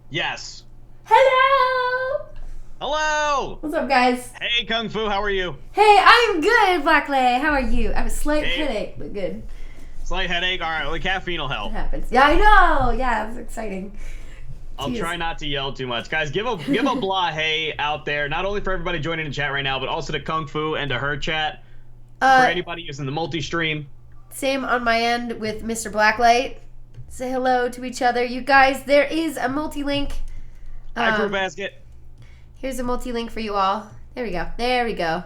Yes. Hello! Hello! What's up, guys? Hey, Kung Fu, how are you? Hey, I'm good, Blacklay. How are you? I have a slight Hey, headache, but good. slight headache. All right, well, the caffeine will It help. happens. Yeah, I know. Yeah, it's exciting. I'll Jeez. try not to yell too much. Guys, give a blah hey out there, not only for everybody joining the chat right now, but also to Kung Fu and to her chat. For Uh, anybody using the multi-stream. Same on my end with Mr. Blacklight. Say hello to each other. You guys, there is a multi-link. Hi, Fruit Basket. Here's a multi-link for you all. There we go. There we go.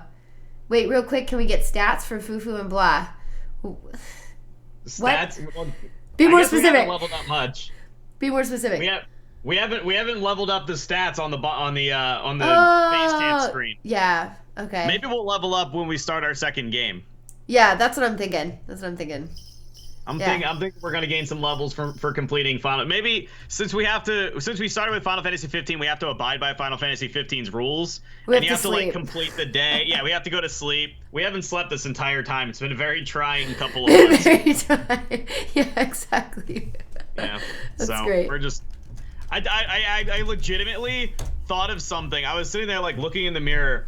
Wait, real quick, can we get stats for Fufu and Blah? Stats. Well, Be I more guess we haven't specific. leveled up much. Be more specific. We haven't leveled up the stats on the base camp Oh, screen. yeah. Okay. Maybe we'll level up when we start our second game. Yeah, that's what I'm thinking. That's what I'm thinking. I'm Yeah. thinking we're gonna gain some levels for completing Final. Maybe since we started with Final Fantasy 15, we have to abide by Final Fantasy 15's rules, We and have you to have to like sleep. complete the day. Yeah, we have to go to sleep. We haven't slept this entire time. It's been a very trying couple of months. Very tired. Yeah, exactly. Yeah, That's so great. we're just. I legitimately thought of something. I was sitting there like looking in the mirror.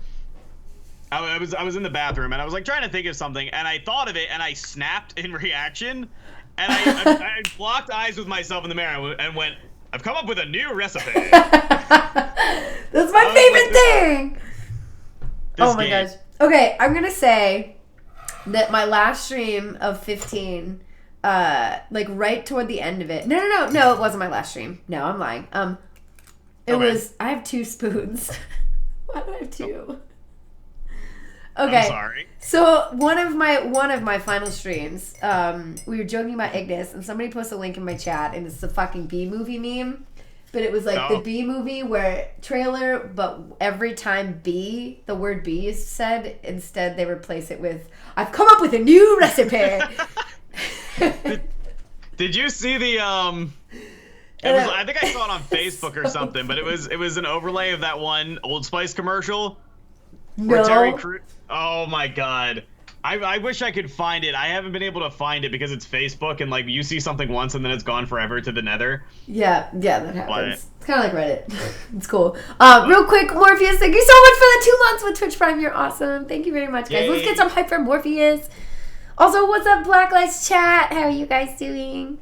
I was in the bathroom and I was like trying to think of something and I thought of it and I snapped in reaction and I blocked eyes with myself in the mirror and went, I've come up with a new recipe. That's my favorite thing. Oh my game. gosh. Okay, I'm gonna say that my last stream of 15, like right toward the end of it. No, it wasn't my last stream. No, I'm lying. It Okay. was. I have 2 spoons. Why do I have 2? Okay. I'm sorry. So one of my final streams, we were joking about Ignis, and somebody posted a link in my chat, and it's the fucking B movie meme, but it was like the B movie where trailer, but every time B, the word B is said, instead they replace it with, "I've come up with a new recipe." Did you see the I think I saw it on Facebook or something, but it was an overlay of that one Old Spice commercial. Where Terry No. Crews. Oh my god. I wish I could find it. I haven't been able to find it because it's Facebook and like you see something once and then it's gone forever to the nether. Yeah, that happens. What? It's kind of like Reddit. It's cool. Real quick, Morpheus, thank you so much for the 2 months with Twitch Prime. You're awesome. Thank you very much, guys. Yay. Let's get some hype for Morpheus. Also, what's up, Blacklights chat? How are you guys doing?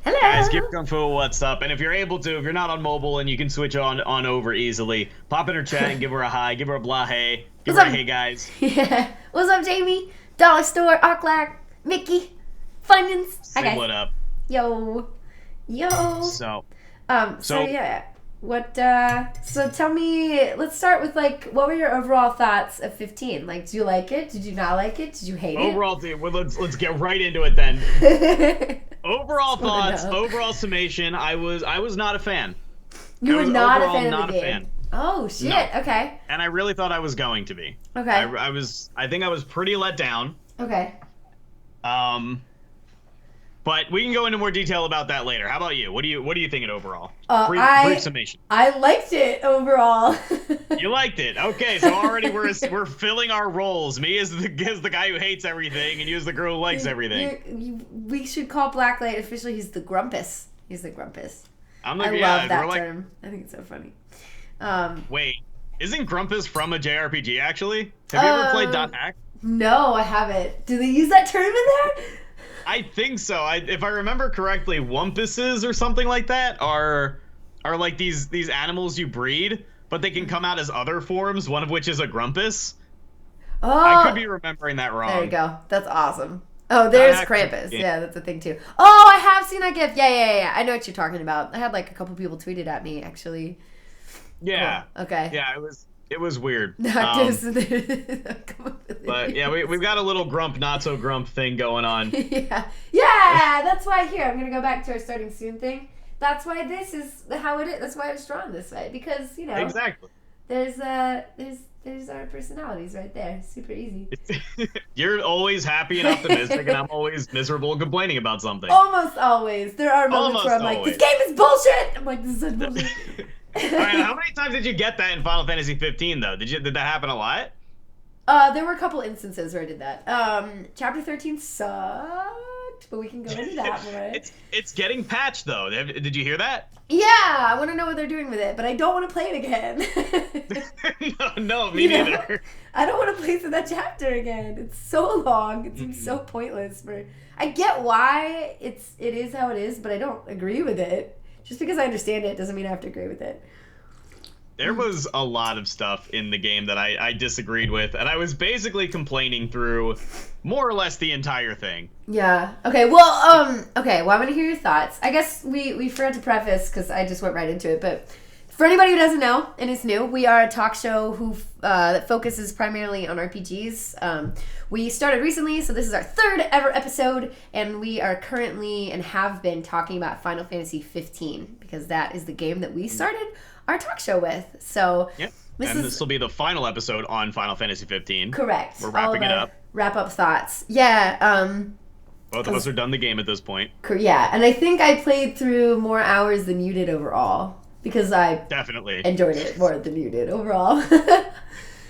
Hello. Guys, give Kung Fu a what's up. And if you're able to, if you're not on mobile and you can switch on over easily, pop in her chat and give her a hi, give her a blah hey, give What's her a up? hey guys. Yeah. What's up, Jamie? Dollar Store, Arclac, Mickey, Funyuns. Hi, Say guys. what up. Yo. So So yeah. So tell me, let's start with like, what were your overall thoughts of 15? Like, did you like it? Did you not like it? Did you hate overall, well, let's get right into it then. it? Overall thoughts, know. overall summation. I was not a fan. You I were was not a overall fan not of the a game. fan. Oh shit. No. Okay. And I really thought I was going to be. Okay. I think I was pretty let down. Okay. But we can go into more detail about that later. How about you? What do you think it overall? Brief summation. I liked it overall. You liked it. Okay, so already we're filling our roles. Me as the guy who hates everything, and you as the girl who likes everything. We should call Blacklight officially. He's the Grumpus. He's the Grumpus. I'm I like, love that we're like, term. I think it's so funny. wait, isn't Grumpus from a JRPG actually? Have you ever played Dot Hack? No, I haven't. Do they use that term in there? I think so. If I remember correctly, Wumpuses or something like that are like these animals you breed, but they can come out as other forms. One of which is a Grumpus. Oh, I could be remembering that wrong. there you go. That's awesome. Oh, there's Hack- Krampus. yeah. Yeah, that's a thing too. Oh, I have seen that GIF. Yeah. I know what you're talking about. I had like a couple people tweet it at me actually. Yeah. Cool. Okay. Yeah, it was weird. But yeah, we've got a little grump, not so grump thing going on. yeah, that's why here I'm gonna go back to our starting soon thing. That's why this is how it is. That's why it's drawn this way because Exactly. there's our personalities right there. Super easy. You're always happy and optimistic, and I'm always miserable and complaining about something. Almost always. There are moments where I'm like, this game is bullshit. I'm like, this is such bullshit. All right, how many times did you get that in Final Fantasy 15 though? Did that happen a lot? There were a couple instances where I did that. Chapter 13 sucked. don't, but we can go into that more. It's getting patched though. Did you hear that? Yeah, I want to know what they're doing with it, but I don't want to play it again. no, me neither. I don't want to play through that chapter again. It's so long. It seems so pointless. I get why it is how it is, but I don't agree with it. Just because I understand it doesn't mean I have to agree with it. There was a lot of stuff in the game that I disagreed with, and I was basically complaining through more or less the entire thing. Yeah. Okay. Well. Okay. Well, I'm gonna hear your thoughts. I guess we forgot to preface because I just went right into it. But for anybody who doesn't know and is new, we are a talk show that focuses primarily on RPGs. We started recently, so this is our 3rd ever episode, and we are currently and have been talking about Final Fantasy 15 because that is the game that we started our talk show with. So yep. This will be the final episode on Final Fantasy 15. Correct. We're wrapping it up. Wrap up thoughts. Yeah. Both of us are done the game at this point. Yeah, and I think I played through more hours than you did overall because I definitely enjoyed it more than you did overall.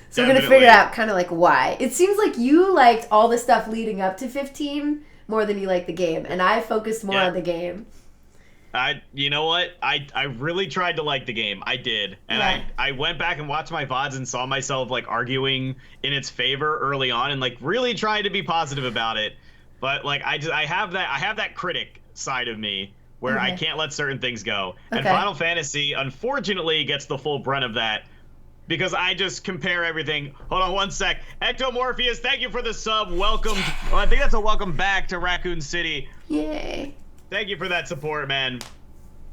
So we're gonna figure out kind of like why. It seems like you liked all the stuff leading up to 15 more than you liked the game, and I focused more on the game. You know what? I really tried to like the game. I did. And I went back and watched my VODs and saw myself like arguing in its favor early on and like really trying to be positive about it. But like I have that critic side of me where I can't let certain things go. And Final Fantasy unfortunately gets the full brunt of that because I just compare everything. Hold on one sec. Ectomorpheus, thank you for the sub. Welcome. I think that's a welcome back to Raccoon City. Yay. Thank you for that support, man.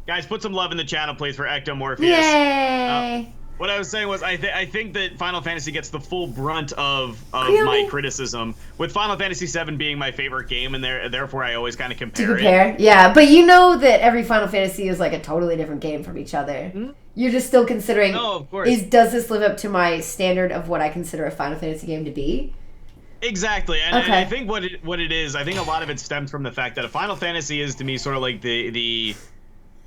Guys, put some love in the channel, please, for Ectomorpheus. Yay! What I was saying was, I think that Final Fantasy gets the full brunt of my criticism, with Final Fantasy VII being my favorite game, and therefore I always kind of compare it. Yeah, but you know that every Final Fantasy is like a totally different game from each other. Mm-hmm. You're just still considering, of course. Does this live up to my standard of what I consider a Final Fantasy game to be? Exactly, and I think what it is, I think a lot of it stems from the fact that a Final Fantasy is to me sort of like the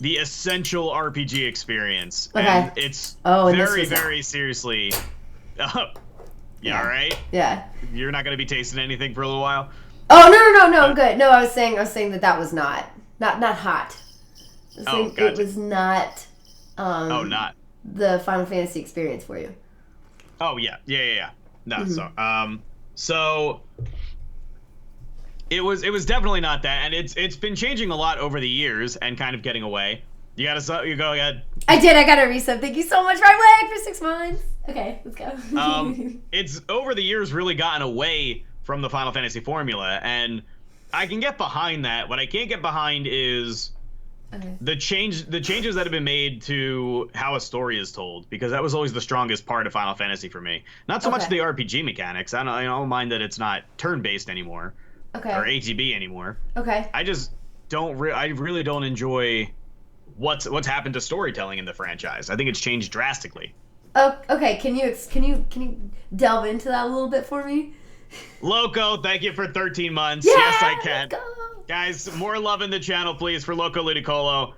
essential RPG experience, and it's very seriously. Yeah, right. Yeah. You're not going to be tasting anything for a little while. Oh no, I'm good. No, I was saying that was not hot. Gotcha. It was not. Not the Final Fantasy experience for you. Oh yeah. No, so it was definitely not that, and it's been changing a lot over the years and kind of getting away. You go ahead. I did. I got a resub. Thank you so much, right way, for 6 months. Okay, let's go. It's over the years really gotten away from the Final Fantasy formula, and I can get behind that. What I can't get behind is the changes that have been made to how a story is told, because that was always the strongest part of Final Fantasy for me. Not so much the RPG mechanics. I don't mind that it's not turn-based anymore, or ATB anymore. I just don't. I really don't enjoy what's happened to storytelling in the franchise. I think it's changed drastically. Oh, okay. Can you delve into that a little bit for me? Loco, thank you for 13 months. Yeah, yes, I can. Let's go. Guys, more love in the channel, please, for Loco Ludicolo.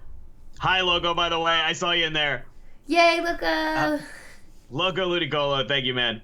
Hi, Loco, by the way. I saw you in there. Yay, Loco. Loco Ludicolo, thank you, man.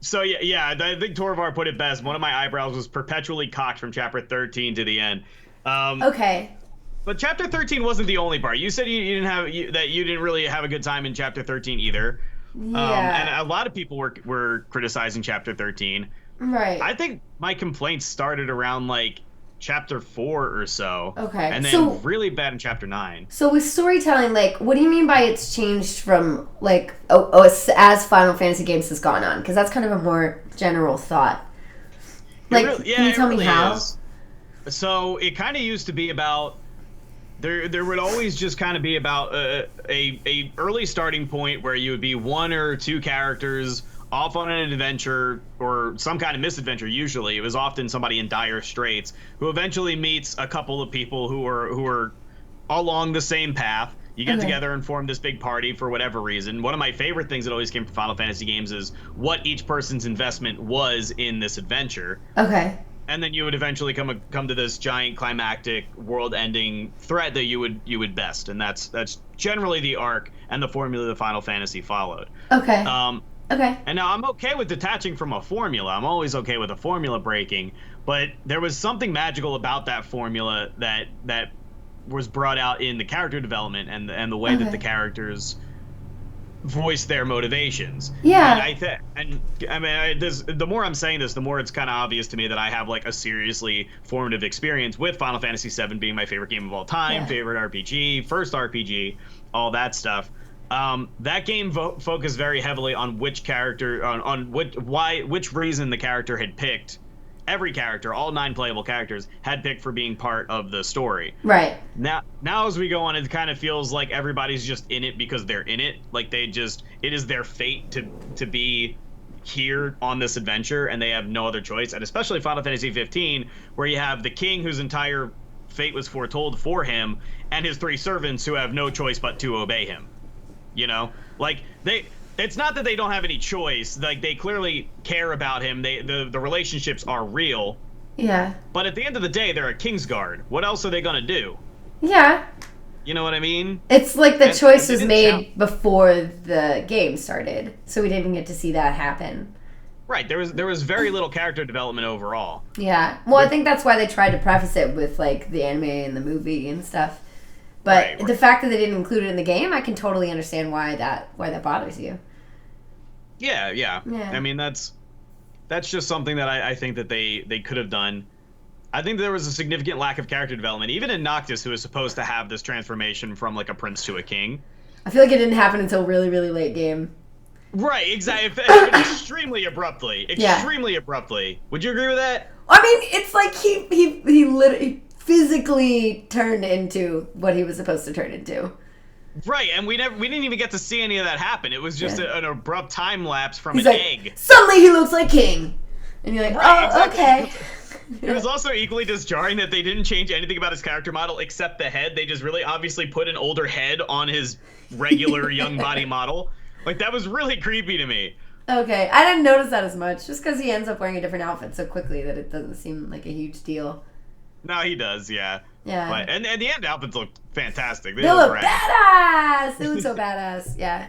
So, yeah, I think Torvar put it best. One of my eyebrows was perpetually cocked from Chapter 13 to the end. But Chapter 13 wasn't the only part. You said you didn't really have a good time in Chapter 13 either. Yeah. And a lot of people were criticizing Chapter 13. Right. I think my complaints started around like Chapter 4 or so. Okay. And then really bad in Chapter 9. So with storytelling, like, what do you mean by it's changed from like as Final Fantasy games has gone on? Because that's kind of a more general thought. Like, can you tell me how? So it kind of used to be about. There would always just kind of be about a early starting point where you would be one or two characters off on an adventure or some kind of misadventure. Usually, it was often somebody in dire straits who eventually meets a couple of people who are along the same path. You get together and form this big party for whatever reason. One of my favorite things that always came from Final Fantasy games is what each person's investment was in this adventure. Okay. And then you would eventually come to this giant climactic world-ending threat that you would best, and that's generally the arc and the formula that Final Fantasy followed. Okay. And now I'm okay with detaching from a formula. I'm always okay with a formula breaking, But there was something magical about that formula that was brought out in the character development and the way that the characters voice their motivations. Yeah. And I mean, the more I'm saying this, the more it's kind of obvious to me that I have like a seriously formative experience with Final Fantasy VII being my favorite game of all time, favorite RPG, first RPG, all that stuff. That game focused very heavily on which character, which reason the character had picked. Every character, all 9 playable characters, had picked for being part of the story. Right. Now as we go on, it kind of feels like everybody's just in it because they're in it. Like it is their fate to be here on this adventure, and they have no other choice. And especially Final Fantasy 15, where you have the king whose entire fate was foretold for him, and his 3 servants who have no choice but to obey him. You know, like it's not that they don't have any choice. Like they clearly care about him. The relationships are real. Yeah. But at the end of the day, they're a Kingsguard. What else are they gonna do? Yeah. You know what I mean? It's like the choice was made before the game started, so we didn't get to see that happen. Right. There was very little character development overall. Yeah. Well, I think that's why they tried to preface it with like the anime and the movie and stuff. But the fact that they didn't include it in the game, I can totally understand why that bothers you. Yeah. I mean, that's just something that I think that they could have done. I think there was a significant lack of character development, even in Noctis, who is supposed to have this transformation from like a prince to a king. I feel like it didn't happen until really, really late game. Right, exactly. Extremely abruptly. Extremely abruptly. Would you agree with that? I mean, it's like he literally physically turned into what he was supposed to turn into. Right, and we didn't even get to see any of that happen. It was just an abrupt time lapse from He's an like, egg. Suddenly he looks like King. And you're like, okay. It was also equally disjarring that they didn't change anything about his character model except the head. They just really obviously put an older head on his regular young body model. Like, that was really creepy to me. Okay, I didn't notice that as much, just because he ends up wearing a different outfit so quickly that it doesn't seem like a huge deal. No, he does, yeah. Yeah. But, and the end outfits look fantastic. They look badass! They look so badass, yeah.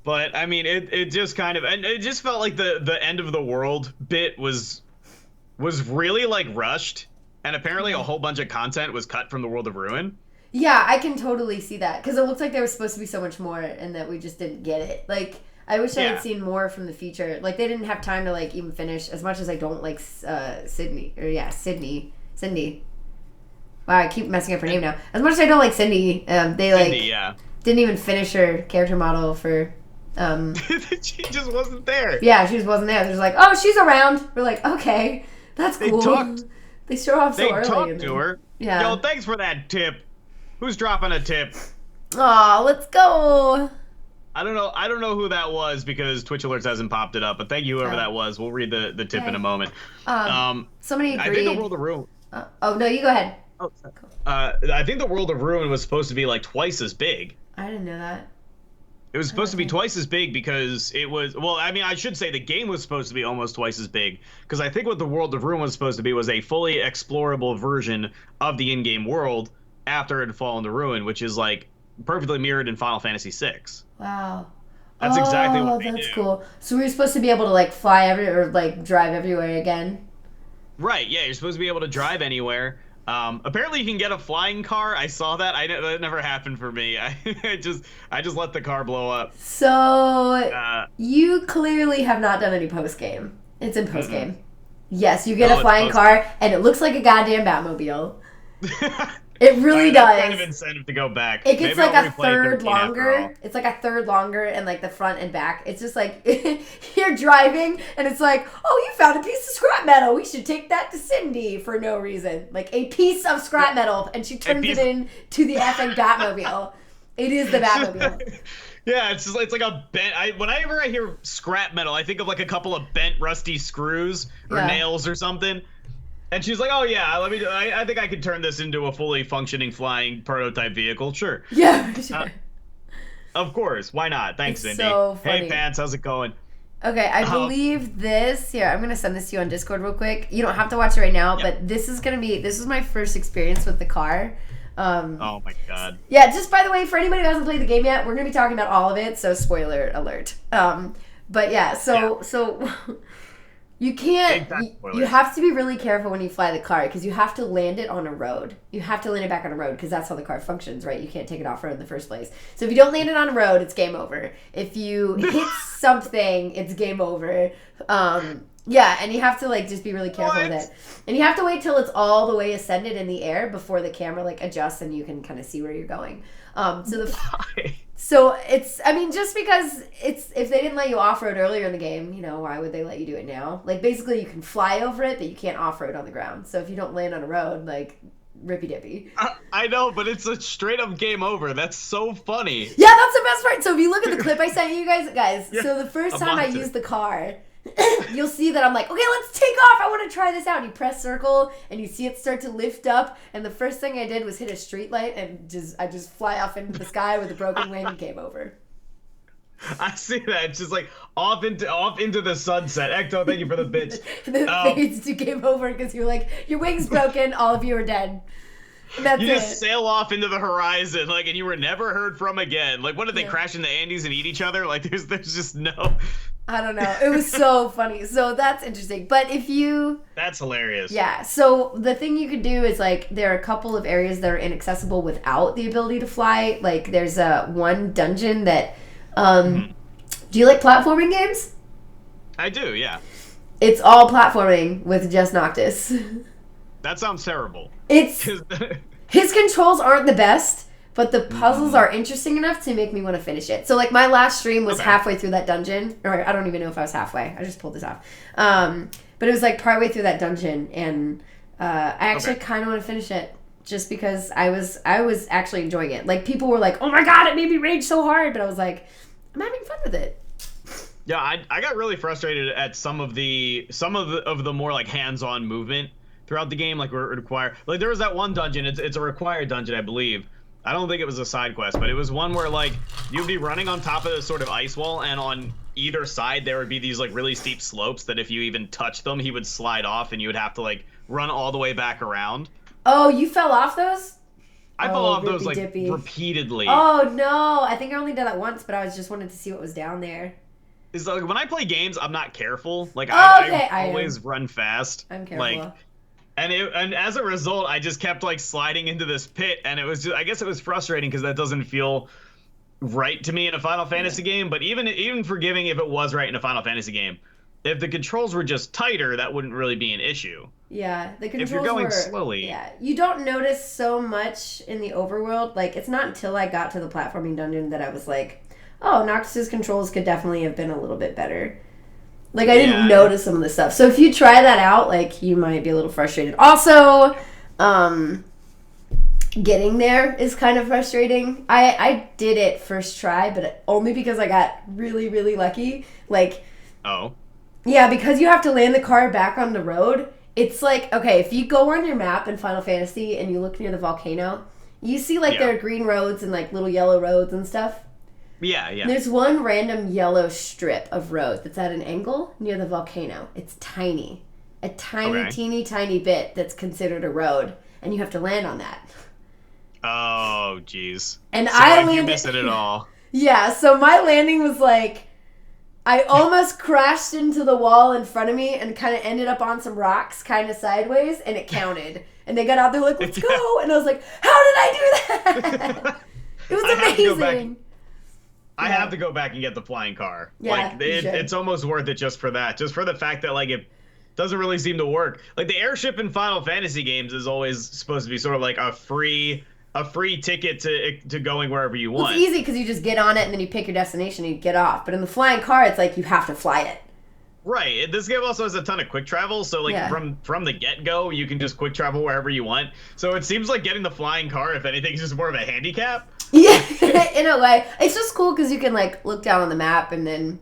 But, I mean, it just kind of... And it just felt like the end of the world bit was really, like, rushed. And apparently a whole bunch of content was cut from the World of Ruin. Yeah, I can totally see that. Because it looked like there was supposed to be so much more and that we just didn't get it. Like... I wish I had seen more from the feature. Like, they didn't have time to, like, even finish. As much as I don't like Cindy. Wow, I keep messing up her name now. As much as I don't like Cindy, didn't even finish her character model for... She just wasn't there. Yeah, she just wasn't there. They're just like, oh, she's around. We're like, okay, that's cool. They show off so early. They talked to her. Yeah. Yo, thanks for that tip. Who's dropping a tip? Aw, let's go. I don't know who that was because Twitch Alerts hasn't popped it up, but thank you whoever that was. We'll read the tip in a moment. Somebody agreed. I think the World of Ruin. Oh no, you go ahead. Oh, I think the World of Ruin was supposed to be like twice as big. I didn't know that. It was supposed to be twice as big because it was... Well, I mean, I should say the game was supposed to be almost twice as big because I think what the World of Ruin was supposed to be was a fully explorable version of the in-game world after it had fallen to ruin, which is like perfectly mirrored in Final Fantasy VI. Wow. That's exactly what they that's do. Cool. So we were supposed to be able to like fly or like drive everywhere again? Right, yeah, you're supposed to be able to drive anywhere. Apparently you can get a flying car. I saw that. That never happened for me. I just let the car blow up. So you clearly have not done any post game. It's in post game. Yes, you get a flying car and it looks like a goddamn Batmobile. It really does. Kind of incentive to go back. It gets like a third longer. It's like a third longer and like the front and back. It's just like you're driving and it's like, oh, you found a piece of scrap metal. We should take that to Cindy for no reason. Like a piece of scrap metal, and she turns it into the effing Batmobile. It is the Batmobile. Yeah, it's like a bent. Whenever I hear scrap metal, I think of like a couple of bent, rusty screws or nails or something. And she's like, "Oh yeah, I think I could turn this into a fully functioning flying prototype vehicle. Sure." Yeah, sure. Of course, why not? Thanks, Cindy. So funny. Hey, Pants, how's it going? Okay, I believe this. Here, I'm gonna send this to you on Discord real quick. You don't have to watch it right now, but this is my first experience with the car. Oh my god. Yeah, just by the way, for anybody who hasn't played the game yet, we're gonna be talking about all of it. So spoiler alert. But yeah, so. You can't. You have to be really careful when you fly the car because you have to land it on a road. You have to land it back on a road because that's how the car functions, right? You can't take it off road in the first place. So if you don't land it on a road, it's game over. If you hit something, it's game over. Yeah, and you have to like just be really careful with it. And you have to wait till it's all the way ascended in the air before the camera like adjusts and you can kind of see where you're going. So it's, I mean, just because if they didn't let you off-road earlier in the game, you know, why would they let you do it now? Like, basically, you can fly over it, but you can't off-road on the ground. So if you don't land on a road, like, rippy-dippy. I know, but it's a straight-up game over. That's so funny. Yeah, that's the best part. So if you look at the clip I sent you guys, yeah, so the first time I used the car, you'll see that I'm like, okay, let's take off. I want to try this out. And you press circle, and you see it start to lift up. And the first thing I did was hit a street light, and I just fly off into the sky with a broken wing and game over. I see that. It's just like off into the sunset. Ecto, thank you for the bits. And then it fades to game over because you're like, your wing's broken. All of you are dead. That's you just sail off into the horizon, like, and you were never heard from again. Like, what did they crash in the Andes and eat each other? Like, there's just no. I don't know. It was so funny. So that's interesting. But if you... That's hilarious. Yeah. So the thing you could do is, like, there are a couple of areas that are inaccessible without the ability to fly. Like, there's one dungeon that... Do you like platforming games? I do, yeah. It's all platforming with just Noctis. That sounds terrible. His controls aren't the best, but the puzzles are interesting enough to make me want to finish it. So, like, my last stream was halfway through that dungeon. Or I don't even know if I was halfway. I just pulled this off. But it was, like, partway through that dungeon. And I actually kind of want to finish it. Just because I was actually enjoying it. Like, people were like, oh my god, it made me rage so hard. But I was like, I'm having fun with it. Yeah, I got really frustrated at some of the more, like, hands-on movement throughout the game, like, require, like, there was that one dungeon, it's a required dungeon, I believe. I don't think it was a side quest, but it was one where, like, you'd be running on top of this sort of ice wall, and on either side there would be these, like, really steep slopes that if you even touched them, he would slide off, and you would have to, like, run all the way back around. Oh, you fell off those? I fell off those, like, repeatedly. Oh, no. I think I only did that once, but I just wanted to see what was down there. It's like, when I play games, I'm not careful. Like, I always run fast. I'm careful. Like, and as a result, I just kept, like, sliding into this pit, and it was just, I guess it was frustrating because that doesn't feel right to me in a Final Fantasy game, but even forgiving if it was right in a Final Fantasy game, if the controls were just tighter, that wouldn't really be an issue. Yeah, the controls if you're going were, slowly. Yeah, you don't notice so much in the overworld. Like, it's not until I got to the platforming dungeon that I was like, oh, Noctis's controls could definitely have been a little bit better. Like, I didn't notice some of the stuff. So if you try that out, like, you might be a little frustrated. Also, getting there is kind of frustrating. I did it first try, but only because I got really, really lucky. Like, yeah, because you have to land the car back on the road. It's like, okay, if you go on your map in Final Fantasy and you look near the volcano, you see, like, there are green roads and, like, little yellow roads and stuff. Yeah. There's one random yellow strip of road that's at an angle near the volcano. It's tiny. A tiny, teeny, tiny bit that's considered a road, and you have to land on that. Oh, jeez. And so I landed... you missed it at all. Yeah, so my landing was like... I almost crashed into the wall in front of me and kind of ended up on some rocks kind of sideways, and it counted. And they got out there like, let's go! And I was like, how did I do that? It was amazing. I have to go back and get the flying car. Yeah, like, it's almost worth it just for that. Just for the fact that, like, it doesn't really seem to work. Like, the airship in Final Fantasy games is always supposed to be sort of like a free ticket to going wherever you want. Well, it's easy because you just get on it and then you pick your destination and you get off. But in the flying car, it's like you have to fly it. Right. This game also has a ton of quick travel, so, like, from the get-go, you can just quick travel wherever you want. So it seems like getting the flying car, if anything, is just more of a handicap. Yeah, in a way. It's just cool because you can, like, look down on the map, and then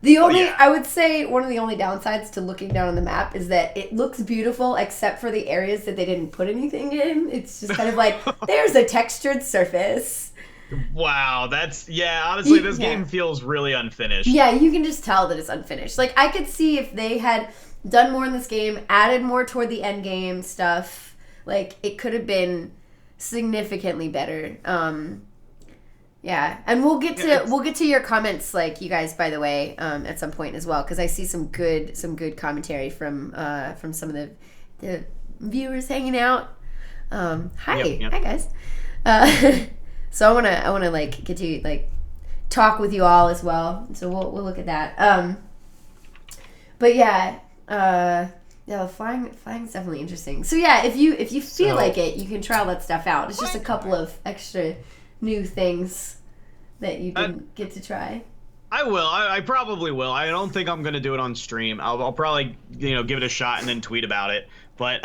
I would say one of the only downsides to looking down on the map is that it looks beautiful except for the areas that they didn't put anything in. It's just kind of like, there's a textured surface. Wow, honestly, this game feels really unfinished. Yeah, you can just tell that it's unfinished. Like, I could see if they had done more in this game, added more toward the end game stuff, like, it could have been significantly better. Yeah, and we'll get to your comments, like you guys, by the way, at some point as well, because I see some good commentary from some of the viewers hanging out. Hi guys. So I wanna like get to like talk with you all as well. So we'll look at that. But yeah, flying's definitely interesting. So yeah, if you feel like it, you can try all that stuff out. It's just a couple of extra new things that you didn't get to try. I will. I probably will. I don't think I'm gonna do it on stream. I'll probably give it a shot and then tweet about it. But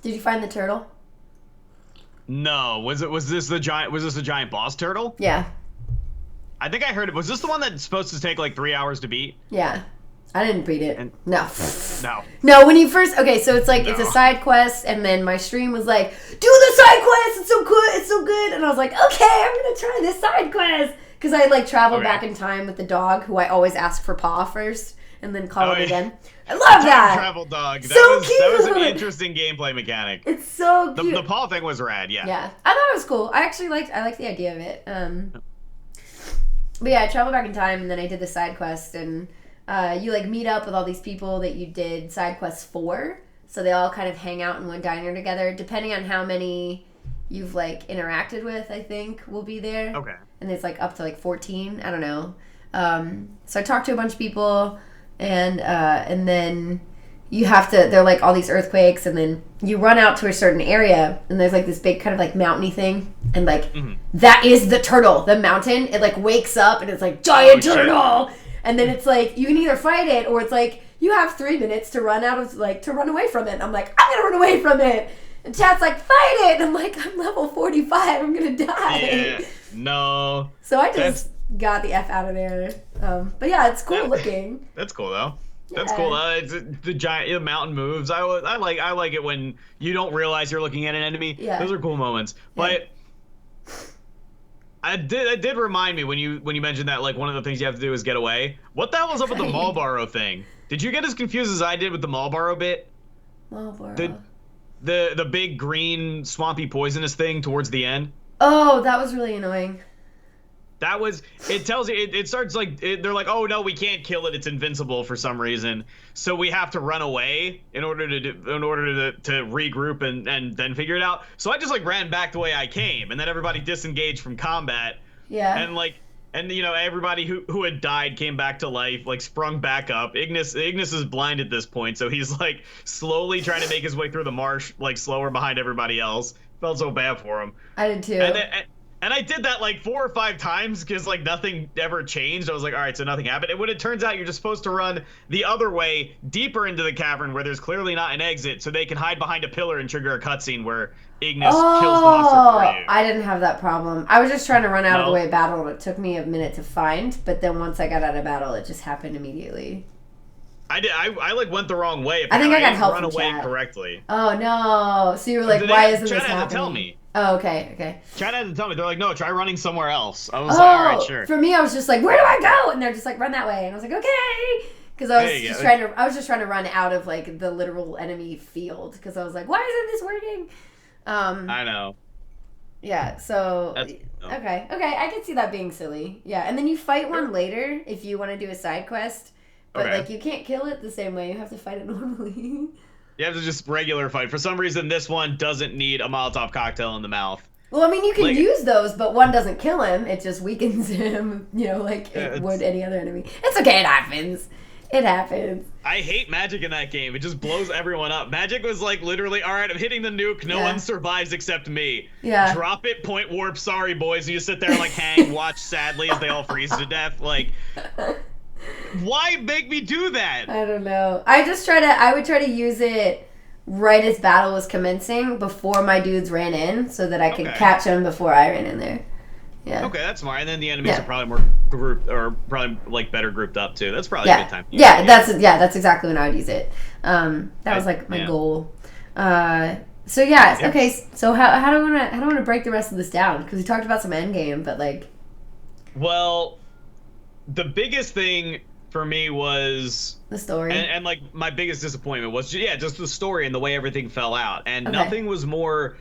did you find the turtle? No. Was this the giant boss turtle? Yeah. I think I heard it. Was this the one that's supposed to take like 3 hours to beat? Yeah. I didn't beat it. No. When you first so it's like it's a side quest, and then my stream was like, do the side quest, it's so good, and I was like, okay, I'm gonna try this side quest, because I like traveled back in time with the dog, who I always ask for paw first and then call him again. I love that travel dog. Cute. That was an interesting gameplay mechanic. It's so cute. The paw thing was rad. Yeah I thought it was cool. I liked the idea of it. But yeah, I traveled back in time, and then I did the side quest, and you like meet up with all these people that you did side quests for, so they all kind of hang out in one diner together, depending on how many you've like interacted with. I think will be there. Okay. And it's like up to like 14. I don't know. So I talked to a bunch of people, and then you have to. They're like all these earthquakes, and then you run out to a certain area, and there's like this big kind of like mountainy thing, and like that is the turtle. The mountain. It like wakes up, and it's like giant turtle. Shit. And then it's like, you can either fight it, or it's like, you have 3 minutes to run away from it. And I'm like, I'm going to run away from it. And chat's like, fight it. And I'm like, I'm level 45. I'm going to die. Yeah, no. So I just got the F out of there. But yeah, it's cool looking. That's cool, though. That's cool. It's the giant mountain moves. I like it when you don't realize you're looking at an enemy. Yeah. Those are cool moments. But it did remind me when you mentioned that like one of the things you have to do is get away. What the hell was up with the Marlboro thing? Did you get as confused as I did with the Marlboro bit? Marlboro. The big green swampy poisonous thing towards the end? Oh, that was really annoying. It tells you, it starts like, they're like, oh no, we can't kill it, it's invincible for some reason. So we have to run away in order to regroup and then figure it out. So I just like ran back the way I came, and then everybody disengaged from combat. Yeah. And everybody who had died came back to life, like sprung back up. Ignis is blind at this point, so he's like slowly trying to make his way through the marsh, like slower behind everybody else. Felt so bad for him. I did too. And I did that like 4 or 5 times because like nothing ever changed. I was like, all right, so nothing happened. And when it turns out you're just supposed to run the other way, deeper into the cavern where there's clearly not an exit, so they can hide behind a pillar and trigger a cutscene where Ignis kills the monster for you. I didn't have that problem. I was just trying to run out of the way of battle, and it took me a minute to find. But then once I got out of battle, it just happened immediately. I did. I like went the wrong way. I think I got help from from away chat. Correctly. Oh no! So you were like, why isn't this happening? Chat had to tell me. Oh, okay. Chat had to tell me. They're like, no, try running somewhere else. I was like, all right, sure. For me, I was just like, where do I go? And they're just like, run that way. And I was like, okay. Because I was just trying to run out of like the literal enemy field. Because I was like, why isn't this working? I know. Yeah. So okay, I can see that being silly. Yeah, and then you fight one later if you want to do a side quest, but like you can't kill it the same way. You have to fight it normally. You have to just regular fight. For some reason, this one doesn't need a Molotov cocktail in the mouth. Well, I mean, you can use those, but one doesn't kill him. It just weakens him, like it would any other enemy. It's okay. It happens. It happens. I hate magic in that game. It just blows everyone up. Magic was like literally, all right, I'm hitting the nuke. No one survives except me. Yeah. Drop it, point warp. Sorry, boys. And you sit there and like hang, watch sadly as they all freeze to death. Like... Why make me do that? I don't know. I would try to use it right as battle was commencing before my dudes ran in so that I could catch them before I ran in there. Yeah. Okay, that's smart. And then the enemies are probably more grouped, or probably like better grouped up too. That's probably a good time. That's exactly when I would use it. That was like my goal. So yeah, okay. So how do I want to break the rest of this down? Because we talked about some end game, but like. Well, the biggest thing for me was the story, and like my biggest disappointment was just the story and the way everything fell out, and nothing was more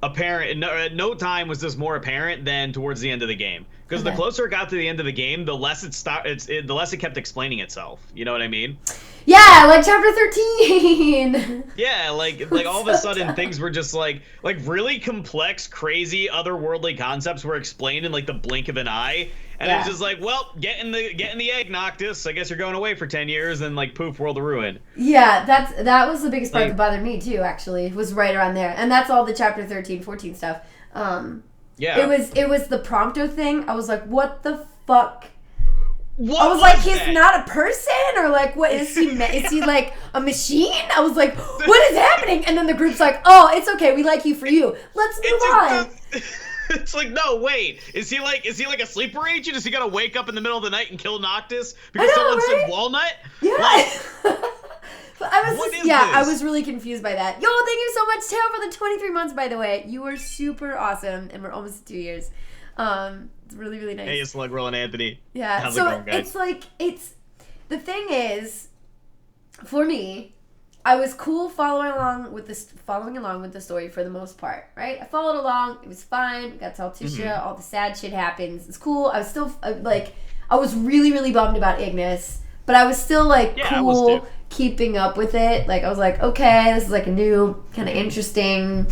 apparent. At no time was this more apparent than towards the end of the game. Because the closer it got to the end of the game, the less the less it kept explaining itself. You know what I mean? Yeah, like chapter 13. Yeah, like all of a sudden things were just like really complex, crazy, otherworldly concepts were explained in like the blink of an eye. And it was just like, well, get in the egg, Noctis. I guess you're going away for 10 years, and like poof, world of ruin. Yeah, that was the biggest part that bothered me too. Actually, was right around there, and that's all the chapter 13, 14 stuff. Yeah, it was the Prompto thing. I was like, what the fuck? What I was like, he's not a person, or like, what is he? Is he like a machine? I was like, what is happening? And then the group's like, oh, it's okay, we like you for you. Let's move on. It's like, no, wait. Is he like a sleeper agent? Is he gonna wake up in the middle of the night and kill Noctis because someone said walnut? Yeah. Like, I was really confused by that. Yo, thank you so much, Tao, for the 23 months, by the way. You were super awesome, and we're almost 2 years. It's really, really nice. Hey, Slug Roll and Anthony. Yeah, how's so it going, guys? it's like, the thing is, for me, I was cool following along with the story for the most part, right? I followed along. It was fine. We got to Altissia. All the sad shit happens. It's cool. I was still, I was really, really bummed about Ignis, but I was still, cool keeping up with it. Like, I was like, okay, this is, like, a new kind of interesting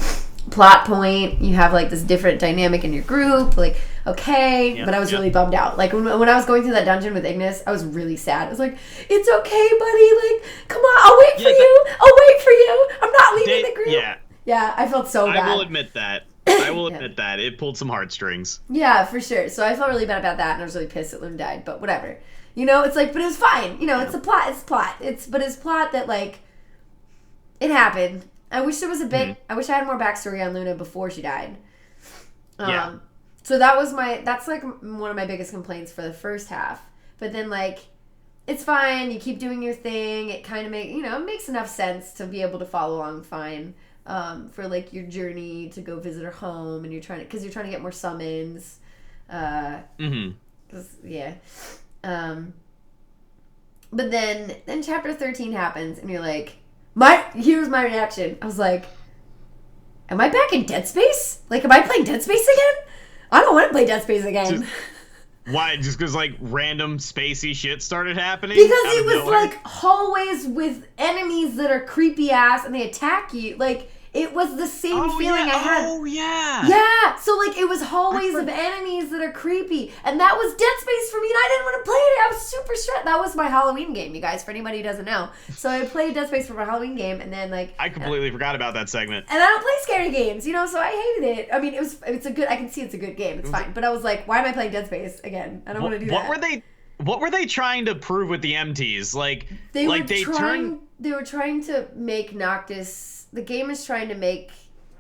plot point. You have, like, this different dynamic in your group. Like, okay. But I was really bummed out. Like, when I was going through that dungeon with Ignis, I was really sad. I was like, it's okay, buddy. Like, come on. I'll wait for you. I'll wait for you. I'm not leaving the group. Yeah, I felt so bad. I will admit that. Admit that. It pulled some heartstrings. Yeah, for sure. So I felt really bad about that, and I was really pissed that Loon died. But whatever. You know, it's like, but it was fine. You know, it's a plot. It's plot. But it's plot that, like, it happened. I wish there was a bit. I wish I had more backstory on Luna before she died. So that's like one of my biggest complaints for the first half. But then, like, it's fine. You keep doing your thing. It kind of it makes enough sense to be able to follow along fine. For like your journey to go visit her home, and you're trying to get more summons. But then chapter 13 happens, and you're like, here's my reaction. I was like, am I back in Dead Space? Like, am I playing Dead Space again? I don't want to play Dead Space again. Why? Just because, like, random spacey shit started happening? Because it was, like, hallways with enemies that are creepy ass, and they attack you. Like, it was the same feeling I had. Oh, yeah. Yeah. So, like, it was hallways of enemies that are creepy. And that was Dead Space for me, and I didn't want to play it. I was super stressed. That was my Halloween game, you guys, for anybody who doesn't know. So I played Dead Space for my Halloween game, and then, like... I completely forgot about that segment. And I don't play scary games, you know, so I hated it. I mean, it's a good... I can see it's a good game. It's fine. But I was like, why am I playing Dead Space again? I don't want to do that. What were they trying to prove with the MTs? They were trying to make Noctis... The game is trying to make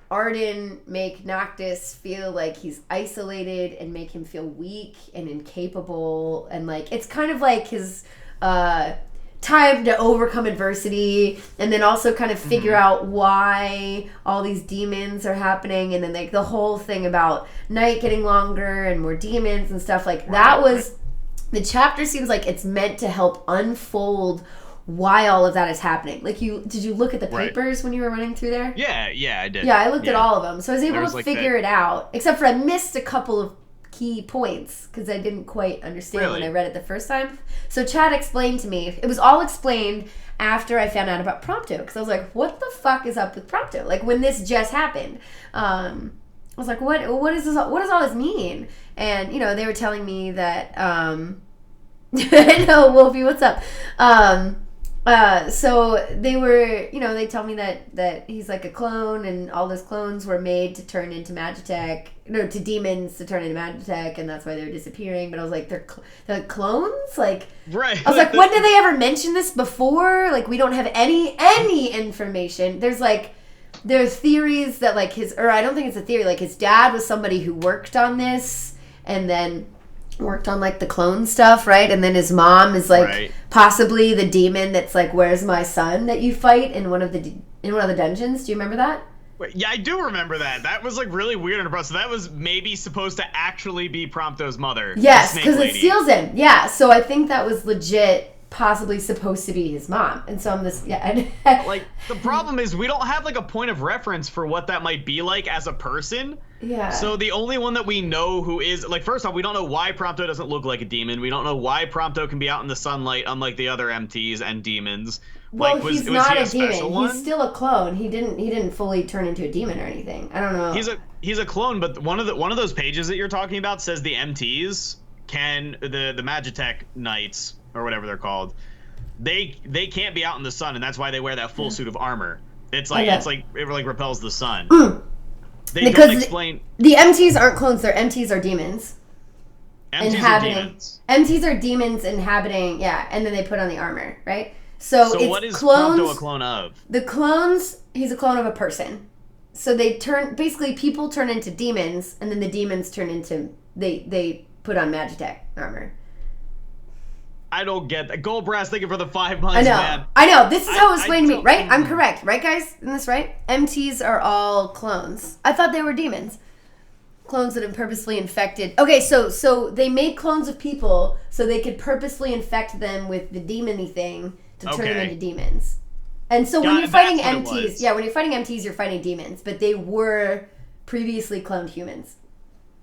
Arden make Noctis feel like he's isolated and make him feel weak and incapable, and like it's kind of like his time to overcome adversity, and then also kind of figure out why all these demons are happening, and then like the whole thing about night getting longer and more demons and stuff like that. Was the chapter seems like it's meant to help unfold why all of that is happening. Like, did you look at the papers when you were running through there? Yeah, I did. Yeah, I looked at all of them. So I was able to figure it out. Except for I missed a couple of key points because I didn't quite understand when I read it the first time. So Chad explained to me. It was all explained after I found out about Prompto. Because I was like, what the fuck is up with Prompto? Like, when this just happened. I was like, what is this? What does all this mean? And, you know, they were telling me that... no, Wolfie, what's up? So they were, you know, they tell me that he's like a clone, and all those clones were made to turn into Magitech, to demons to turn into Magitech, and that's why they were disappearing. But I was like, they're like clones? Like, right. I was like, when did they ever mention this before? Like, we don't have any information. There's theories that like I don't think it's a theory, like his dad was somebody who worked on this, and then worked on like the clone stuff, right? And then his mom is like possibly the demon that's like, where's my son, that you fight in one of the dungeons. Do you remember that? Wait, yeah, I do remember that. That was like really weird and impressive. That was maybe supposed to actually be Prompto's mother. Yes, because it steals him. Yeah, so I think that was legit possibly supposed to be his mom. And so I'm this, like, the problem is we don't have, like, a point of reference for what that might be like as a person. Yeah. So the only one that we know who is, like, first off, we don't know why Prompto doesn't look like a demon. We don't know why Prompto can be out in the sunlight, unlike the other MTs and demons. Well, like, he's not a demon. He's still a clone. He didn't fully turn into a demon or anything. I don't know. He's a clone, but one of those pages that you're talking about says the MTs can, the Magitech Knights or whatever they're called, they can't be out in the sun, and that's why they wear that full suit of armor. It repels the sun. They because don't explain. The MTs aren't clones. Their MTs are demons. MTs are demons. MTs are demons inhabiting, and then they put on the armor, right? So it's what is clones, Prompto a clone of? The clones, he's a clone of a person. So basically people turn into demons, and then the demons turn into, they put on Magitech armor. I don't get that. Gold Brass, thank you for the 5 months, man. I know. This is how it was explained to me, right? I'm correct. Right, guys? Isn't this right? MTs are all clones. I thought they were demons. Clones that have purposely infected. Okay, so they made clones of people so they could purposely infect them with the demon-y thing to turn them into demons. And so when you're fighting MTs, when you're fighting MTs, you're fighting demons, but they were previously cloned humans.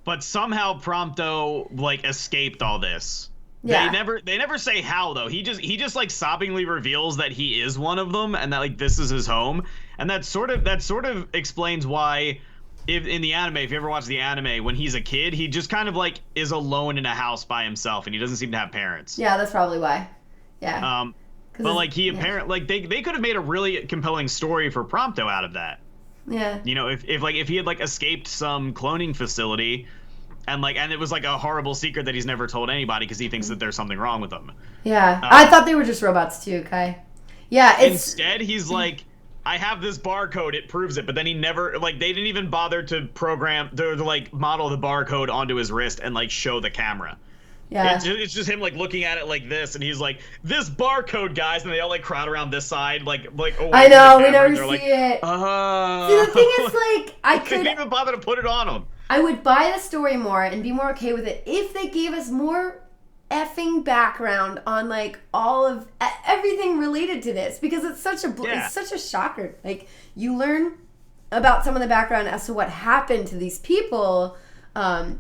But somehow Prompto, like, escaped all this. Yeah. They never say how, though. He just like sobbingly reveals that he is one of them and that, like, this is his home. And that sort of explains why, if in the anime, if you ever watch the anime, when he's a kid, he just kind of like is alone in a house by himself and he doesn't seem to have parents. Yeah, that's probably why. Yeah. But like he apparently, like they could have made a really compelling story for Prompto out of that. Yeah. You know, if he had like escaped some cloning facility. And it was like a horrible secret that he's never told anybody because he thinks that there's something wrong with them. Yeah, I thought they were just robots too, Kai. Yeah, instead he's like, I have this barcode, it proves it. But then he never, like, they didn't even bother to like model the barcode onto his wrist and like show the camera. Yeah, it's just him like looking at it like this, and he's like, this barcode, guys, and they all like crowd around this side, like. I know, we never see like, it. See, the thing is, like, I couldn't even bother to put it on him. I would buy the story more and be more okay with it if they gave us more effing background on like all of everything related to this, because it's such a shocker. Like, you learn about some of the background as to what happened to these people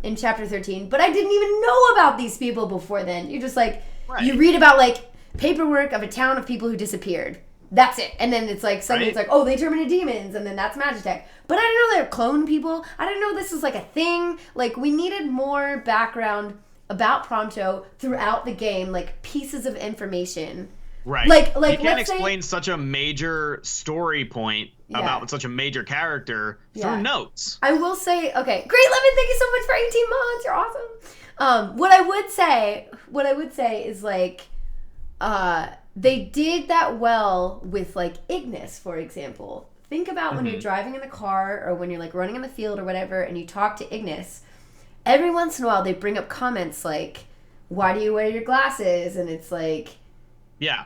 in chapter 13, but I didn't even know about these people before then. You're just like, you read about like paperwork of a town of people who disappeared. That's it. And then it's like, suddenly it's like, oh, they turn into demons, and then that's Magitech. But I didn't know they were clone people. I didn't know this was like a thing. Like, we needed more background about Prompto throughout the game, like pieces of information. Right. Like you can't explain such a major story point about such a major character through notes. I will say, okay, great, Lemon, thank you so much for 18 months. You're awesome. What I would say is like, they did that well with like Ignis, for example. Think about when you're driving in the car or when you're like running in the field or whatever, and you talk to Ignis. Every once in a while, they bring up comments like, "Why do you wear your glasses?" And it's like,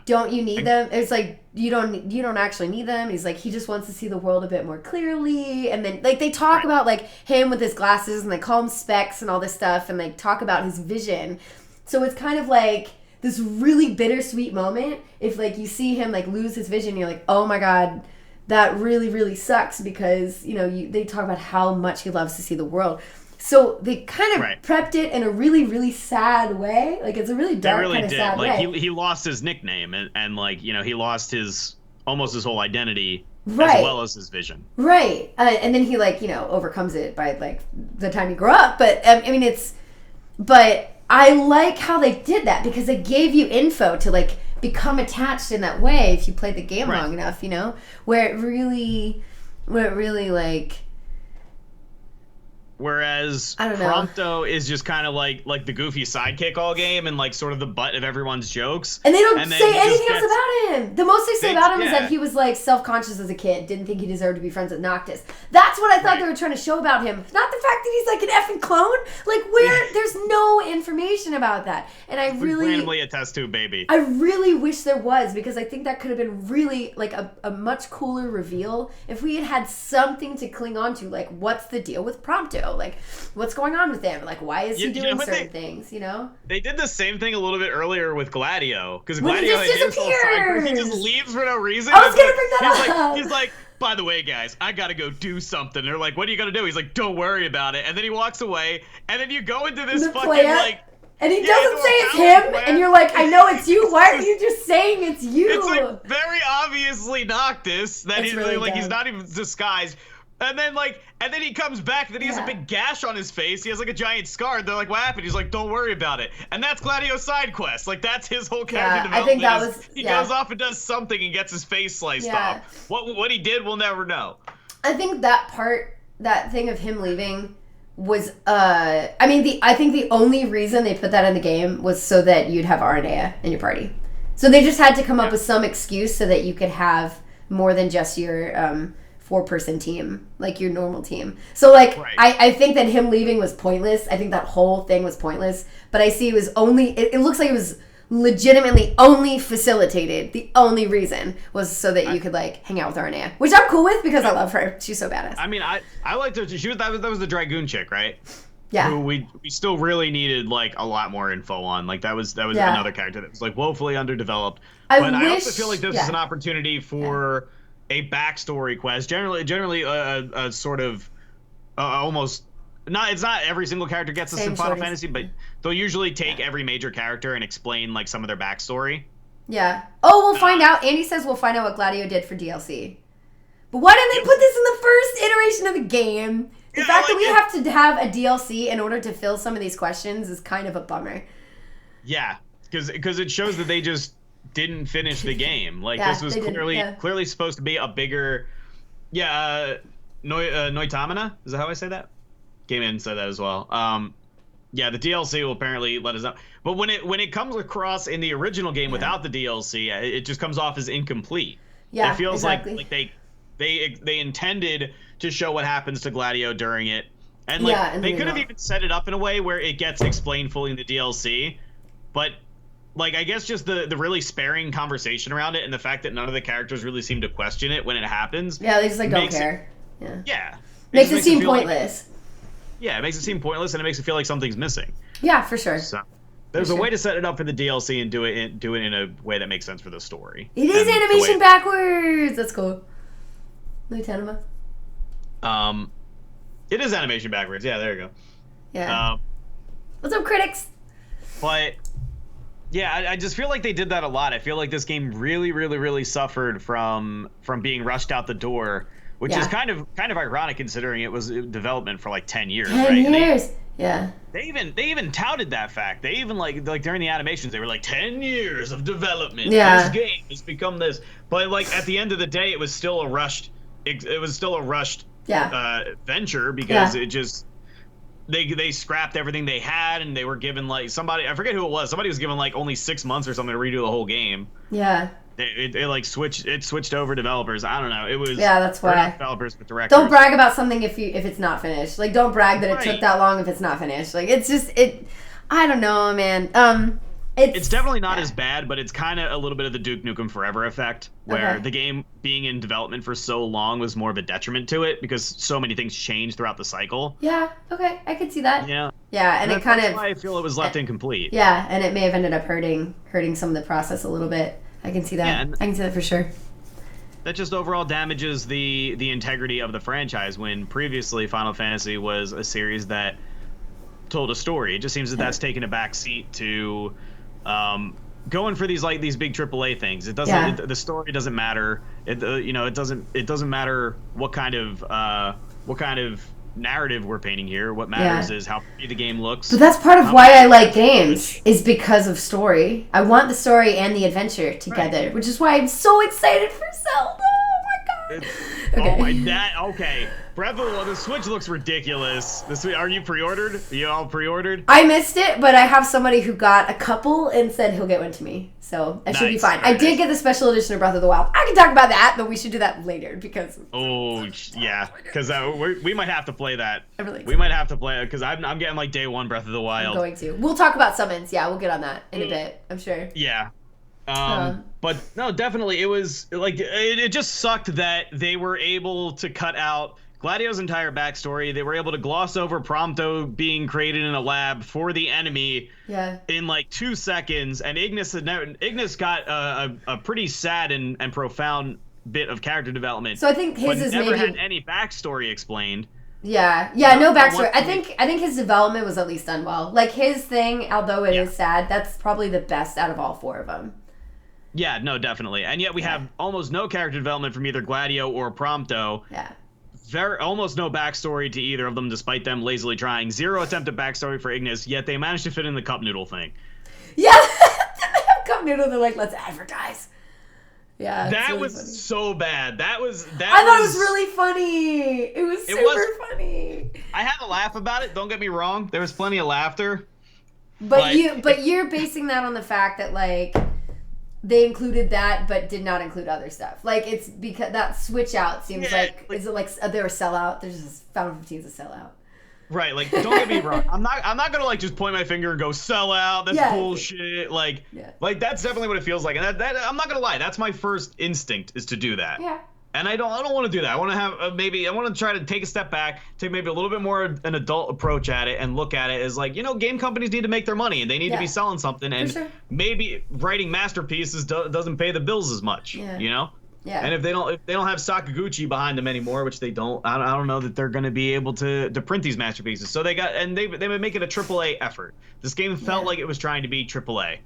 don't you need them? It's like you don't actually need them. He's like, he just wants to see the world a bit more clearly. And then like they talk about like him with his glasses, and they call him specs and all this stuff, and like talk about his vision. So it's kind of like this really bittersweet moment if like you see him like lose his vision. You're like, oh my god, that really, really sucks, because they talk about how much he loves to see the world. So they kind of prepped it in a really, really sad way. Like, it's a really dark kind of sad way. He lost his nickname and like, he lost almost his whole identity as well as his vision. Right. And then he overcomes it by like the time he grew up. But but I like how they did that, because they gave you info to like become attached in that way if you played the game long enough, where it really like. Whereas Prompto is just kind of like the goofy sidekick all game and like sort of the butt of everyone's jokes. And they don't say anything else about him. The most they say about him is that he was like self-conscious as a kid, didn't think he deserved to be friends with Noctis. That's what I thought they were trying to show about him. Not the fact that he's like an effing clone. Like, there's no information passionate about that. And I really... randomly a test tube baby. I really wish there was, because I think that could have been really, like, a much cooler reveal if we had had something to cling on to. Like, what's the deal with Prompto? Like, what's going on with him? Like, why is he doing certain things, you know? They did the same thing a little bit earlier with Gladio. Because When Gladio he just disappears! He just leaves for no reason. I was going to bring that up! He's like, by the way, guys, I gotta go do something. They're like, what are you gonna do? He's like, don't worry about it. And then he walks away, and then you go into this fucking, like... And he doesn't say it's him, and you're like, I know it's you. Why are you just saying it's you? It's like very obviously Noctis that he's really like dumb. he's not even disguised. And then he comes back, and then he has a big gash on his face. He has like a giant scar. They're like, what happened? He's like, don't worry about it. And that's Gladio's side quest. Like, that's his whole character development. I think that was he goes off and does something and gets his face sliced off. What he did, we'll never know. I think that thing of him leaving was I think the only reason they put that in the game was so that you'd have Aranea in your party. So they just had to come up with some excuse so that you could have more than just your 4-person team, like your normal team. So like I think that him leaving was pointless. I think that whole thing was pointless. But I see it was only it looks like it was legitimately only facilitated. The only reason was so that you could like hang out with Aranea, which I'm cool with because I love her. She's so badass. I mean, I liked her. That was the Dragoon chick, right? Yeah. Who we still really needed like a lot more info on. Like that was another character that was like woefully underdeveloped. I also feel like this is an opportunity for a backstory quest. Generally a sort of almost. It's not every single character gets this in Final Fantasy, but they'll usually take every major character and explain like some of their backstory. Yeah. Oh, we'll find out. Andy says we'll find out what Gladio did for DLC. But why didn't they put this in the first iteration of the game? The fact that we have to have a DLC in order to fill some of these questions is kind of a bummer. Yeah, because it shows that they just didn't finish the game. Like this was clearly supposed to be a bigger. Yeah, Noitamina? Is that how I say that? Came in and said that as well. Yeah, the DLC will apparently let us know. But when it comes across in the original game without the DLC, it just comes off as incomplete. Yeah, it feels like they intended to show what happens to Gladio during it, and like they could have even set it up in a way where it gets explained fully in the DLC. But like I guess just the really sparing conversation around it and the fact that none of the characters really seem to question it when it happens. Yeah, they just like don't care. Makes it seem pointless. Yeah, it makes it seem pointless, and it makes it feel like something's missing. Yeah, for sure. So there's a way to set it up for the DLC and do it in a way that makes sense for the story. It is animation backwards. That's cool. Noitamina. It is animation backwards. Yeah, there you go. Yeah. What's up, critics? But yeah, I just feel like they did that a lot. I feel like this game really, really, really suffered from being rushed out the door. Which is kind of ironic considering it was development for like 10 years, 10 years. They even touted that fact. They even like during the animations they were like 10 years of development. Yeah. This game has become this. But like at the end of the day, it was still a rushed. It was still a rushed venture because it just they scrapped everything they had and they were given like I forget who it was. Somebody was given like only 6 months or something to redo the whole game. Yeah. It switched over developers. I don't know. It was that's why not developers but directors. Don't brag about something if it's not finished. Like don't brag that it took that long if it's not finished. Like it's just I don't know, man. It's definitely not as bad, but it's kind of a little bit of the Duke Nukem Forever effect, where the game being in development for so long was more of a detriment to it because so many things changed throughout the cycle. Yeah. Okay, I could see that. Yeah. Yeah, and it kind of. That's why I feel it was left incomplete. Yeah, and it may have ended up hurting some of the process a little bit. I can see that. Yeah, I can see that for sure. That just overall damages the integrity of the franchise when previously Final Fantasy was a series that told a story. It just seems that that's taken a back seat to going for these big AAA things. It doesn't the story doesn't matter. It doesn't matter what kind of narrative we're painting here. What matters is how pretty the game looks. But that's part of why I like games, is because of story. I want the story and the adventure together, which is why I'm so excited for Zelda. Oh my god! Oh my, okay. Breath of the Switch looks ridiculous. Are you pre-ordered? Are you all pre-ordered? I missed it, but I have somebody who got a couple and said he'll get one to me. So I should be fine. I did get the special edition of Breath of the Wild. I can talk about that, but we should do that later because... Oh, yeah. Because we might have to play that. We might have to play it because I'm getting like day one Breath of the Wild. I'm going to. We'll talk about summons. Yeah, we'll get on that in a bit, I'm sure. Yeah. But no, definitely it was like it just sucked that they were able to cut out Gladio's entire backstory. They were able to gloss over Prompto being created in a lab for the enemy in like 2 seconds, and Ignis got a pretty sad and profound bit of character development. So I think his is never maybe had any backstory explained. Yeah, no backstory. I think his development was at least done well. Like his thing, although it is sad, that's probably the best out of all 4 of them. Yeah, no, definitely. And yet we have almost no character development from either Gladio or Prompto. Yeah. Almost no backstory to either of them, despite them lazily trying. 0 attempt at backstory for Ignis, yet they managed to fit in the cup noodle thing. Yeah, they have cup noodle. They're like, let's advertise. Yeah, that really was funny. So bad. I thought it was really funny. It was super funny. I had a laugh about it. Don't get me wrong. There was plenty of laughter. But you're basing that on the fact that like they included that, but did not include other stuff. Like it's because that switch out seems is it like they're a sellout? There's just Final 15's a sellout. Right, like don't get me wrong. I'm not gonna like just point my finger and go sell out. That's bullshit. Like that's definitely what it feels like. And that I'm not gonna lie. That's my first instinct is to do that. Yeah. And I don't want to do that. I want to have I want to try to take a step back, take maybe a little bit more an adult approach at it, and look at it as like game companies need to make their money and they need to be selling something. And maybe writing masterpieces doesn't pay the bills as much. Yeah. Yeah. And if they don't have Sakaguchi behind them anymore, which they don't, I don't know that they're going to be able to print these masterpieces. So they make it a AAA effort. This game felt like it was trying to be AAA.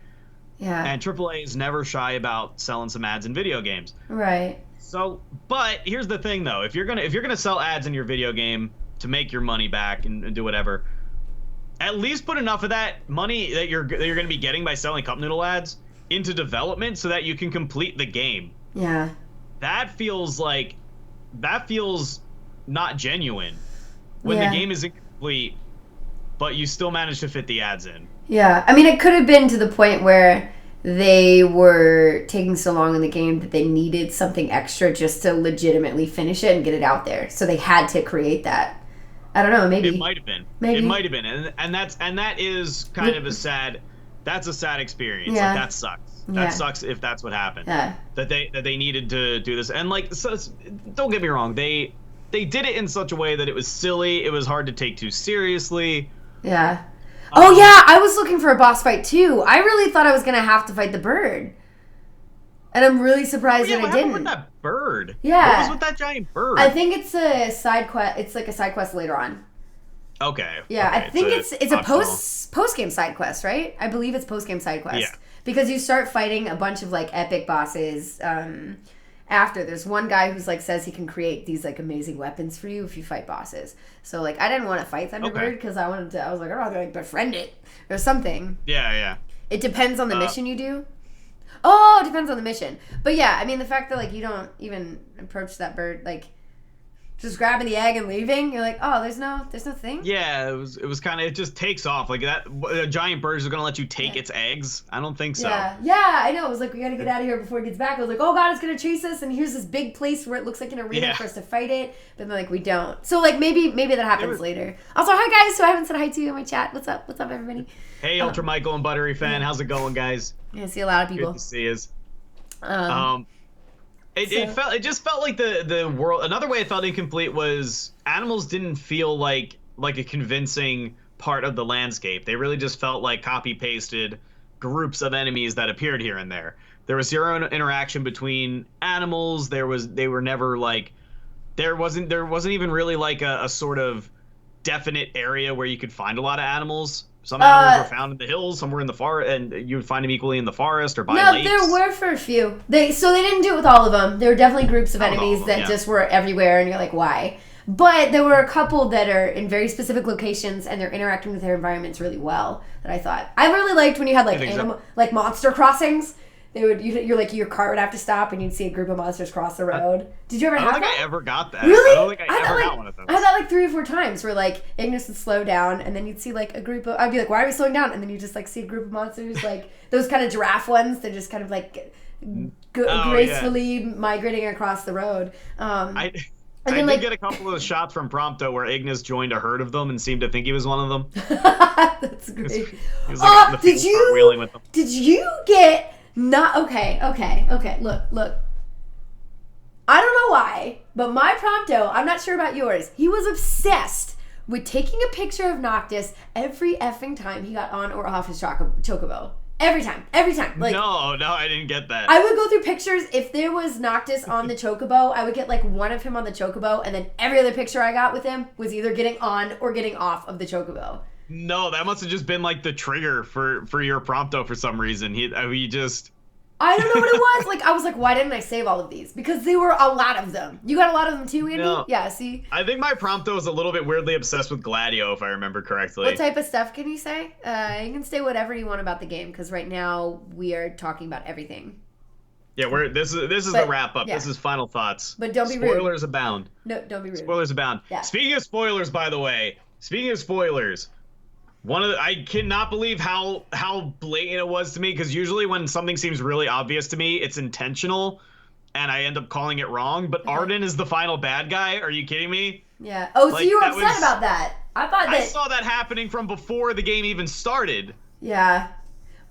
Yeah. And AAA is never shy about selling some ads in video games. Right. So, but here's the thing though: if you're gonna sell ads in your video game to make your money back and do whatever, at least put enough of that money that you're gonna be getting by selling cup noodle ads into development so that you can complete the game. Yeah. That feels not genuine when the game is incomplete, but you still manage to fit the ads in. Yeah, I mean, it could have been to the point where they were taking so long in the game that they needed something extra just to legitimately finish it and get it out there. So they had to create that. I don't know, maybe. It might have been. Maybe. It might have been. And that is kind of a sad experience. Yeah. Like that sucks. That sucks if that's what happened. Yeah. That they needed to do this. And like, so don't get me wrong, they did it in such a way that it was silly, it was hard to take too seriously. Yeah. Oh yeah, I was looking for a boss fight too. I really thought I was gonna have to fight the bird, and I'm really surprised that I didn't. What with that bird? Yeah. What was with that giant bird? I think it's a side quest. It's like a side quest later on. Okay. Yeah, okay. I think it's a post game side quest, right? I believe it's post game side quest. Yeah. Because you start fighting a bunch of like epic bosses. After there's one guy who's like says he can create these like amazing weapons for you if you fight bosses. So like I didn't want to fight Thunderbird because I was like I'd rather like befriend it or something. Yeah. It depends on the mission you do. Oh, it depends on the mission. But yeah, I mean the fact that like you don't even approach that bird like just grabbing the egg and leaving, you're like, oh, there's no thing. Yeah, it was kind of, it just takes off like that. A giant bird is gonna let you take its eggs. I don't think so. Yeah, I know. It was like we gotta get out of here before it gets back. I was like, oh god, it's gonna chase us, and here's this big place where it looks like an arena for us to fight it. But then like we don't. So like maybe that happens later. Also, hi guys, who I haven't said hi to in my chat. What's up everybody? Hey, Ultra Michael and Buttery fan, how's it going, guys? Yeah, I see a lot of people. Good to see us. It just felt like the world. Another way it felt incomplete was animals didn't feel like a convincing part of the landscape. They really just felt like copy pasted groups of enemies that appeared here and there. There was zero interaction between animals. They were never like there wasn't even really like a sort of definite area where you could find a lot of animals. Some animals were found in the hills, some were in the forest, and you would find them equally in the forest or by lakes. No, there were for a few. They didn't do it with all of them. There were definitely groups of enemies that just were everywhere, and you're like, why? But there were a couple that are in very specific locations, and they're interacting with their environments really well. That I thought I really liked when you had like like monster crossings. you're like your car would have to stop and you'd see a group of monsters cross the road. Did you ever have that? I don't think I ever got that. Really? I don't think I ever got one of those. I had that like 3 or 4 times where like Ignis would slow down and then you'd see like a group of, I'd be like, why are we slowing down? And then you just like see a group of monsters, like those kind of giraffe ones. They're just kind of like gracefully migrating across the road. I did get a couple of shots from Prompto where Ignis joined a herd of them and seemed to think he was one of them. That's great. He was like the field wheeling with them. Did you get okay. Look. I don't know why, but my Prompto, I'm not sure about yours, he was obsessed with taking a picture of Noctis every effing time he got on or off his chocobo. Every time. Like, no, I didn't get that. I would go through pictures. If there was Noctis on the chocobo, I would get like one of him on the chocobo, and then every other picture I got with him was either getting on or getting off of the chocobo. No, that must have just been like the trigger for your Prompto for some reason. He just... I don't know what it was. Like, I was like, why didn't I save all of these? Because there were a lot of them. You got a lot of them too, Andy? No. Yeah, see? I think my Prompto was a little bit weirdly obsessed with Gladio, if I remember correctly. What type of stuff can you say? You can say whatever you want about the game, because right now we are talking about everything. Yeah, this is the wrap up. Yeah. This is final thoughts. But don't be rude. Spoilers abound. No, don't be rude. Spoilers abound. Yeah. Speaking of spoilers, by the way, I cannot believe how blatant it was to me, because usually when something seems really obvious to me, it's intentional, and I end up calling it wrong. But Arden is the final bad guy. Are you kidding me? Yeah. Oh, so Like, you were that upset was- about that. I saw that happening from before the game even started. Yeah.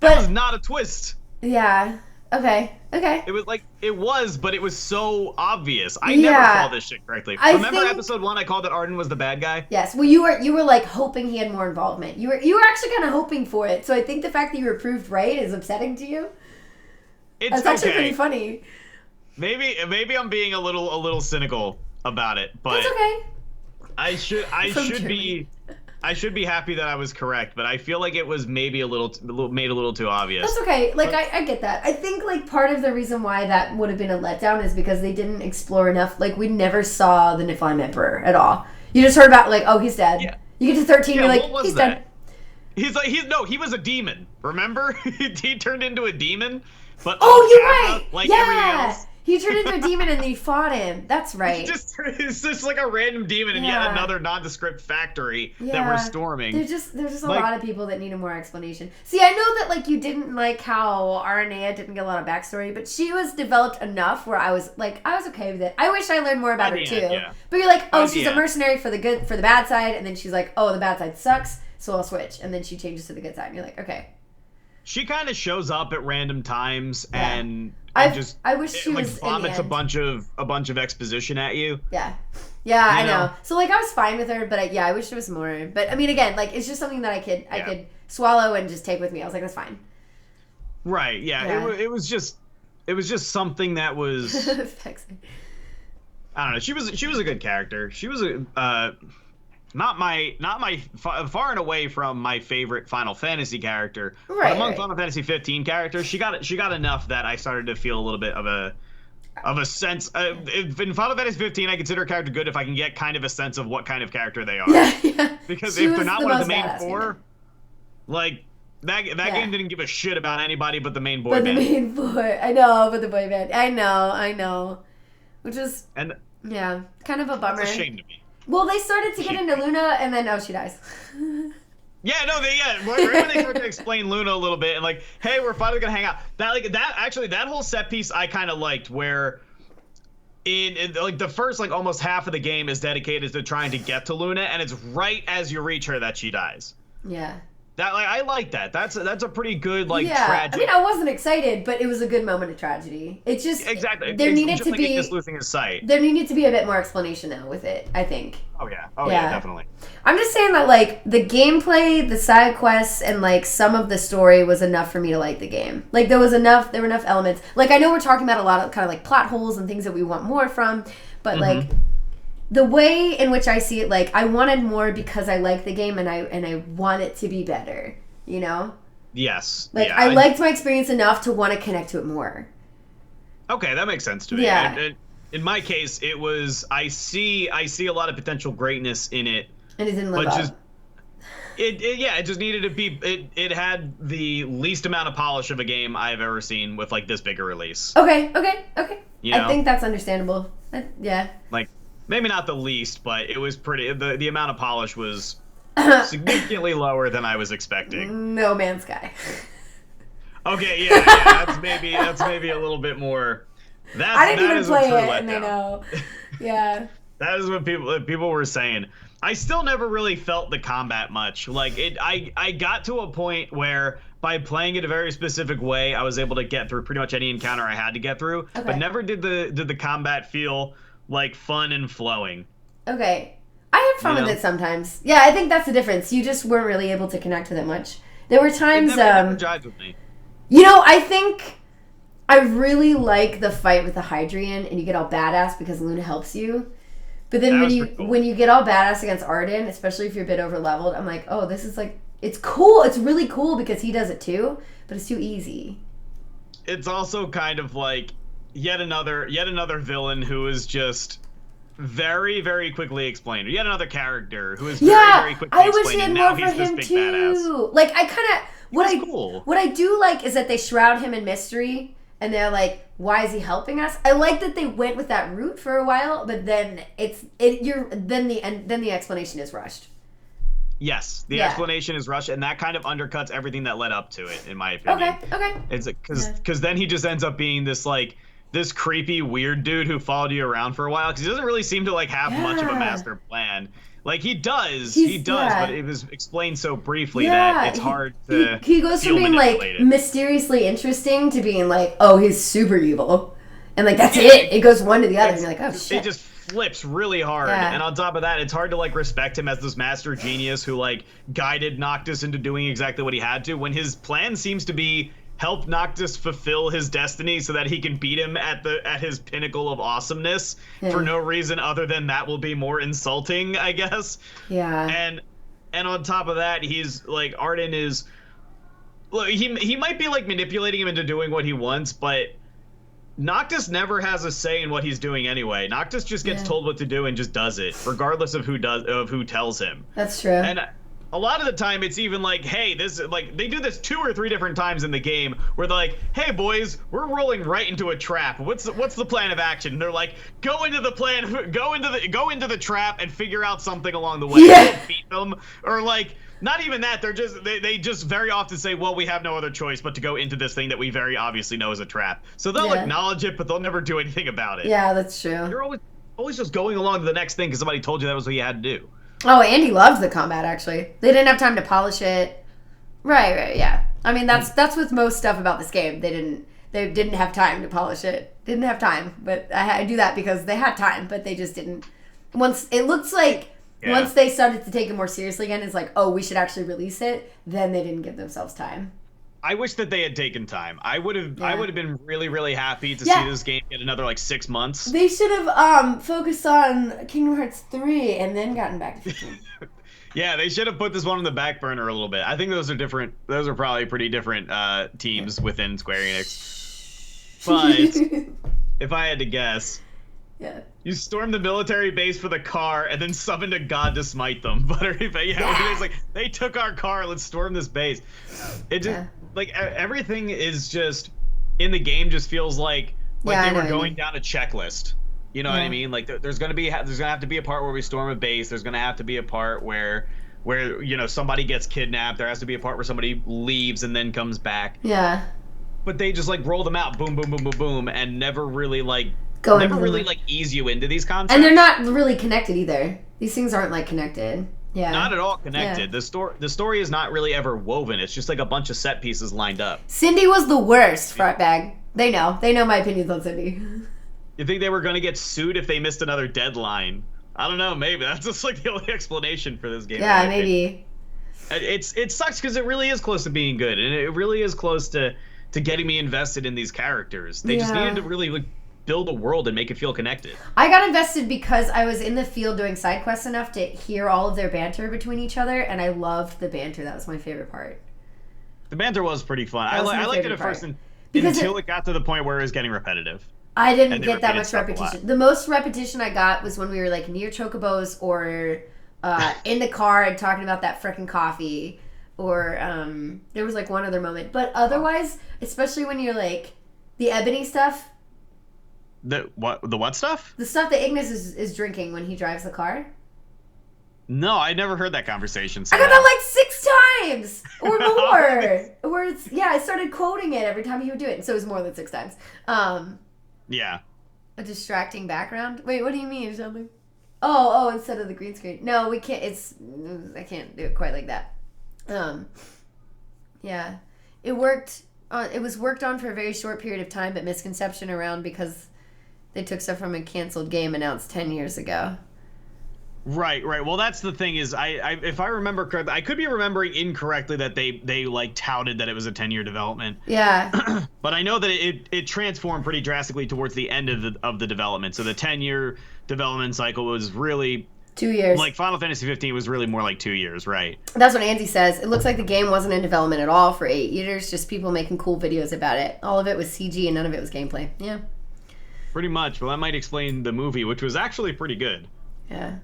That was not a twist. Yeah. Okay. It was but it was so obvious. I Yeah. never called this shit correctly. I Remember think- episode 1? I called that Arden was the bad guy. Yes. Well, you were like hoping he had more involvement. You were actually kind of hoping for it. So I think the fact that you were proved right is upsetting to you. It's That's actually okay. pretty funny. Maybe I'm being a little cynical about it, but That's okay. I should be happy that I was correct, but I feel like it was maybe made a little too obvious. That's okay. Like, I get that. I think, like, part of the reason why that would have been a letdown is because they didn't explore enough. Like, we never saw the Niflheim Emperor at all. You just heard about, like, oh, he's dead. Yeah. You get to 13, you're like, what was he's that? dead. He was a demon. Remember? He turned into a demon, but Oh, you're camera, right. like yeah. everything else. He turned into a demon and they fought him. That's right. It's just like a random demon in yet another nondescript factory that we're storming. There's just a lot of people that needed more explanation. See, I know that like you didn't like how Aranea didn't get a lot of backstory, but she was developed enough where I was okay with it. I wish I learned more about her too. Yeah. But you're like, oh, she's a mercenary for the bad side, and then she's like, oh, the bad side sucks, so I'll switch, and then she changes to the good side, and you're like, okay. She kind of shows up at random times and I wish she was vomits a bunch of exposition at you. Yeah, I know. So like I was fine with her, but I wish there was more. But I mean, again, like it's just something that I could swallow and just take with me. I was like, that's fine. Right. Yeah. It was just something that was. I don't know. She was a good character. She was not my far and away from my favorite Final Fantasy character. Right. But among Final Fantasy 15 characters, she got enough that I started to feel a little bit of a sense. In Final Fantasy 15, I consider a character good if I can get kind of a sense of what kind of character they are. Yeah. Because if they're not one of the main four, like that game didn't give a shit about anybody but the main boy band. But the main boy, I know, but the boy band, I know, which is kind of a bummer. It's a shame to me. Well, they started to get into Luna, and then she dies. Right when they started to explain Luna a little bit, and like, hey, we're finally gonna hang out. That whole set piece I kind of liked, where in like the first like almost half of the game is dedicated to trying to get to Luna, and it's right as you reach her that she dies. Yeah. That I like that. That's a pretty good tragic. I mean, I wasn't excited, but it was a good moment of tragedy. It's just exactly there needed to be just losing his sight. There needed to be a bit more explanation though with it, I think. Oh yeah, definitely. I'm just saying that like the gameplay, the side quests, and like some of the story was enough for me to like the game. Like there were enough elements. Like I know we're talking about a lot of kind of like plot holes and things that we want more from, but like the way in which I see it, like I wanted more because I like the game and I want it to be better, you know? Yes. Like I liked my experience enough to want to connect to it more. Okay, that makes sense to me. Yeah. In my case, it was I see a lot of potential greatness in it, and it didn't live up. It just needed to be. It had the least amount of polish of a game I've ever seen with like this big a release. Okay. You know? I think that's understandable. Yeah. Like maybe not the least, but it was pretty. The amount of polish was significantly lower than I was expecting. No Man's Sky. Okay, yeah. That's maybe a little bit more. I didn't even play it, and I know. Yeah. That is what people were saying. I still never really felt the combat much. Like I got to a point where by playing it a very specific way, I was able to get through pretty much any encounter I had to get through. Okay. But never did the combat feel like fun and flowing. Okay, I had fun with it sometimes. Yeah, I think that's the difference. You just weren't really able to connect with it much. There were times. It never jived with me. You know, I think I really like the fight with the Hydrian, and you get all badass because Luna helps you. But then when you get all badass against Arden, especially if you're a bit over leveled, I'm like, oh, this is like, it's cool. It's really cool because he does it too, but it's too easy. It's also kind of like yet another villain who is just very, very quickly explained. Yet another character who is very quickly explained. I wish he had more for him too. Badass. Like I kind of what I do like is that they shroud him in mystery. And they're like, why is he helping us? I like that they went with that route for a while, but then the explanation is rushed. Yes, the explanation is rushed, and that kind of undercuts everything that led up to it, in my opinion. Okay. It's because then he just ends up being this creepy weird dude who followed you around for a while because he doesn't really seem to like have much of a master plan. Like he does, but it was explained so briefly that it's hard to. He goes from being like mysteriously interesting to being like, oh, he's super evil, and like that's it. It goes one to the other, and you're like, oh shit. It just flips really hard, and on top of that, it's hard to like respect him as this master genius who like guided Noctis into doing exactly what he had to when his plan seems to be help Noctis fulfill his destiny so that he can beat him at his pinnacle of awesomeness for no reason other than that will be more insulting, I guess. Yeah. And on top of that, he's like Arden is look, he might be like manipulating him into doing what he wants, but Noctis never has a say in what he's doing anyway. Noctis just gets told what to do and just does it, regardless of who tells him. That's true. And a lot of the time, it's even like, hey, this like they do this 2 or 3 different times in the game where they're like, hey boys, we're rolling right into a trap. What's the plan of action? And they're like, go into the trap and figure out something along the way. Yeah. Beat them, or like not even that. They just very often say, well, we have no other choice but to go into this thing that we very obviously know is a trap. So they'll acknowledge it, but they'll never do anything about it. Yeah, that's true. You're always just going along to the next thing because somebody told you that was what you had to do. Oh, Andy loves the combat, actually. They didn't have time to polish it. Right, yeah. I mean, that's with most stuff about this game. They didn't have time to polish it. Didn't have time, but I do that because they had time, but they just didn't. Once it looks like once they started to take it more seriously again, it's like, oh, we should actually release it. Then they didn't give themselves time. I wish that they had taken time. I would have been really, really happy to see this game get another like 6 months. They should have focused on Kingdom Hearts 3 and then gotten back to 15. Yeah, they should have put this one on the back burner a little bit. I think those are different. Those are probably pretty different teams within Square Enix. But if I had to guess, you stormed the military base for the car and then summoned a god to smite them. But it's like they took our car. Let's storm this base. It just like everything is just in the game just feels like they were going down a checklist. You know what I mean? Like there's gonna have to be a part where we storm a base. There's gonna have to be a part where somebody gets kidnapped. There has to be a part where somebody leaves and then comes back. Yeah. But they just like roll them out, boom, boom, boom, boom, boom, and never really like ease you into these concepts. And they're not really connected either. These things aren't like connected. Yeah. Not at all connected. Yeah. The story is not really ever woven. It's just like a bunch of set pieces lined up. Cindy was the worst, Fratbag. They know my opinions on Cindy. You think they were going to get sued if they missed another deadline? I don't know. Maybe that's just like the only explanation for this game. Yeah, maybe. It sucks because it really is close to being good, and it really is close to getting me invested in these characters. They just needed to really like build a world and make it feel connected. I got invested because I was in the field doing side quests enough to hear all of their banter between each other, and I loved the banter. That was my favorite part. The banter was pretty fun. I liked it at first until it got to the point where it was getting repetitive. I didn't get that much repetition. The most repetition I got was when we were like near chocobos or in the car and talking about that frickin' coffee. Or there was like one other moment. But otherwise, especially when you're like the Ebony stuff. The what stuff? The stuff that Ignis is drinking when he drives the car. No, I never heard that conversation. So I got that like 6 times or more. Where it's I started quoting it every time he would do it. So it was more than 6 times. Yeah. A distracting background. Wait, what do you mean or something? Oh, instead of the green screen. No, we can't. I can't do it quite like that. Yeah, it worked. It was worked on for a very short period of time, but misconception around because they took stuff from a canceled game announced 10 years ago. Right. Well, that's the thing is, I if I remember correctly, I could be remembering incorrectly that they like touted that it was a 10-year development. Yeah. But I know that it transformed pretty drastically towards the end of the development. So the 10-year development cycle was really 2 years. Like Final Fantasy 15 was really more like 2 years, right? That's what Andy says. It looks like the game wasn't in development at all for 8 years, just people making cool videos about it. All of it was CG and none of it was gameplay. Yeah. Pretty much. Well, that might explain the movie, which was actually pretty good. Yeah.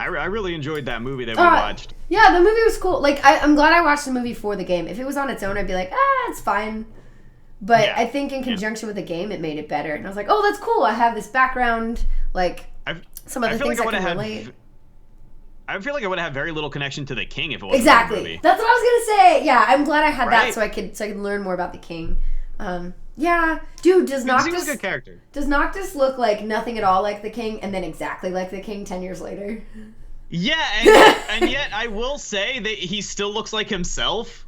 I really enjoyed that movie that we watched. Yeah, the movie was cool. Like, I'm glad I watched the movie for the game. If it was on its own, I'd be like, it's fine. But yeah. I think in conjunction with the game, it made it better. And I was like, oh, that's cool. I have this background, like, some of the things I can relate. I feel like I would have very little connection to the king if it wasn't exactly. a movie. That's what I was gonna say. Yeah, I'm glad I had that so I could learn more about the king. Yeah, dude, does Noctis a good character? Does Noctis look like nothing at all like the king, and then exactly like the king 10 years later? Yeah, and yet I will say that he still looks like himself,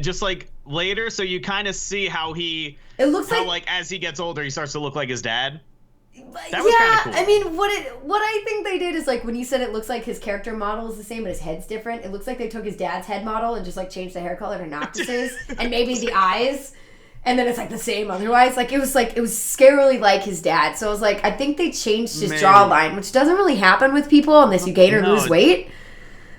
just like later. So you kind of see how it looks like as he gets older, he starts to look like his dad. That was kind of cool. I mean, what I think they did is like when you said it looks like his character model is the same, but his head's different. It looks like they took his dad's head model and just like changed the hair color to Noctis's, and maybe the eyes. And then it's like the same otherwise. Like it was scarily like his dad. So I was like, I think they changed his jawline, which doesn't really happen with people unless you gain or lose weight.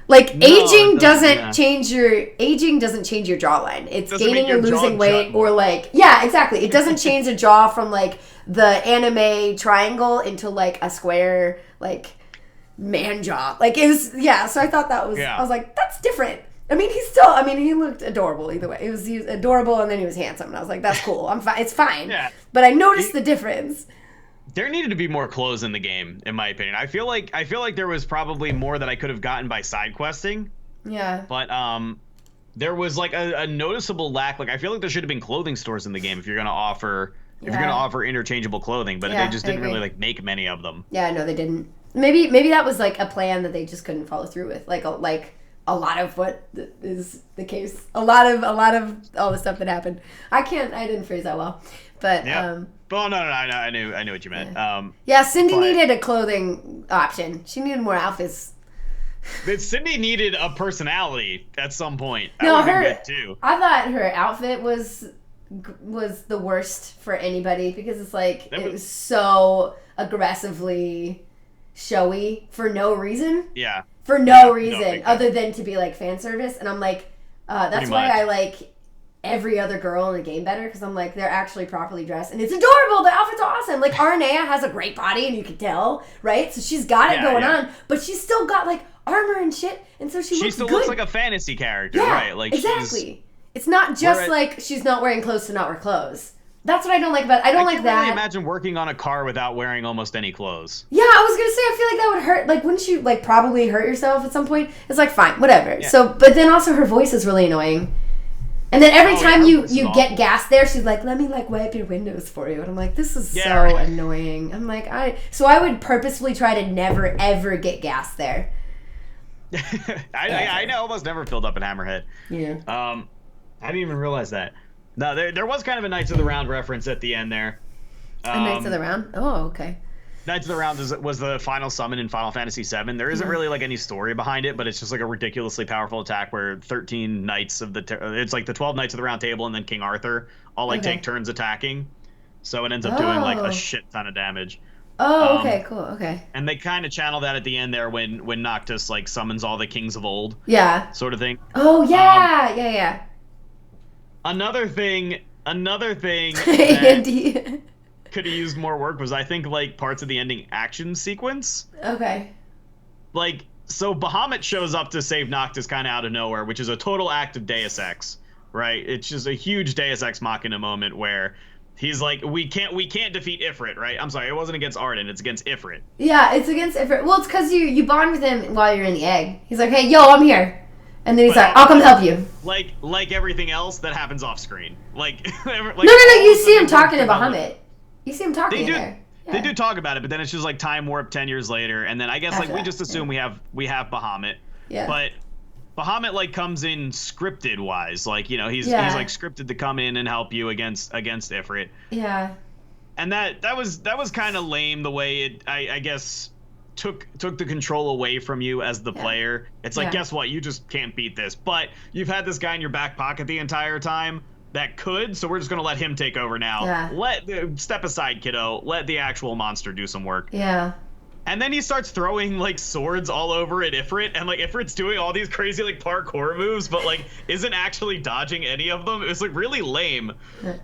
Like aging doesn't change your jawline. It's gaining or losing weight or like exactly. It doesn't change a jaw from like the anime triangle into like a square like man jaw. Like it was so I thought that was I was like, that's different. I mean, he looked adorable either way. He was adorable, and then he was handsome, and I was like, that's cool. I'm fine. It's fine. Yeah. But I noticed the difference. There needed to be more clothes in the game, in my opinion. I feel like there was probably more that I could have gotten by side questing. Yeah. But there was like a noticeable lack. Like I feel like there should have been clothing stores in the game if you're gonna offer interchangeable clothing, but they just didn't really like make many of them. Yeah, no, they didn't. Maybe that was like a plan that they just couldn't follow through with. Like a lot of what is the case. A lot of all the stuff that happened. I didn't phrase that well, but yeah. Oh no, I knew what you meant. Cindy needed a clothing option. She needed more outfits. But Cindy needed a personality at some point. No, I thought her outfit was the worst for anybody because it's like it was so aggressively showy for no reason. Yeah. For no reason other than to be like fan service, and I'm like, that's why I like every other girl in the game better because I'm like they're actually properly dressed and it's adorable. The outfit's awesome. Like Arnea has a great body and you can tell, right? So she's got it going on, but she's still got like armor and shit, and so she still looks like a fantasy character, right? Like exactly. It's not just like she's not wearing clothes to not wear clothes. That's what I don't like about it. I can't really imagine working on a car without wearing almost any clothes. Yeah, I was gonna say I feel like that would hurt. Like, wouldn't you like probably hurt yourself at some point? It's like fine, whatever. Yeah. So, but then also her voice is really annoying. And then every time you get gas there, she's like, "Let me like wipe your windows for you," and I'm like, "This is so annoying." I'm like, I would purposefully try to never ever get gas there. I almost never filled up at Hammerhead. Yeah. I didn't even realize that. No, there was kind of a Knights of the Round reference at the end there. A Knights of the Round? Oh, okay. Knights of the Round was the final summon in Final Fantasy VII. There isn't really like any story behind it, but it's just like a ridiculously powerful attack where 13 knights it's like the 12 Knights of the Round Table and then King Arthur all take turns attacking. So it ends up doing like a shit ton of damage. Oh, okay, cool, okay. And they kind of channel that at the end there when Noctis like summons all the kings of old. Yeah. Sort of thing. Oh, yeah. Another thing Andy could have used more work was I think like parts of the ending action sequence. Okay. Like So Bahamut shows up to save Noctis kind of out of nowhere, which is a total act of Deus Ex, right? It's just a huge Deus Ex Machina moment where he's like, we can't defeat Ifrit, right? I'm sorry, it wasn't against Arden, it's against Ifrit. Yeah, it's against Ifrit. Well, it's because you bond with him while you're in the egg. He's like, hey, yo, I'm here. And then he's like, I'll come help you. Like everything else that happens off screen. No, you see him talking to Bahamut. You see him talking in there. Yeah. They do talk about it, but then it's just like time warp 10 years later, and then I guess we just assume we have Bahamut. Yeah. But Bahamut like comes in scripted wise, like he's like scripted to come in and help you against Ifrit. Yeah. And that was kind of lame the way it I guess took the control away from you as the player. It's like, guess what? You just can't beat this. But you've had this guy in your back pocket the entire time that could, so we're just gonna let him take over now. Yeah. Step aside, kiddo. Let the actual monster do some work. Yeah. And then he starts throwing like swords all over at Ifrit, and like Ifrit's doing all these crazy like parkour moves, but like isn't actually dodging any of them. It was like really lame.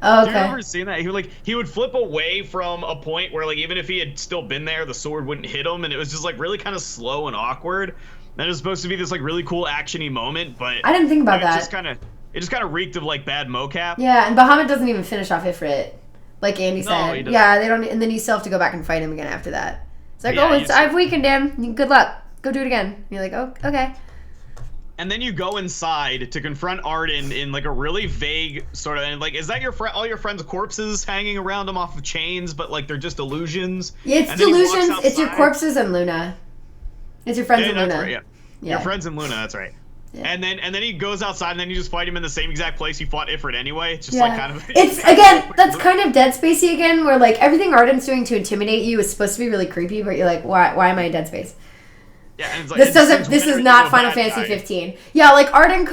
Oh, okay. Do you ever seen that? He would flip away from a point where like even if he had still been there, the sword wouldn't hit him, and it was just like really kind of slow and awkward. And it was supposed to be this like really cool actiony moment, but I didn't think about that. It just kind of reaked of like bad mocap. Yeah, and Bahamut doesn't even finish off Ifrit, like Andy said. Yeah, they don't, and then you still have to go back and fight him again after that. It's like, I've weakened him. Good luck. Go do it again. And you're like, oh, okay. And then you go inside to confront Arden in like a really vague sort of, and like, is that all your friends' corpses hanging around them off of chains, but like they're just illusions? Yeah, it's delusions. It's your corpses and Luna. It's your friends and Luna. Right, yeah. Your friends and Luna. That's right. Yeah. And then he goes outside, and then you just fight him in the same exact place you fought Ifrit anyway. It's just like kind of. It's again, that's kind of Dead Spacey again, where like everything Arden's doing to intimidate you is supposed to be really creepy, but you're like, why am I in Dead Space? Yeah, and it's like, this is not Final Fantasy 15. Yeah, like Arden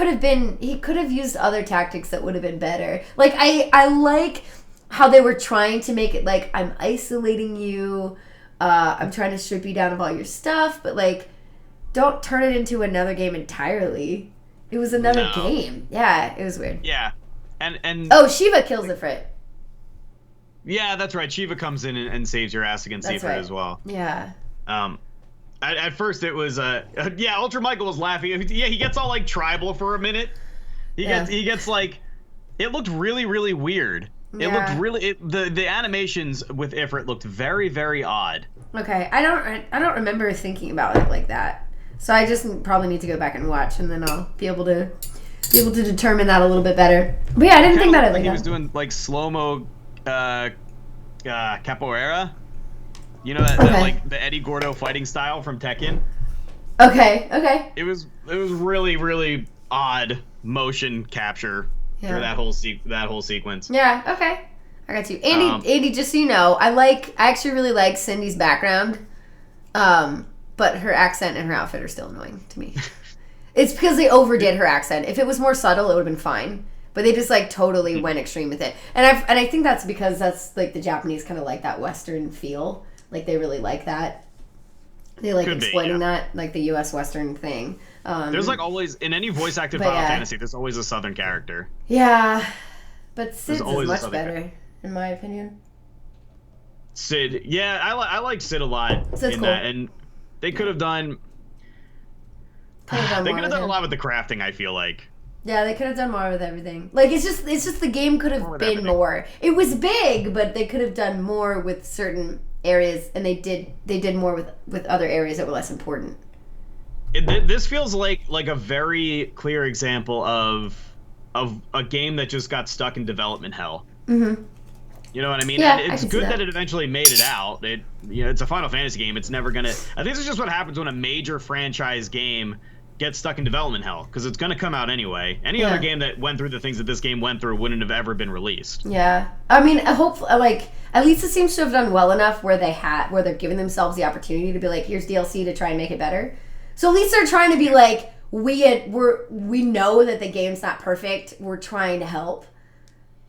he could have used other tactics that would have been better. Like I like how they were trying to make it like, I'm isolating you, I'm trying to strip you down of all your stuff, but like, don't turn it into another game entirely. It was another game. Yeah, it was weird. Yeah. And oh, Shiva kills Ifrit. Yeah, that's right. Shiva comes in and saves your ass against Ifrit as well. Yeah. At first it was Ultra Michael was laughing. Yeah, he gets all like tribal for a minute. He gets like, it looked really, really weird. It looked really the animations with Ifrit looked very, very odd. Okay, I don't remember thinking about it like that. So I just probably need to go back and watch, and then I'll be able to determine that a little bit better. But yeah, I didn't think about it like that. He was doing like slow-mo capoeira. You know that like the Eddie Gordo fighting style from Tekken? Okay. It was really, really odd motion capture for that whole sequence. Yeah, okay. I got you. Andy, just so you know, I actually really like Cindy's background. But her accent and her outfit are still annoying to me. It's because they overdid her accent. If it was more subtle, it would have been fine. But they just like totally went extreme with it. And I think that's because that's like the Japanese kind of like that Western feel. Like they really like that. They like exploiting that, like the U.S. Western thing. There's like always, in any voice acted Final Fantasy, there's always a Southern character. Yeah. But Cid's is much better, in my opinion. Cid. Yeah, I like Cid a lot Cid's cool. that. And they could have done. They could have done a lot with the crafting, I feel like. Yeah, they could have done more with everything. Like it's just the game could have been more. It was big, but they could have done more with certain areas, and they did more with other areas that were less important. This feels like a very clear example of a game that just got stuck in development hell. Mm-hmm. You know what I mean? Yeah, and it's good that it eventually made it out. It's a Final Fantasy game. It's never gonna. I think this is just what happens when a major franchise game gets stuck in development hell, because it's gonna come out anyway. Any other game that went through the things that this game went through wouldn't have ever been released. Yeah, I mean, hopefully, like at least it seems to have done well enough where they're giving themselves the opportunity to be like, here's DLC to try and make it better. So at least they're trying to be like, we know that the game's not perfect. We're trying to help.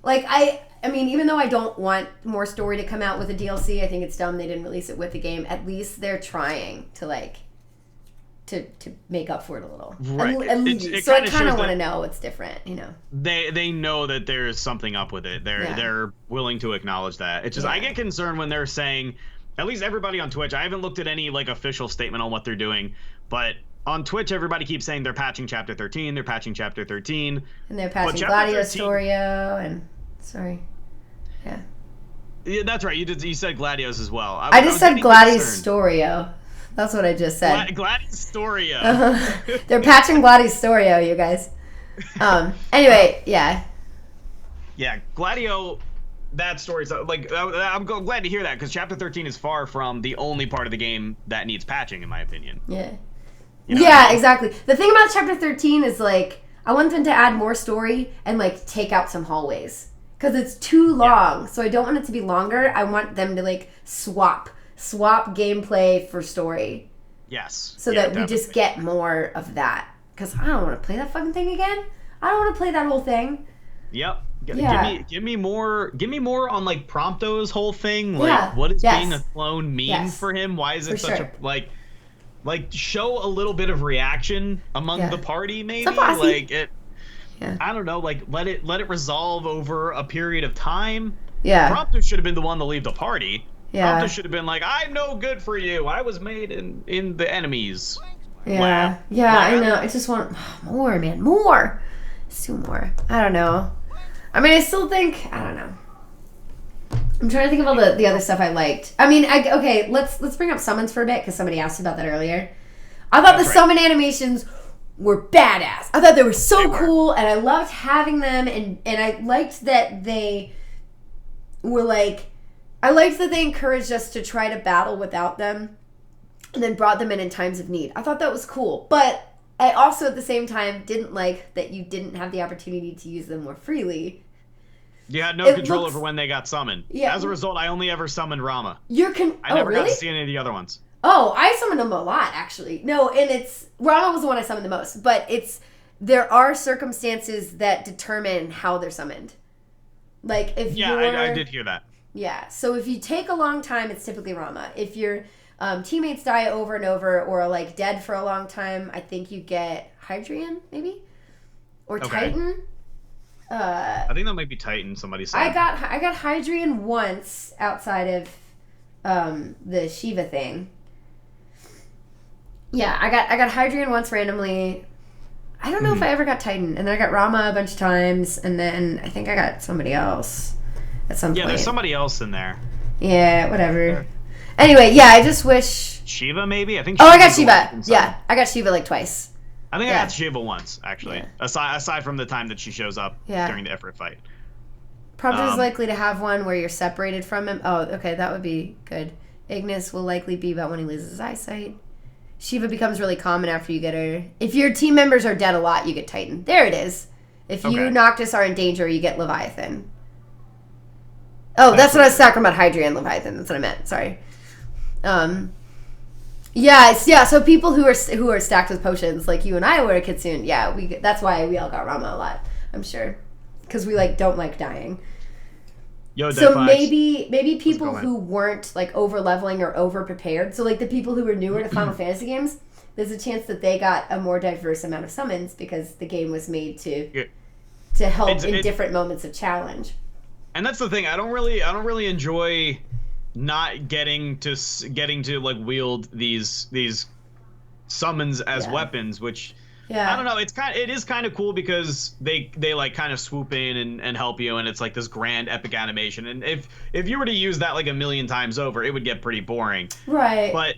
Like I mean, even though I don't want more story to come out with a DLC, I think it's dumb they didn't release it with the game. At least they're trying to like to make up for it a little. Right. So I kind of want to know what's different, you know. They know that there's something up with it. They're willing to acknowledge that. It's just I get concerned when they're saying, at least everybody on Twitch, I haven't looked at any like official statement on what they're doing, but on Twitch, everybody keeps saying they're patching Chapter 13. They're patching Chapter 13. And they're patching Gladiostorio and sorry, yeah. Yeah, that's right. You said Gladios as well. I just said Gladiostorio. That's what I just said. Gladiostorio. They're patching Gladiostorio, you guys. Anyway, yeah. Yeah, Gladio. That story's like I'm glad to hear that because Chapter 13 is far from the only part of the game that needs patching, in my opinion. Yeah. You know yeah, what I mean? Exactly. The thing about Chapter 13 is like I want them to add more story and like take out some hallways because it's too long. Yeah. So I don't want it to be longer. I want them to like swap gameplay for story. Yes. So that we just get more of that because I don't want to play that fucking thing again. I don't want to play that whole thing. Yep. Give me more on like Prompto's whole thing. Like what is being a clone mean for him? Why is it such a like show a little bit of reaction among the party maybe? Like it I don't know, like let it resolve over a period of time. Yeah. Prompto should have been the one to leave the party. Yeah. Prompto should have been like, I'm no good for you. I was made in the enemies. Yeah. lab. Yeah, I know. I just want more, man. More. Let's do more. I don't know. I mean, I still think, I don't know. I'm trying to think of all the other stuff I liked. I mean, okay, let's bring up summons for a bit because somebody asked about that earlier. I thought the summon animations were badass. I thought they were so cool, and I loved having them, and I liked that they were like, I liked that they encouraged us to try to battle without them, and then brought them in times of need. I thought that was cool, but I also at the same time didn't like that you didn't have the opportunity to use them more freely. You had no control over when they got summoned. Yeah. As a result, I only ever summoned Rama. I never got to see any of the other ones. Oh, I summoned them a lot, actually. No, and Rama was the one I summoned the most, but there are circumstances that determine how they're summoned. Like, if I did hear that. Yeah, so if you take a long time, it's typically Rama. If your teammates die over and over or are, like, dead for a long time, I think you get Hydrian, maybe? Or Titan? I think that might be Titan, somebody said. I got Hydrian once outside of the Shiva thing. Yeah, I got Hydrian once randomly. I don't know if I ever got Titan. And then I got Rama a bunch of times. And then I think I got somebody else at some point. Yeah, there's somebody else in there. Yeah, whatever. Anyway, yeah, I just wish... Shiva, maybe? I think. I got Shiva. Yeah, I got Shiva like twice. I think I got Shiva once, actually. Yeah. Aside from the time that she shows up during the Ifrit fight. Prompto's likely to have one where you're separated from him. Oh, okay, that would be good. Ignis will likely be about when he loses his eyesight. Shiva becomes really common after you get her. If your team members are dead a lot, you get Titan. There it is. If you, Noctis, are in danger, you get Leviathan. Oh, that's what I was talking about, Hydrian Leviathan. That's what I meant. Sorry. So people who are stacked with potions, like you and I were, Kitsune, that's why we all got Rama a lot, I'm sure. Because we don't like dying. So maybe people who weren't like over leveling or over prepared. So like the people who were newer to Final Fantasy games, there's a chance that they got a more diverse amount of summons because the game was made to help in different moments of challenge. And that's the thing. I don't really enjoy not getting to like wield these summons as weapons, which. Yeah. I don't know. It is kind of cool because they like kind of swoop in and help you, and it's like this grand epic animation. And if you were to use that like a million times over, it would get pretty boring. Right. But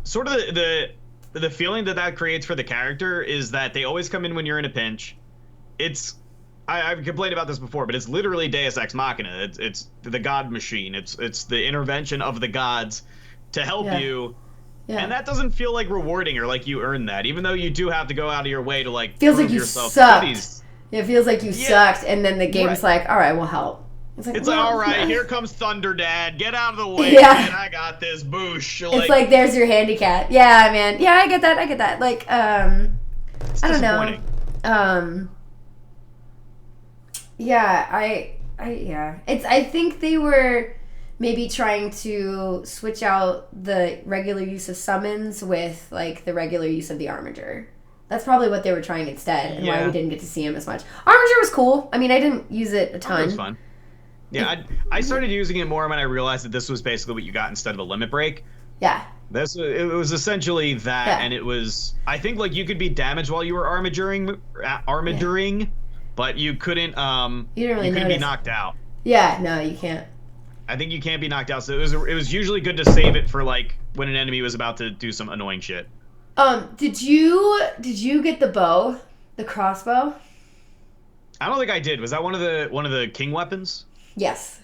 sort of the feeling that creates for the character is that they always come in when you're in a pinch. I've complained about this before, but it's literally Deus Ex Machina. It's the God machine. It's the intervention of the gods to help you. Yeah. And that doesn't feel like rewarding or like you earn that, even though you do have to go out of your way to like feels prove like you yourself. Sucked. It feels like you sucked, and then the game's like, all right, we'll help. It's like all right, here comes Thunder Dad. Get out of the way, man. I got this. Boosh. It's like there's your handicap. Yeah, man. Yeah, I get that. Like, I don't know. I think they were maybe trying to switch out the regular use of summons with like the regular use of the Armiger. That's probably what they were trying instead, and why we didn't get to see him as much. Armiger was cool. I mean, I didn't use it a ton. It was fun. Yeah, I started using it more when I realized that this was basically what you got instead of a limit break. Yeah. It was essentially that, Yeah. and it was, I think, like, you could be damaged while you were Yeah. armaduring, but you couldn't You didn't really you couldn't be notice. knocked out. Yeah, no, you can't. I think you can't be knocked out, so it was usually good to save it for like when an enemy was about to do some annoying shit. Did you get the bow, the crossbow? I don't think I did. Was that one of the king weapons? Yes.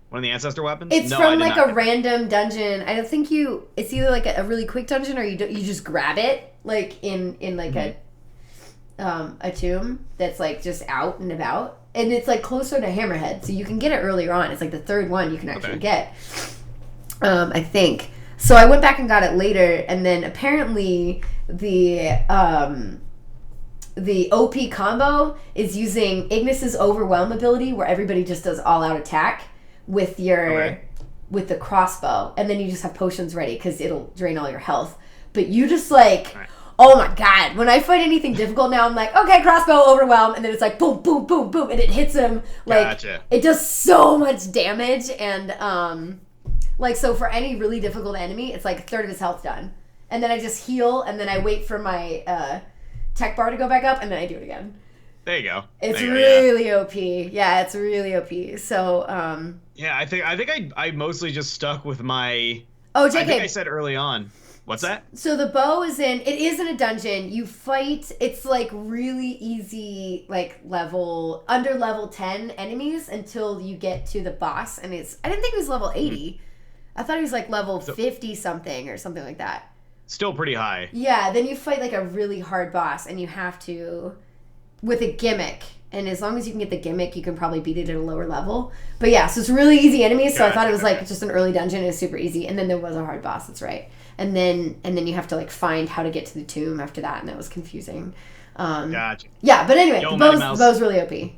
One of the ancestor weapons? It's No, I from did like not a get that. random dungeon. I don't think you. It's either like a really quick dungeon or you just grab it like in like a tomb that's like just out and about, and it's like closer to Hammerhead, so you can get it earlier on. It's like the third one you can actually get. I think. So I went back and got it later, and then apparently the OP combo is using Ignis's Overwhelm ability, where everybody just does all out attack with with the crossbow, and then you just have potions ready because it'll drain all your health. But you just like, oh my god! When I fight anything difficult now, I'm like, okay, crossbow, overwhelm, and then it's like boom, boom, boom, boom, and it hits him. Like Gotcha. it does so much damage, and like so for any really difficult enemy, it's like a third of his health done, and then I just heal, and then I wait for my tech bar to go back up, and then I do it again. There you go. It's There you go, yeah. really OP. Yeah, it's really OP. So, Yeah, I think I mostly just stuck with my. oh, I think I JK. said early on. What's that? So the bow is in. It is in a dungeon. You fight. It's like really easy, like under level 10 enemies until you get to the boss, and it's. I didn't think it was level 80. I thought he was like level 50 something or something like that. Still pretty high. Yeah, then you fight like a really hard boss, and you have to with a gimmick. And as long as you can get the gimmick, you can probably beat it at a lower level. But yeah, so it's really easy enemies. So I thought it was like just an early dungeon. It was super easy, and then there was a hard boss. That's right. And then you have to like find how to get to the tomb after that, and that was confusing. Gotcha. Yeah, but anyway, Yo, the Mighty bow's Mouse. really OP.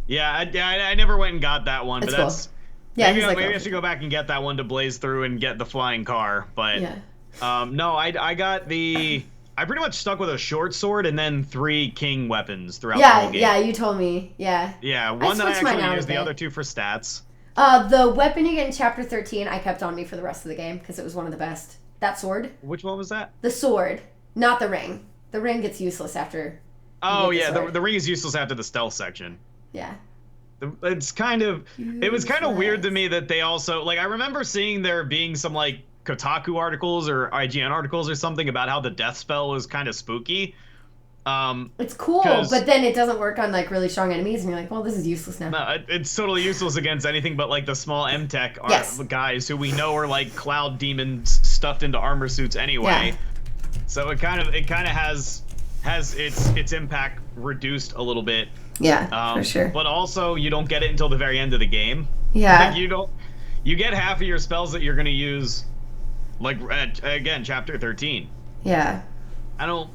Yeah, I never went and got that one, It's but cool. that's. Yeah, maybe he's like I should go back and get that one to blaze through and get the flying car. But yeah. no, I got the. I pretty much stuck with a short sword and then 3 king weapons throughout the whole game. Yeah, you told me. Yeah. Yeah, one that I switched mine actually out a used, the bit. other 2 for stats. The weapon you get in chapter 13, I kept on me for the rest of the game because it was one of the best. That sword. Which one was that? The sword, not the ring. The ring gets useless after. Oh you get yeah, the sword. the ring is useless after the stealth section. Yeah. It's kind of. It was kind of weird to me that they also like. I remember seeing there being some like Kotaku articles or IGN articles or something about how the death spell was kind of spooky. It's cool, but then it doesn't work on like really strong enemies, and you're like, well, this is useless now. No, it's totally useless against anything but like the small M-Tech guys who we know are like cloud demons stuffed into armor suits anyway. Yeah. So it kind of has its impact reduced a little bit. Yeah, for sure. But also you don't get it until the very end of the game. Yeah. Like you get half of your spells that you're gonna use, like again, chapter 13. Yeah. I don't.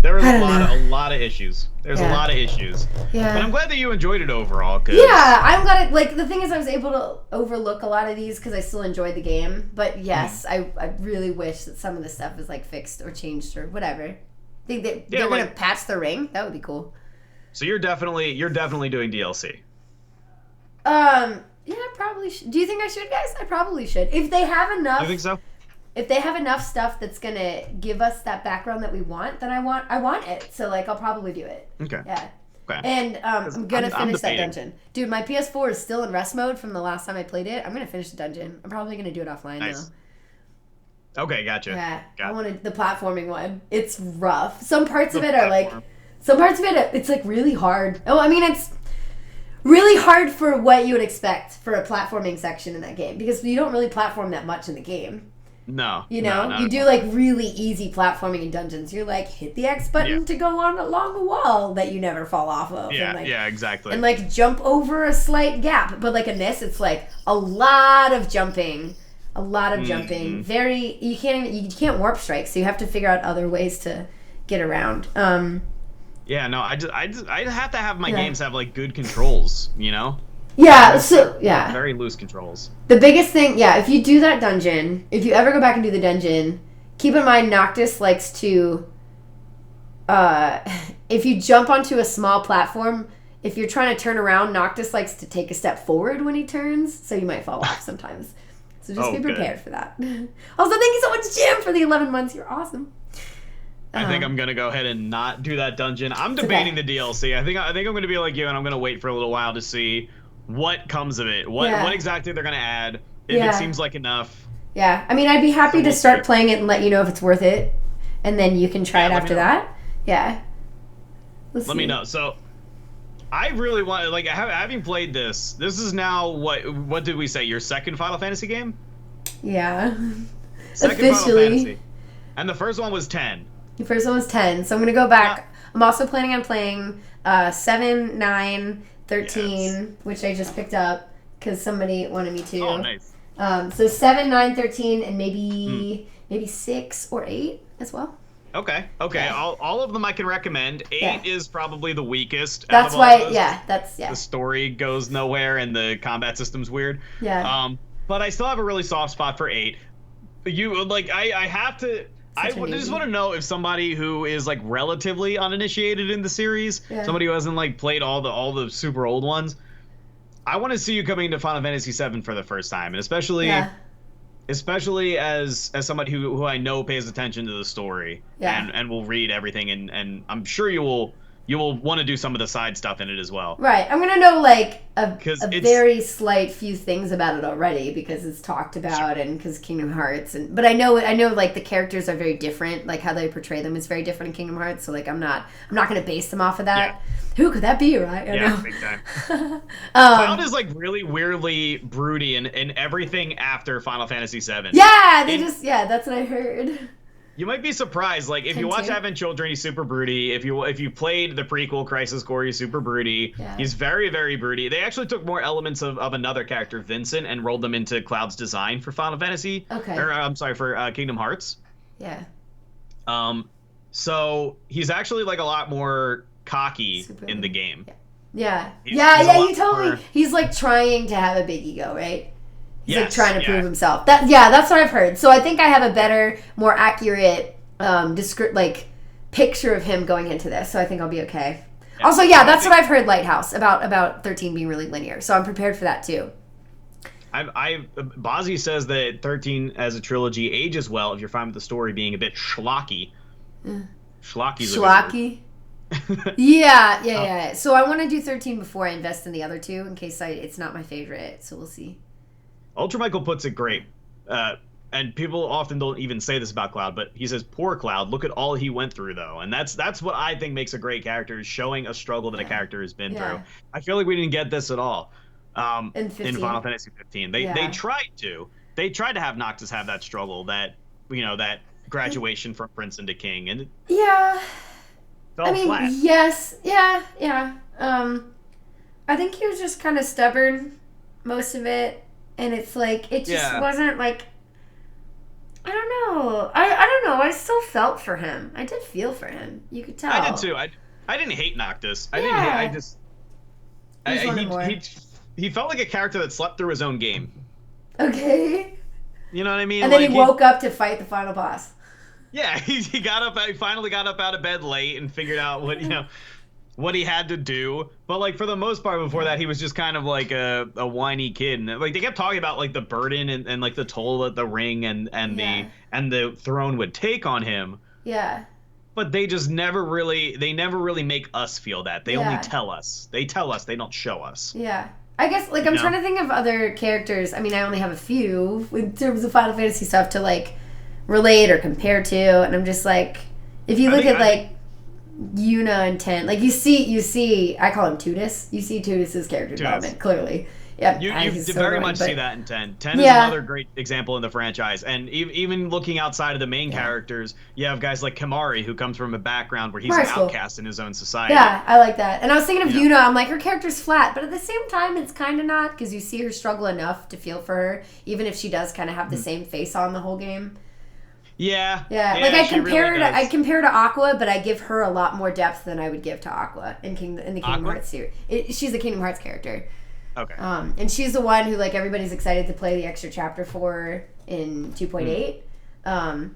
There was I a don't lot of issues. There's a lot of issues. Yeah. But I'm glad that you enjoyed it overall. Yeah, I'm glad. Like the thing is, I was able to overlook a lot of these because I still enjoyed the game. But yes, I really wish that some of the stuff was like fixed or changed or whatever. Think that they're gonna patch the ring? That would be cool. So you're definitely doing DLC. Yeah, I probably should. Do you think I should, guys? I probably should. If they have enough. You think so? If they have enough stuff that's gonna give us that background that we want, then I want it. So like, I'll probably do it. Okay. Yeah. Okay. And I'm gonna finish that debating. dungeon, dude. My PS4 is still in rest mode from the last time I played it. I'm gonna finish the dungeon. I'm probably gonna do it offline Nice. though. Okay, gotcha. Yeah, Got I it. wanted the platforming one. It's rough. Some parts of The it are like, platform. some parts of it it's like really hard. Oh, I mean it's really hard for what you would expect for a platforming section in that game because you don't really platform that much in the game. No. You know, no, you do like really easy platforming in dungeons. You're like hit the X button to go on along a wall that you never fall off of. Yeah, and like, yeah, exactly. and like jump over a slight gap. But like in this, it's like a lot of jumping. A lot of jumping. Very you can't warp strike, so you have to figure out other ways to get around. Yeah, no, I have to have my games have like good controls, you know? Yeah, so yeah. Very loose controls. The biggest thing, yeah, if you do that dungeon, if you ever go back and do the dungeon, keep in mind Noctis likes to if you jump onto a small platform, if you're trying to turn around, Noctis likes to take a step forward when he turns, so you might fall off sometimes. So just be prepared for that. Also, thank you so much, Jim, for the 11 months. You're awesome. I think I'm gonna go ahead and not do that dungeon. I'm debating the DLC. I think I'm gonna be like you, and I'm gonna wait for a little while to see what comes of it. What exactly they're gonna add. If it seems like enough. Yeah, I mean, I'd be happy to start playing it and let you know if it's worth it, and then you can try it after that. Yeah. Let me know. So, I really want, like, having played this. This is now what did we say? Your second Final Fantasy game? Yeah. Second Officially. Final Fantasy, and the first one was 10. The first one was 10, so I'm gonna go back. Yeah. I'm also planning on playing 7, 9, 13, which I just picked up because somebody wanted me to. Oh, nice. So 7, 9, 13, and maybe 6 or 8 as well. Okay. Yeah. All of them I can recommend. 8 is probably the weakest. That's why. The story goes nowhere and the combat system's weird. Yeah. But I still have a really soft spot for 8. I have to. I just want to know if somebody who is like relatively uninitiated in the series, somebody who hasn't like played all the super old ones. I want to see you coming to Final Fantasy VII for the first time, and especially as somebody who I know pays attention to the story and will read everything, and I'm sure you will want to do some of the side stuff in it as well. Right. I'm gonna know like a very slight few things about it already because it's talked about and because Kingdom Hearts but I know like the characters are very different, like how they portray them is very different in Kingdom Hearts, so like I'm not gonna base them off of that. Yeah. Who could that be, right? I know. Big time. Cloud is like really weirdly broody in everything after Final Fantasy VII. Yeah, that's what I heard. You might be surprised. Like if you watch Advent Children, he's super broody. If you played the prequel Crisis Core, he's super broody. Yeah. He's very, very broody. They actually took more elements of another character, Vincent, and rolled them into Cloud's design for Final Fantasy. Okay. Or I'm sorry, for Kingdom Hearts. Yeah. So he's actually like a lot more cocky in the game. Yeah. You told me he's like trying to have a big ego, right? He's like trying to prove himself. That's what I've heard. So I think I have a better, more accurate, picture of him going into this. So I think I'll be okay. Yeah. Also, that's what I've heard. Lighthouse about 13 being really linear. So I'm prepared for that too. Bozzy says that 13 as a trilogy ages well if you're fine with the story being a bit schlocky. Schlocky. Yeah. So I want to do 13 before I invest in the other two in case it's not my favorite. So we'll see. Ultra Michael puts it great, and people often don't even say this about Cloud, but he says, "Poor Cloud, look at all he went through, though," and that's what I think makes a great character, is showing a struggle that a character has been through. I feel like we didn't get this at all in Final Fantasy 15. They tried to have Noctis have that struggle, that graduation from prince into king, and fell flat. Yes, yeah. I think he was just kind of stubborn most of it. And it's like, it just wasn't like, I don't know. I don't know. I still felt for him. I did feel for him. You could tell. I did too. I didn't hate Noctis. He felt like a character that slept through his own game. Okay. You know what I mean? And then he woke up to fight the final boss. Yeah, he finally got up out of bed late and figured out what he had to do. But like for the most part before that, he was just kind of like a whiny kid, and like they kept talking about like the burden and like the toll that the ring and the throne would take on him. Yeah. But they just never really make us feel that. They only tell us. They tell us, they don't show us. Yeah. I guess like I'm trying to think of other characters. I mean, I only have a few in terms of Final Fantasy stuff to like relate or compare to, and I'm just like, if you look at like Yuna and Ten, like you see I call him Tudis. You see Tudis' character development clearly. Yeah, you very much see that in 10. 10 is another great example in the franchise, and even looking outside of the main characters, you have guys like Kamari, who comes from a background where he's an outcast in his own society. Yeah, I like that. And I was thinking of Yuna. I'm like, her character's flat, but at the same time, it's kind of not, because you see her struggle enough to feel for her, even if she does kind of have the same face on the whole game. Yeah. Like I compare her to Aqua, but I give her a lot more depth than I would give to Aqua in the Kingdom Hearts series. She's a Kingdom Hearts character. Okay. And she's the one who like everybody's excited to play the extra chapter for in 2.8.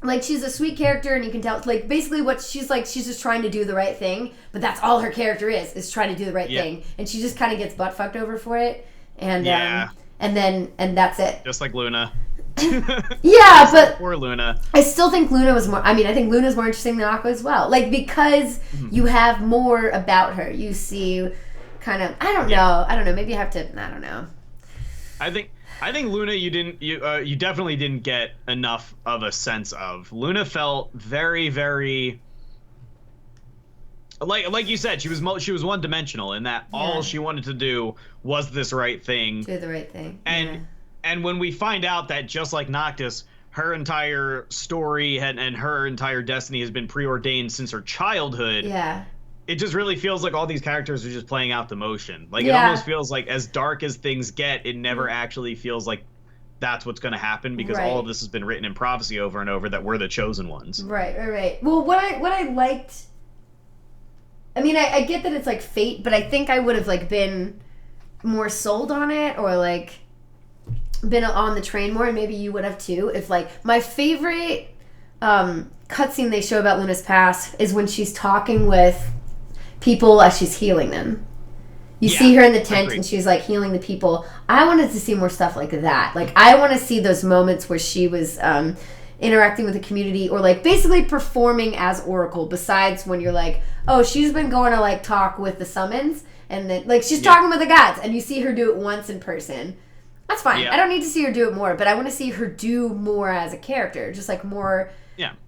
Like she's a sweet character, and you can tell like basically what she's like. She's just trying to do the right thing, but that's all her character is trying to do the right thing, and she just kind of gets butt fucked over for it. And and that's it. Just like Luna. Yeah, but poor Luna. I still think Luna was more. I mean, I think Luna's more interesting than Aqua as well. Like, because you have more about her. You see, kind of. I don't know. Maybe you have to. I don't know. I think Luna, you definitely didn't get enough of a sense of. Luna felt very, very. Like you said, she was one dimensional in that all she wanted to do was this right thing. Do the right thing. And when we find out that, just like Noctis, her entire story and her entire destiny has been preordained since her childhood. Yeah. It just really feels like all these characters are just playing out the motion. Like, it almost feels like, as dark as things get, it never actually feels like that's what's going to happen, because all of this has been written in prophecy over and over that we're the chosen ones. Right. Well, what I liked, I mean, I get that it's like fate, but I think I would have like been more sold on it, or like been on the train more, and maybe you would have too, if like my favorite cutscene they show about Luna's past is when she's talking with people as she's healing them. You see her in the tent and she's like healing the people. I wanted to see more stuff like that. Like, I want to see those moments where she was interacting with the community, or like basically performing as Oracle, besides when you're like, oh, she's been going to like talk with the summons, and then like she's talking with the gods, and you see her do it once in person. That's fine. I don't need to see her do it more, but I want to see her do more as a character, just like more,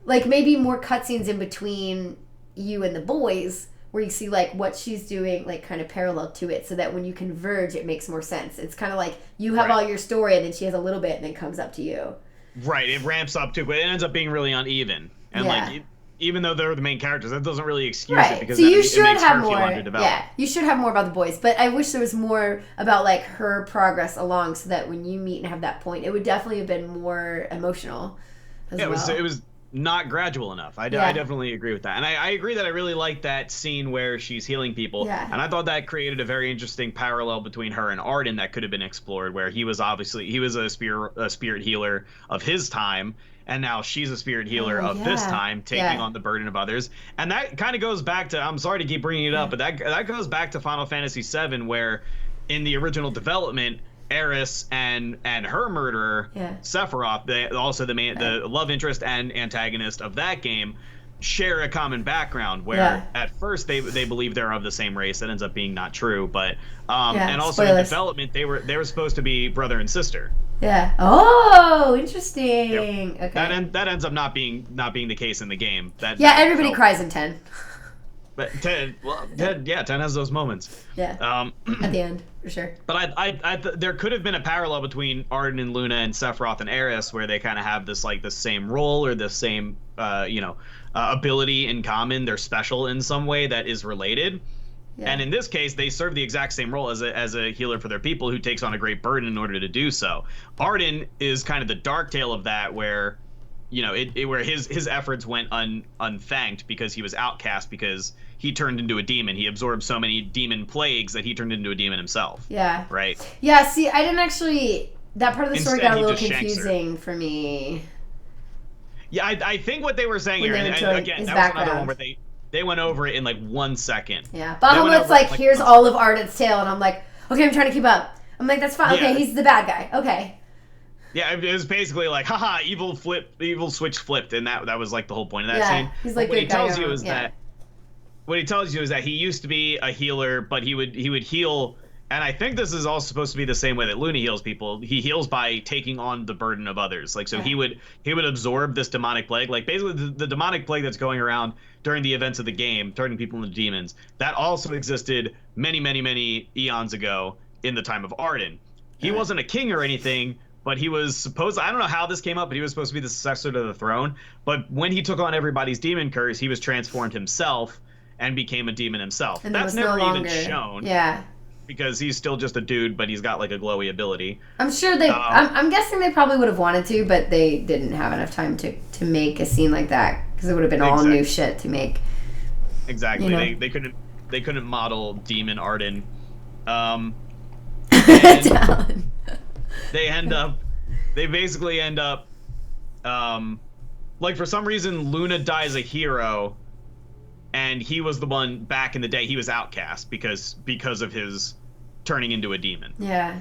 like maybe more cutscenes in between you and the boys, where you see like what she's doing, like kind of parallel to it, so that when you converge, it makes more sense. It's kind of like you have all your story, and then she has a little bit, and then comes up to you. Right. It ramps up too, but it ends up being really uneven, and like. Even though they're the main characters, that doesn't really excuse it, because so it makes her feel underdeveloped. Yeah, you should have more about the boys, but I wish there was more about like her progress along, so that when you meet and have that point, it would definitely have been more emotional as well. It was not gradual enough. I definitely agree with that. And I agree that I really like that scene where she's healing people. Yeah. And I thought that created a very interesting parallel between her and Arden that could have been explored, where he was a spirit healer of his time, and now she's a spirit healer of this time, taking on the burden of others. And that kind of goes back to, I'm sorry to keep bringing it up, but that goes back to Final Fantasy VII, where in the original development, Eris and her murderer, Sephiroth, also the love interest and antagonist of that game, share a common background, where at first they believe they're of the same race. That ends up being not true, but and also in development they were supposed to be brother and sister. Yeah. Oh, interesting. Yep. Okay. That ends up not being the case in the game. Everybody cries in 10. But 10 has those moments. Yeah. At the end, for sure. But there could have been a parallel between Arden and Luna and Sephiroth and Eris, where they kind of have this like the same role, or the same ability in common. They're special in some way that is related. Yeah. And in this case, they serve the exact same role as a healer for their people, who takes on a great burden in order to do so. Arden is kind of the dark tale of that, where, where his efforts went unthanked, because he was outcast, because he turned into a demon. He absorbed so many demon plagues that he turned into a demon himself. Yeah. Right. Yeah. See, I didn't actually. That part of the story got a little confusing for me. Yeah, I think what they were saying here, and again, that was another one where they went over it in like 1 second. Yeah, Bahamut's like, here's all of Arden's tale, and I'm like, okay, I'm trying to keep up. I'm like, that's fine. Okay, he's the bad guy. Okay. Yeah, it was basically like, haha, evil switch flipped, and that was like the whole point of that scene. He's like, what he tells you is that he used to be a healer, but he would heal. And I think this is all supposed to be the same way that Luna heals people. He heals by taking on the burden of others. Like, so he would absorb this demonic plague. Like, basically the demonic plague that's going around during the events of the game, turning people into demons, that also existed many, many, many eons ago in the time of Arden. He wasn't a king or anything, but he was supposed, I don't know how this came up, but he was supposed to be the successor to the throne. But when he took on everybody's demon curse, he was transformed himself and became a demon himself. And that's never even shown. Yeah. Because he's still just a dude, but he's got like a glowy ability. I'm sure they. I'm guessing they probably would have wanted to, but they didn't have enough time to make a scene like that, because it would have been all new shit to make. Exactly. They couldn't model Demon Arden. They basically end up. Like, for some reason, Luna dies a hero. And he was the one back in the day. He was outcast because of his turning into a demon. Yeah.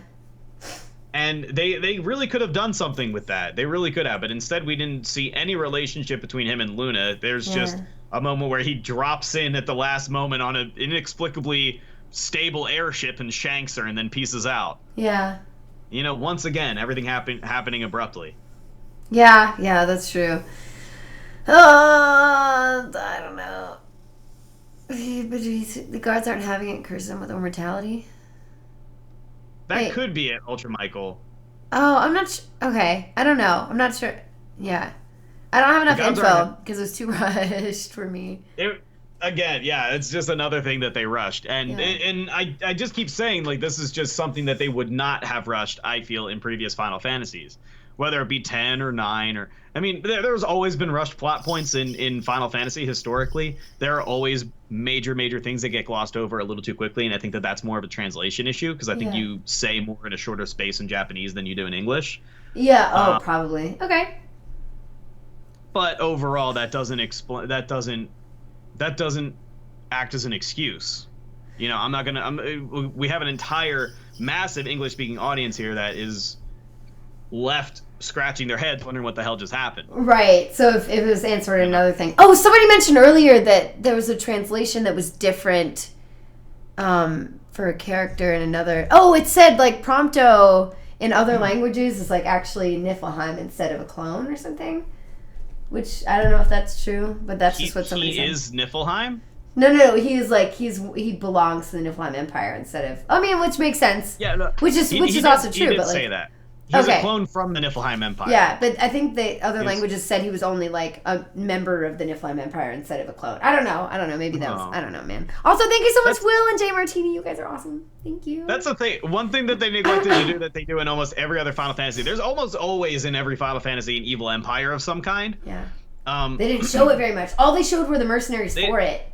And they really could have done something with that. They really could have. But instead, we didn't see any relationship between him and Luna. There's just a moment where he drops in at the last moment on an inexplicably stable airship and shanks her and then pieces out. Yeah. You know, once again, everything happening abruptly. Yeah, that's true. I don't know. But the guards aren't having it curse them with immortality? That could be it, Ultra Michael. Oh, I'm not okay, I don't know. I'm not sure. Yeah. I don't have enough info because it was too rushed for me. It's just another thing that they rushed. And I just keep saying, like, this is just something that they would not have rushed, I feel, in previous Final Fantasies. Whether it be 10 or 9 or... I mean, there's always been rushed plot points in Final Fantasy historically. There are always major things that get glossed over a little too quickly, and I think that that's more of a translation issue, because I think you say more in a shorter space in Japanese than you do in English. Yeah, probably. Okay. But overall, that doesn't act as an excuse. You know, I'm not gonna... we have an entire massive English-speaking audience here that is left scratching their heads wondering what the hell just happened. Right. So if it was answered another thing. Oh, somebody mentioned earlier that there was a translation that was different for a character in another. Oh, it said like Prompto in other languages is like actually Niflheim instead of a clone or something. Which I don't know if that's true, but that's just what somebody said. He is Niflheim? No, he belongs to the Niflheim Empire instead of... I mean, which makes sense. Yeah, no. Which is also true. He did say that. He's a clone from the Niflheim Empire. Yeah, but I think the other languages said he was only like a member of the Niflheim Empire instead of a clone. I don't know. Maybe that was... I don't know, man. Also, thank you so much, Will and Jay Martini. You guys are awesome. Thank you. That's the thing. One thing that they neglected to do that they do in almost every other Final Fantasy. There's almost always in every Final Fantasy an evil empire of some kind. Yeah. They didn't show it very much. All they showed were the mercenaries for it.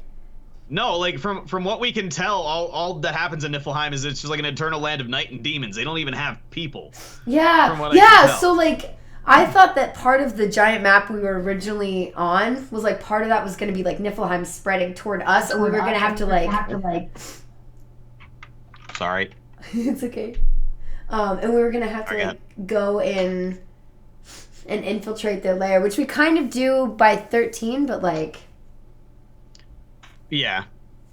No, like from what we can tell, all that happens in Niflheim is it's just like an eternal land of night and demons. They don't even have people. Yeah, so like I thought that part of the giant map we were originally on was like part of that was going to be like Niflheim spreading toward us, and we were going to have to like. Sorry. It's okay. And we were going to have to like go in and infiltrate their lair, which we kind of do by 13, but like. Yeah.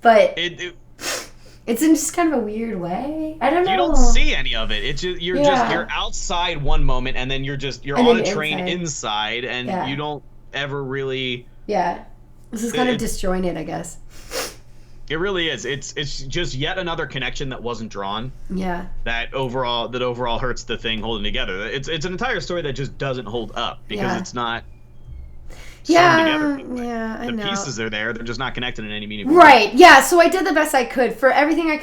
But it's in just kind of a weird way. I don't know. You don't see any of it. It's just you're outside one moment and then you're on a train inside and you don't ever really. Yeah. This is kind of disjointed, I guess. It really is. It's just yet another connection that wasn't drawn. Yeah. That overall hurts the thing holding together. It's an entire story that just doesn't hold up because it's not. Yeah, I know. The pieces are there; they're just not connected in any meaningful way. Right? Yeah. So I did the best I could for everything I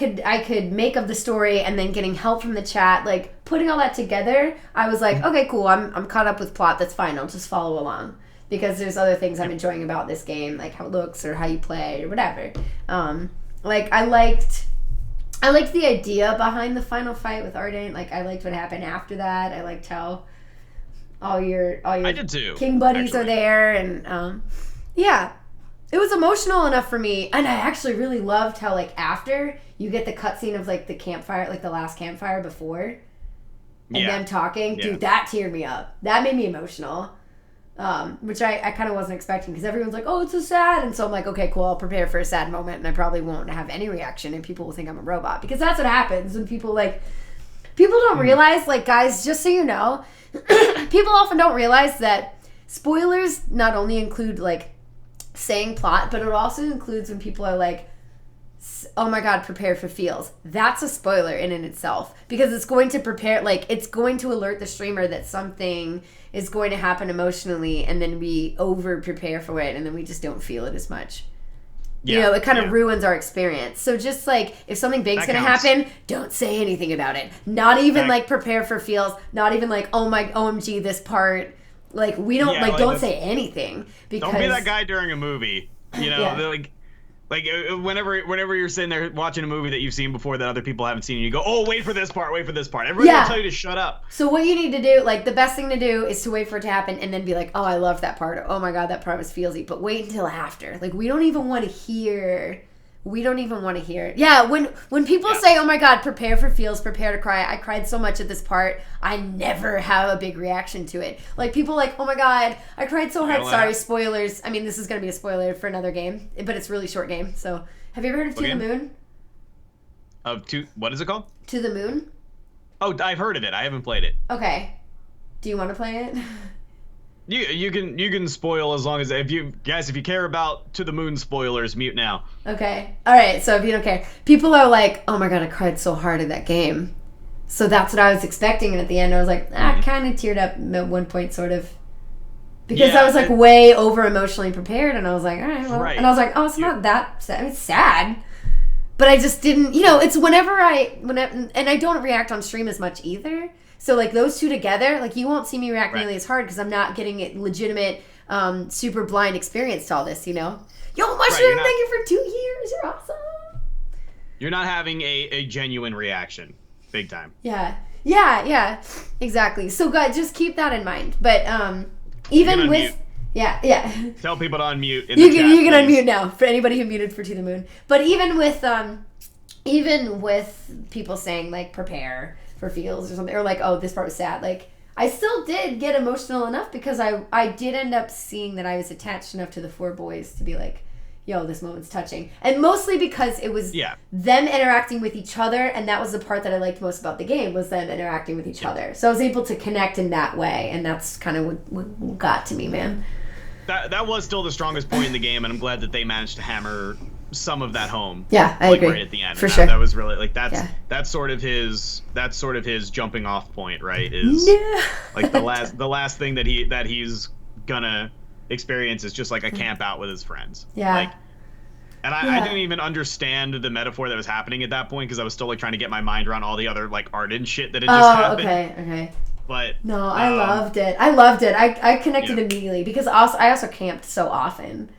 could make of the story, and then getting help from the chat, like putting all that together. I was like, okay, cool. I'm caught up with plot. That's fine. I'll just follow along because there's other things I'm enjoying about this game, like how it looks or how you play or whatever. Like I liked the idea behind the final fight with Ardent. Like I liked what happened after that. I liked how. All your I did too, king buddies are there, and it was emotional enough for me. And I actually really loved how like after you get the cutscene of like the campfire, like the last campfire before, and them talking, dude, that teared me up. That made me emotional, which I kind of wasn't expecting because everyone's like, oh, it's so sad, and so I'm like, okay, cool, I'll prepare for a sad moment, and I probably won't have any reaction, and people will think I'm a robot because that's what happens when people don't realize, like, guys, just so you know. People often don't realize that spoilers not only include like saying plot, but it also includes when people are like, oh my god, prepare for feels. That's a spoiler in and itself because it's going to it's going to alert the streamer that something is going to happen emotionally, and then we over prepare for it, and then we just don't feel it as much. You know, it kind of ruins our experience. So just like if something big's going to happen, don't say anything about it. Not even like prepare for feels. Not even like, oh my OMG, this part. Like we don't don't say anything because don't be that guy during a movie. You know, like whenever you're sitting there watching a movie that you've seen before that other people haven't seen, and you go, oh, wait for this part. Everybody will tell you to shut up. So what you need to do, like the best thing to do is to wait for it to happen and then be like, oh, I love that part. Or, oh my god, that part was feelsy. But wait until after. Like we don't even want to hear We don't even want to hear it. Yeah, when people say, oh my God, prepare for feels, prepare to cry. I cried so much at this part. I never have a big reaction to it. Like, people like, oh my God, I cried so hard. Sorry, spoilers. I mean, this is going to be a spoiler for another game, but it's a really short game. So, have you ever heard of To the Moon? What is it called? To the Moon? Oh, I've heard of it. I haven't played it. Okay. Do you want to play it? You can spoil as long as if you care about To the Moon spoilers, mute now. Okay. All right. So if you don't care, people are like, "Oh my God, I cried so hard in that game." So that's what I was expecting, and at the end, I was like, kind of teared up at one point, sort of, because I was like way over emotionally prepared, and I was like, all right, well, and I was like, oh, it's not that sad. It's sad, but I just didn't. It's whenever and I don't react on stream as much either. So, like, those two together, like, you won't see me react nearly as hard because I'm not getting a legitimate, super blind experience to all this, Yo, Mushroom, thank you for 2 years. You're awesome. You're not having a genuine reaction. Big time. Yeah. Exactly. So, guys, just keep that in mind. But even with... Yeah. Tell people to unmute in the chat, you can unmute now for anybody who muted for To the Moon. But even with people saying, like, prepare for feels or something, or like, oh, this part was sad, like, I still did get emotional enough because I did end up seeing that I was attached enough to the 4 boys to be like, yo, this moment's touching. And mostly because it was them interacting with each other, and that was the part that I liked most about the game, was them interacting with each other. So I was able to connect in that way, and that's kind of what got to me, man. That was still the strongest point in the game, and I'm glad that they managed to hammer some of that home. Yeah, I agree. Right at the end. For sure. That was really like that's sort of his jumping off point, right? Is like the last thing that he's gonna experience is just like a camp out with his friends. Yeah. Like, and I didn't even understand the metaphor that was happening at that point because I was still like trying to get my mind around all the other like Arden shit that had just happened. Okay. But no, I loved it. I connected immediately because I also camped so often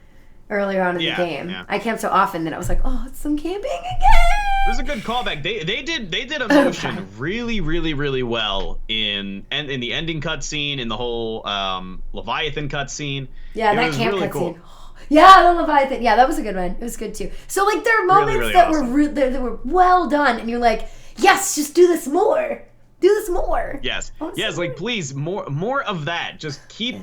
earlier on in the game. Yeah. I camped so often that I was like, oh, it's some camping again. It was a good callback. They did emotion really, really, really well in the ending cutscene, in the whole Leviathan cutscene. Yeah, that camp really cutscene. Cool. Yeah, the Leviathan. Yeah, that was a good one. It was good too. So like there are moments really that awesome. were well done, and you're like, yes, just do this more. Do this more. Yes. Yes, like please more of that. Just keep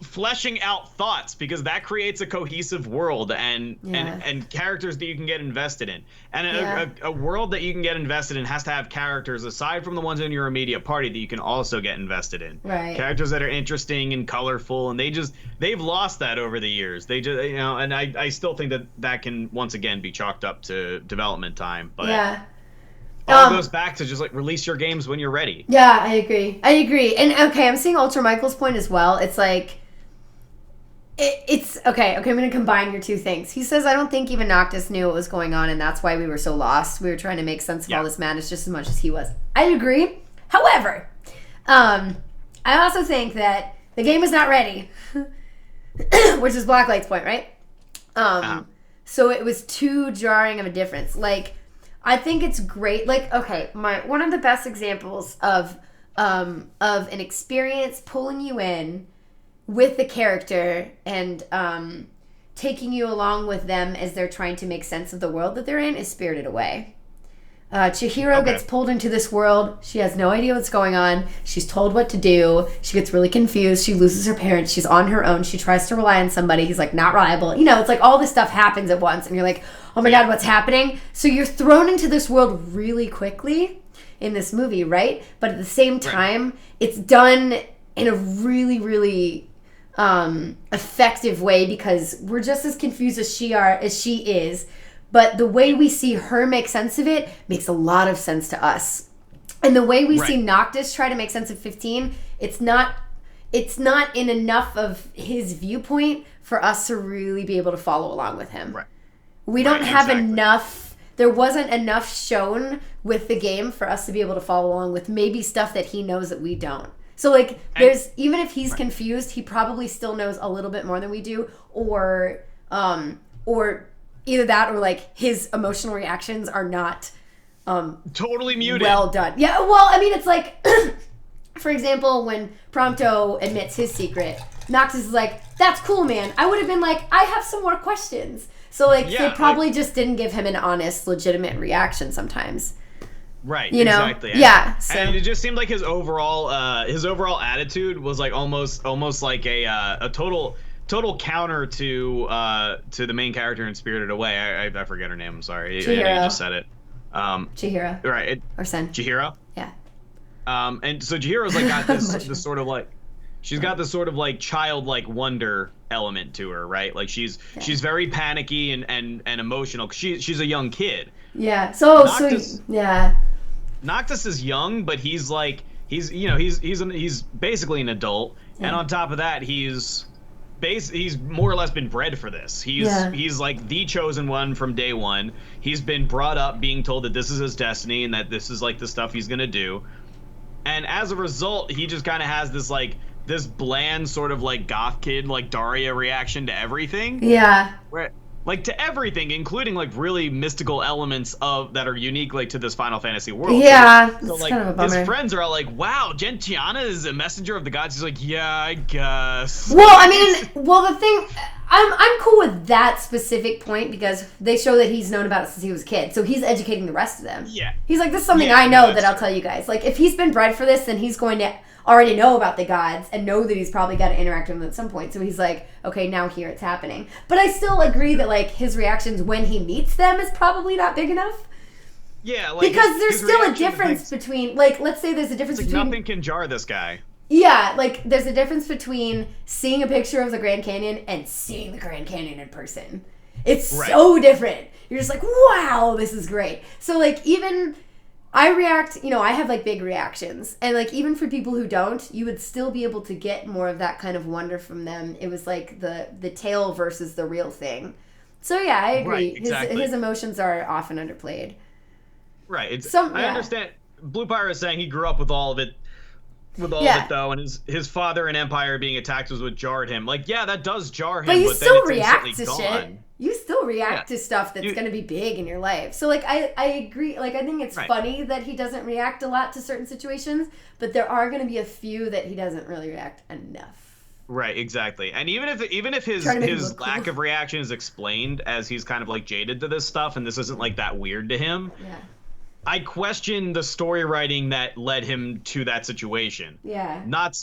fleshing out thoughts because that creates a cohesive world and characters that you can get invested in. And a world that you can get invested in has to have characters aside from the ones in your immediate party that you can also get invested in. Right. Characters that are interesting and colorful, and they've lost that over the years. They just and I still think that can once again be chalked up to development time. But yeah. All goes back to just like release your games when you're ready. Yeah, I agree. And okay, I'm seeing Ultra Michael's point as well. It's like it's okay, I'm gonna combine your two things. He says, I don't think even Noctis knew what was going on, and that's why we were so lost. We were trying to make sense of all this madness just as much as he was. I agree. However, I also think that the game is not ready. Which is Blacklight's point, right? So it was too jarring of a difference. Like, I think it's great. Like, okay, one of the best examples of an experience pulling you in with the character and taking you along with them as they're trying to make sense of the world that they're in is Spirited Away. Chihiro gets pulled into this world. She has no idea what's going on. She's told what to do. She gets really confused. She loses her parents. She's on her own. She tries to rely on somebody. He's like, not reliable. It's like all this stuff happens at once. And you're like, oh my God, what's happening? So you're thrown into this world really quickly in this movie, right? But at the same time, it's done in a really, really effective way because we're just as confused as she is. But the way we see her make sense of it makes a lot of sense to us. And the way we see Noctis try to make sense of 15, it's not in enough of his viewpoint for us to really be able to follow along with him. Right. We don't have enough. There wasn't enough shown with the game for us to be able to follow along with maybe stuff that he knows that we don't. So like even if he's confused, he probably still knows a little bit more than we do, or either that or like his emotional reactions are not totally muted. Well done. Yeah, well, I mean, it's like, for example, when Prompto admits his secret, Noctis is like, that's cool, man. I would have been like, I have some more questions. So like they probably just didn't give him an honest, legitimate reaction sometimes. Right. You know? Exactly. Yeah. So. And it just seemed like his overall attitude was like almost like a total counter to the main character in Spirited Away. I forget her name. I'm sorry. Chihiro. I just said it. Chihiro. Right. Or Sen. Chihiro. Yeah. And so Chihiro's like got this sort of like, she's got this sort of like childlike wonder element to her, right? Like she's very panicky and emotional. 'Cause she's a young kid. Yeah. So yeah. Noctis is young, but he's basically an adult, and on top of that, he's more or less been bred for this. He's like the chosen one from day one. He's been brought up being told that this is his destiny and that this is like the stuff he's gonna do, and as a result, he just kind of has this bland sort of like goth kid like Daria reaction to everything. Yeah. Where, like to everything, including like really mystical elements that are unique like to this Final Fantasy world. Yeah. So like kind of a bummer. his friends are all like, "Wow, Gentiana is a messenger of the gods." He's like, "Yeah, I guess." Well, I mean, the thing, I'm cool with that specific point because they show that he's known about it since he was a kid, so he's educating the rest of them. Yeah. He's like, this is something I know that I'll tell you guys. Like, if he's been bred for this, then he's going to already know about the gods and know that he's probably got to interact with them at some point. So he's like, okay, now here it's happening. But I still agree that like his reactions when he meets them is probably not big enough. Yeah, like because there's still a difference between like, let's say there's a difference between nothing can jar this guy. Yeah, like there's a difference between seeing a picture of the Grand Canyon and seeing the Grand Canyon in person. It's so different. You're just like, wow, this is great. So like even I react, I have like big reactions. And like even for people who don't, you would still be able to get more of that kind of wonder from them. It was like the tale versus the real thing. So yeah, I agree. Right, exactly. His emotions are often underplayed. Right. I understand. Blue Pyre is saying he grew up with all of it. With all of it though, and his father and Empire being attacked was what jarred him. Like, yeah, that does jar him, but you then still it's react to gone. shit. You still react to stuff that's going to be big in your life. So, like, I agree. Like, I think it's funny that he doesn't react a lot to certain situations, but there are going to be a few that he doesn't really react enough. Right, exactly. And even if his lack of reaction is explained as he's kind of like jaded to this stuff, and this isn't like that weird to him. Yeah. I question the story writing that led him to that situation. Yeah. Not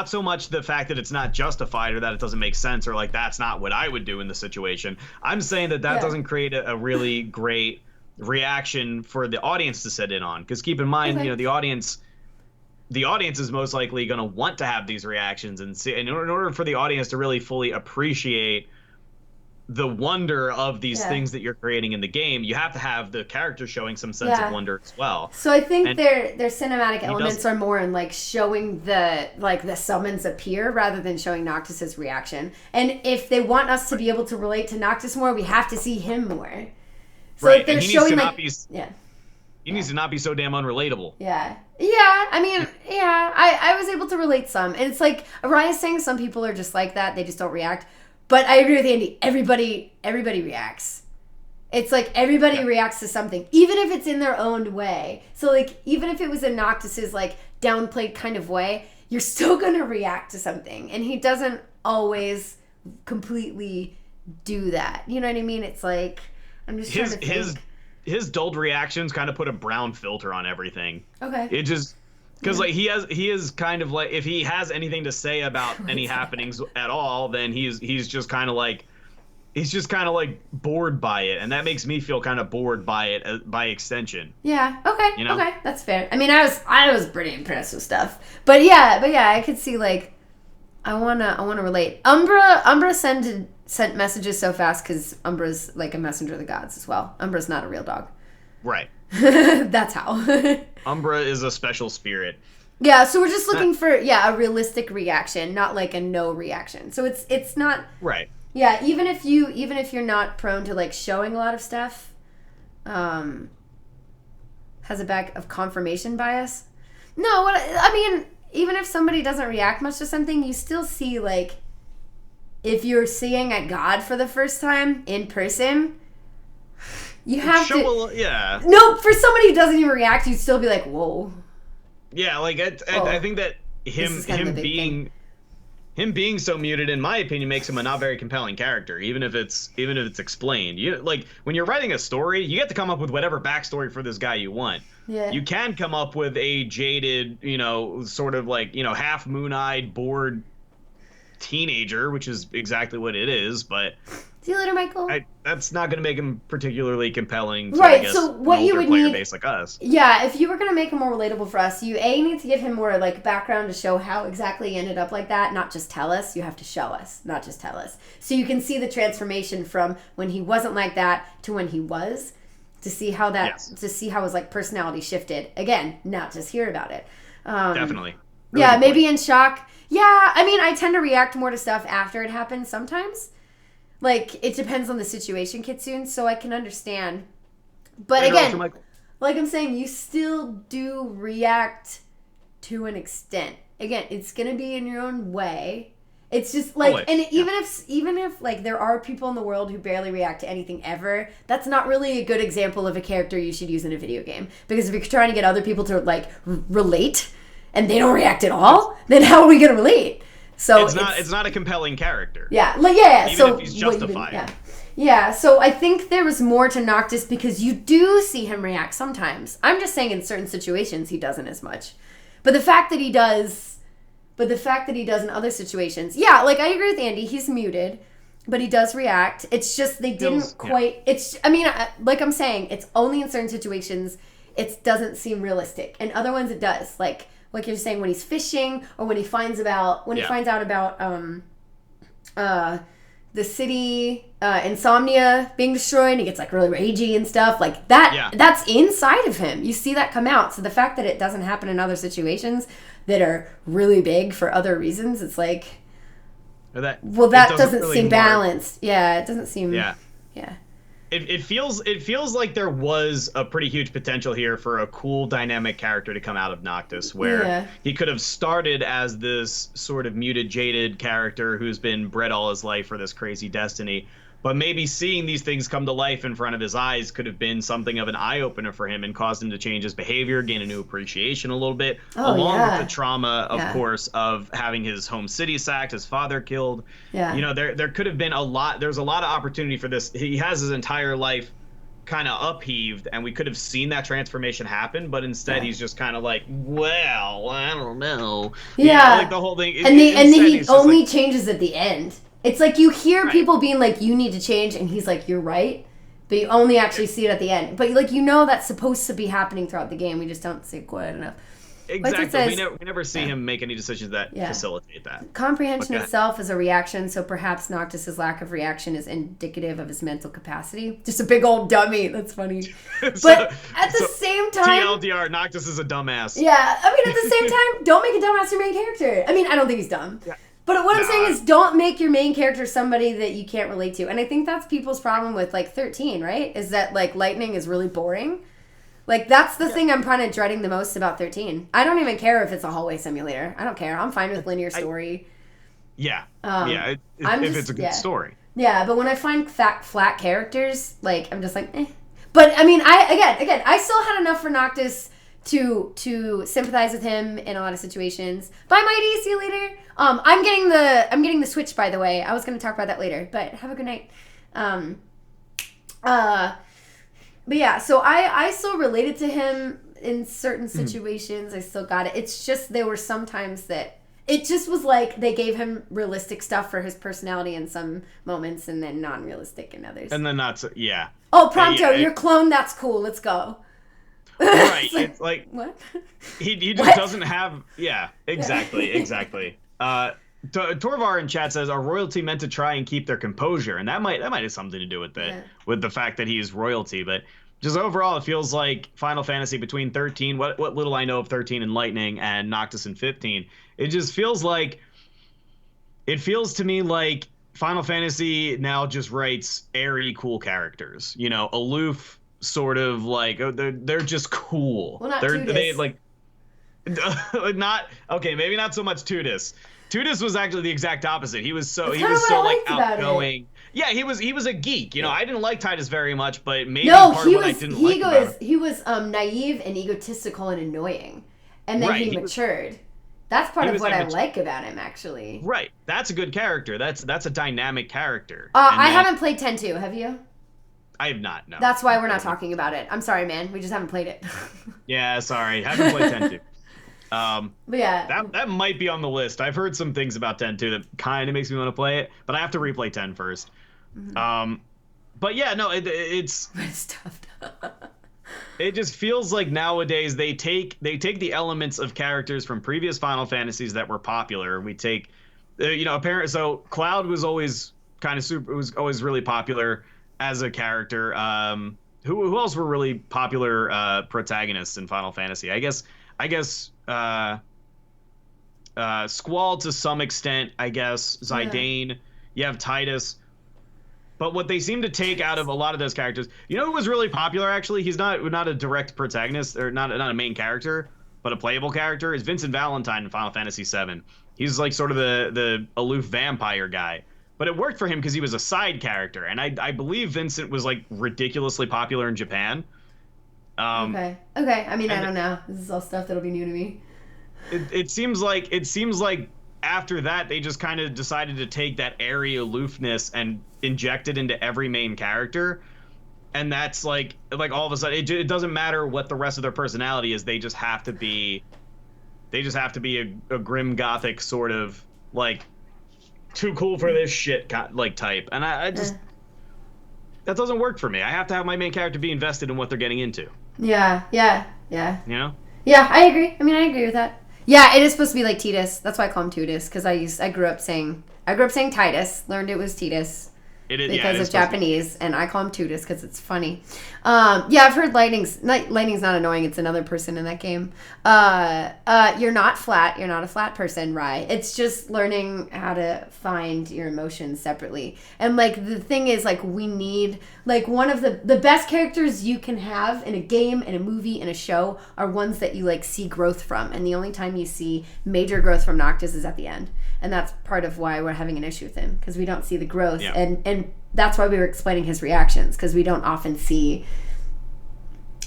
so much the fact that it's not justified or that it doesn't make sense or like that's not what I would do in the situation. I'm saying that doesn't create a really great reaction for the audience to sit in on. Because keep in mind, the audience is most likely going to want to have these reactions and see. And in order for the audience to really fully appreciate the wonder of these things that you're creating in the game, you have to have the character showing some sense of wonder as well. So I think their cinematic elements are more in like showing the summons appear rather than showing Noctis's reaction. And if they want us to be able to relate to Noctis more, we have to see him more. So if they're showing he needs to not be so damn unrelatable. Yeah. Yeah, I mean, I was able to relate some. And it's like Ariah's saying some people are just like that, they just don't react. But I agree with Andy. Everybody reacts. It's like everybody reacts to something, even if it's in their own way. So like even if it was in Noctis's like downplayed kind of way, you're still gonna react to something. And he doesn't always completely do that. You know what I mean? It's like I'm just trying to think. His dulled reactions kind of put a brown filter on everything. Okay. It just because like he is kind of like if he has anything to say about any happenings at all, then he's just kind of like bored by it, and that makes me feel kind of bored by it by extension. Yeah. Okay. Okay, that's fair. I mean, I was pretty impressed with stuff, but yeah, I could see like I wanna relate. Umbra sent messages so fast because Umbra's like a messenger of the gods as well. Umbra's not a real dog. Right. That's how. Umbra is a special spirit. Yeah, so we're just looking for a realistic reaction, not like a no reaction. So it's not right. Yeah, even if you're not prone to like showing a lot of stuff, has a back of confirmation bias. No, I mean, even if somebody doesn't react much to something, you still see like if you're seeing a god for the first time in person. You have to. No, for somebody who doesn't even react, you'd still be like, "Whoa." Yeah, like I think that him being, him being so muted, in my opinion, makes him a not very compelling character, even if it's explained. You like when you're writing a story, you get to come up with whatever backstory for this guy you want. Yeah. You can come up with a jaded, sort of like, half moon-eyed, bored teenager, which is exactly what it is, but see you later, Michael. That's not going to make him particularly compelling to, right, I guess, so what an you older would player need, base like us. Yeah, if you were going to make him more relatable for us, you need to give him more like background to show how exactly he ended up like that, not just tell us. You have to show us, not just tell us. So you can see the transformation from when he wasn't like that to when he was, to see how his like personality shifted. Again, not just hear about it. Definitely. Really yeah, maybe in shock. Yeah, I mean, I tend to react more to stuff after it happens sometimes. Like, it depends on the situation, Kitsune, so I can understand. But again, like I'm saying, you still do react to an extent. Again, it's going to be in your own way. It's just like, always. and even if like there are people in the world who barely react to anything ever, that's not really a good example of a character you should use in a video game. Because if you're trying to get other people to like relate and they don't react at all, then how are we going to relate? So it's not a compelling character. Yeah, like yeah. Even so if he's justified. Yeah. So I think there was more to Noctis because you do see him react sometimes. I'm just saying in certain situations he doesn't as much, but the fact that he does in other situations, yeah. Like I agree with Andy. He's muted, but he does react. It's just they didn't quite. Yeah. It's I mean, like I'm saying, it's only in certain situations. It doesn't seem realistic. In other ones, it does. Like you're saying, when he's fishing or when he finds out about the city Insomnia being destroyed and he gets like really ragey and stuff like that. That's inside of him. You see that come out. So the fact that it doesn't happen in other situations that are really big for other reasons, it's like, that doesn't really seem balanced. Yeah, it doesn't seem. Yeah. It feels like there was a pretty huge potential here for a cool dynamic character to come out of Noctis, where he could have started as this sort of muted, jaded character who's been bred all his life for this crazy destiny. But maybe seeing these things come to life in front of his eyes could have been something of an eye-opener for him and caused him to change his behavior, gain a new appreciation a little bit, along with the trauma, of course, of having his home city sacked, his father killed. Yeah. There could have been there's a lot of opportunity for this. He has his entire life kind of upheaved, and we could have seen that transformation happen, but instead he's just kind of like, well, I don't know. Yeah. Like the whole thing. And he only changes at the end. It's like you hear people being like, you need to change, and he's like, you're right. But you only actually see it at the end. But like that's supposed to be happening throughout the game. We just don't see it quite enough. Exactly. We never see him make any decisions that facilitate that. Comprehension itself is a reaction, so perhaps Noctis's lack of reaction is indicative of his mental capacity. Just a big old dummy. That's funny. But at the same time... TLDR, Noctis is a dumbass. Yeah. I mean, at the same time, don't make a dumbass your main character. I mean, I don't think he's dumb. Yeah. But what I'm saying is don't make your main character somebody that you can't relate to. And I think that's people's problem with, like, 13, right? Is that, like, Lightning is really boring. Like, that's the thing I'm kind of dreading the most about 13. I don't even care if it's a hallway simulator. I don't care. I'm fine with linear story. If it's a good story. Yeah, but when I find flat characters, like, I'm just like, eh. But, I mean, I still had enough for Noctis to sympathize with him in a lot of situations. Bye, Mighty. See you later. I'm getting the Switch, by the way. I was going to talk about that later, but have a good night. But yeah, so I still related to him in certain situations. I still got it. It's just there were some times that it just was like they gave him realistic stuff for his personality in some moments and then non-realistic in others. And then not so, yeah. Oh, Prompto, your clone, that's cool. Let's go. Right. It's like what? He just doesn't have exactly. Torvar in chat says, "Are royalty meant to try and keep their composure?" And that might have something to do with with the fact that he's royalty. But just overall, it feels like Final Fantasy between 13, what little I know of 13 and Lightning, and Noctis and 15, it just feels to me like Final Fantasy now just writes airy, cool characters. Aloof, sort of like they're just cool. Well, not they like not okay. Maybe not so much Tudis. Tudis was actually the exact opposite. He was so like outgoing. Yeah, he was a geek. I didn't like Titus very much, but maybe part of what I didn't like about him. He was naive and egotistical and annoying, and then he matured. That's part of was what I immature. like about him, actually. Right. That's a good character. That's a dynamic character. I haven't played 10-2. Have you? I have not. No. That's why we're not talking about it. I'm sorry, man. We just haven't played it. Yeah. Sorry. Haven't played 10-2. But yeah, that might be on the list. I've heard some things about 10-2 that kind of makes me want to play it, but I have to replay 10 first. Mm-hmm. But yeah, no, it's tough. it just feels like nowadays they take the elements of characters from previous Final Fantasies that were popular. We take, apparently, so Cloud was always kind of super. It was always really popular as a character. Who else were really popular protagonists in Final Fantasy? I guess Squall to some extent. I guess Zidane. Yeah. You have Titus. But what they seem to take out of a lot of those characters, who was really popular actually? He's not a direct protagonist or not a main character, but a playable character. Is Vincent Valentine in Final Fantasy VII. He's like sort of the aloof vampire guy. But it worked for him because he was a side character, and I believe Vincent was like ridiculously popular in Japan. Okay. I mean, I don't know. This is all stuff that'll be new to me. It seems like after that they just kind of decided to take that airy aloofness and inject it into every main character, and that's like all of a sudden it doesn't matter what the rest of their personality is. They just have to be a grim gothic sort of like too cool for this shit like type, and I just that doesn't work for me. I have to have my main character be invested in what they're getting into. Yeah. Yeah, I agree. I mean, I agree with that. Yeah, it is supposed to be like Titus. That's why I call him Tutus, because I grew up saying Titus, learned it was Titus. Because of Japanese, and I call him Tutus because it's funny. Yeah, I've heard Lightning's not annoying. It's another person in that game. You're not flat. You're not a flat person, right? It's just learning how to find your emotions separately. And like the thing is, like we need like one of the best characters you can have in a game, in a movie, in a show are ones that you like see growth from. And the only time you see major growth from Noctis is at the end. And that's part of why we're having an issue with him, because we don't see the growth. Yeah. And that's why we were explaining his reactions, because we don't often see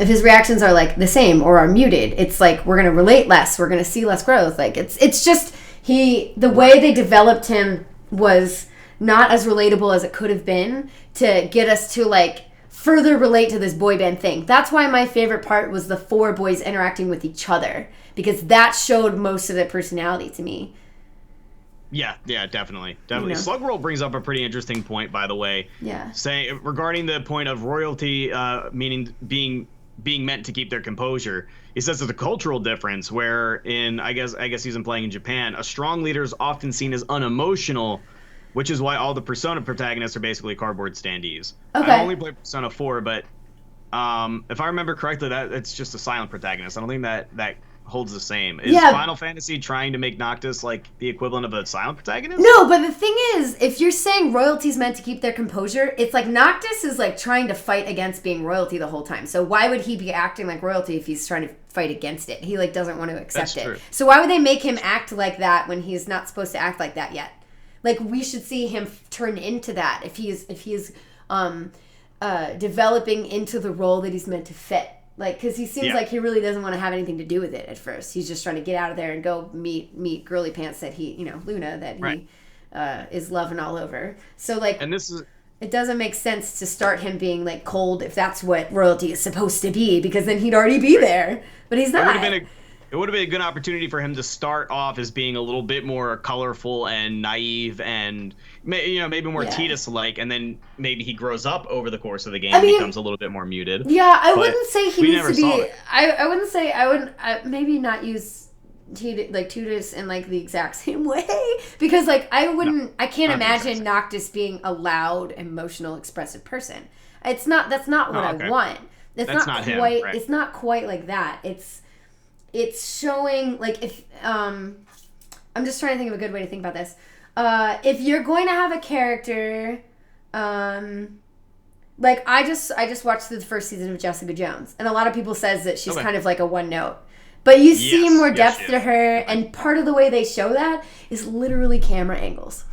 if his reactions are like the same or are muted. It's like we're going to relate less. We're going to see less growth. Like it's just the way they developed him was not as relatable as it could have been to get us to like further relate to this boy band thing. That's why my favorite part was the four boys interacting with each other, because that showed most of their personality to me. Yeah, definitely. Slugworld brings up a pretty interesting point, by the way. Yeah. Saying regarding the point of royalty, meaning being meant to keep their composure. He says there's a cultural difference where I guess he's been playing in Japan. A strong leader is often seen as unemotional, which is why all the Persona protagonists are basically cardboard standees. Okay. I only played Persona 4, but if I remember correctly, that it's just a silent protagonist. I don't think that holds the same. Is Final Fantasy trying to make Noctis like the equivalent of a silent protagonist? No, but the thing is, if you're saying royalty's meant to keep their composure, it's like Noctis is like trying to fight against being royalty the whole time. So why would he be acting like royalty if he's trying to fight against it? He like doesn't want to accept That's it. True. So why would they make him act like that when he's not supposed to act like that yet? Like we should see him turn into that if he's developing into the role that he's meant to fit. Like, because he seems like he really doesn't want to have anything to do with it at first. He's just trying to get out of there and go meet Girly Pants that he, Luna, that he is loving all over. So, like, and this is... it doesn't make sense to start him being, like, cold if that's what royalty is supposed to be, because then he'd already be there. But he's not. It would have been a good opportunity for him to start off as being a little bit more colorful and naive and, maybe more Titus-like, and then maybe he grows up over the course of the game and becomes a little bit more muted. Yeah, I wouldn't say he needs to be... I wouldn't say... maybe not use Titus in, like, the exact same way, because, like, I can't imagine Noctis being a loud, emotional, expressive person. That's not what I want. That's not quite... him, right. It's not quite like that. It's showing, like, if, I'm just trying to think of a good way to think about this. If you're going to have a character, like, I just watched the first season of Jessica Jones, and a lot of people says that she's kind of like a one note. But you see more depth to her, and part of the way they show that is literally camera angles.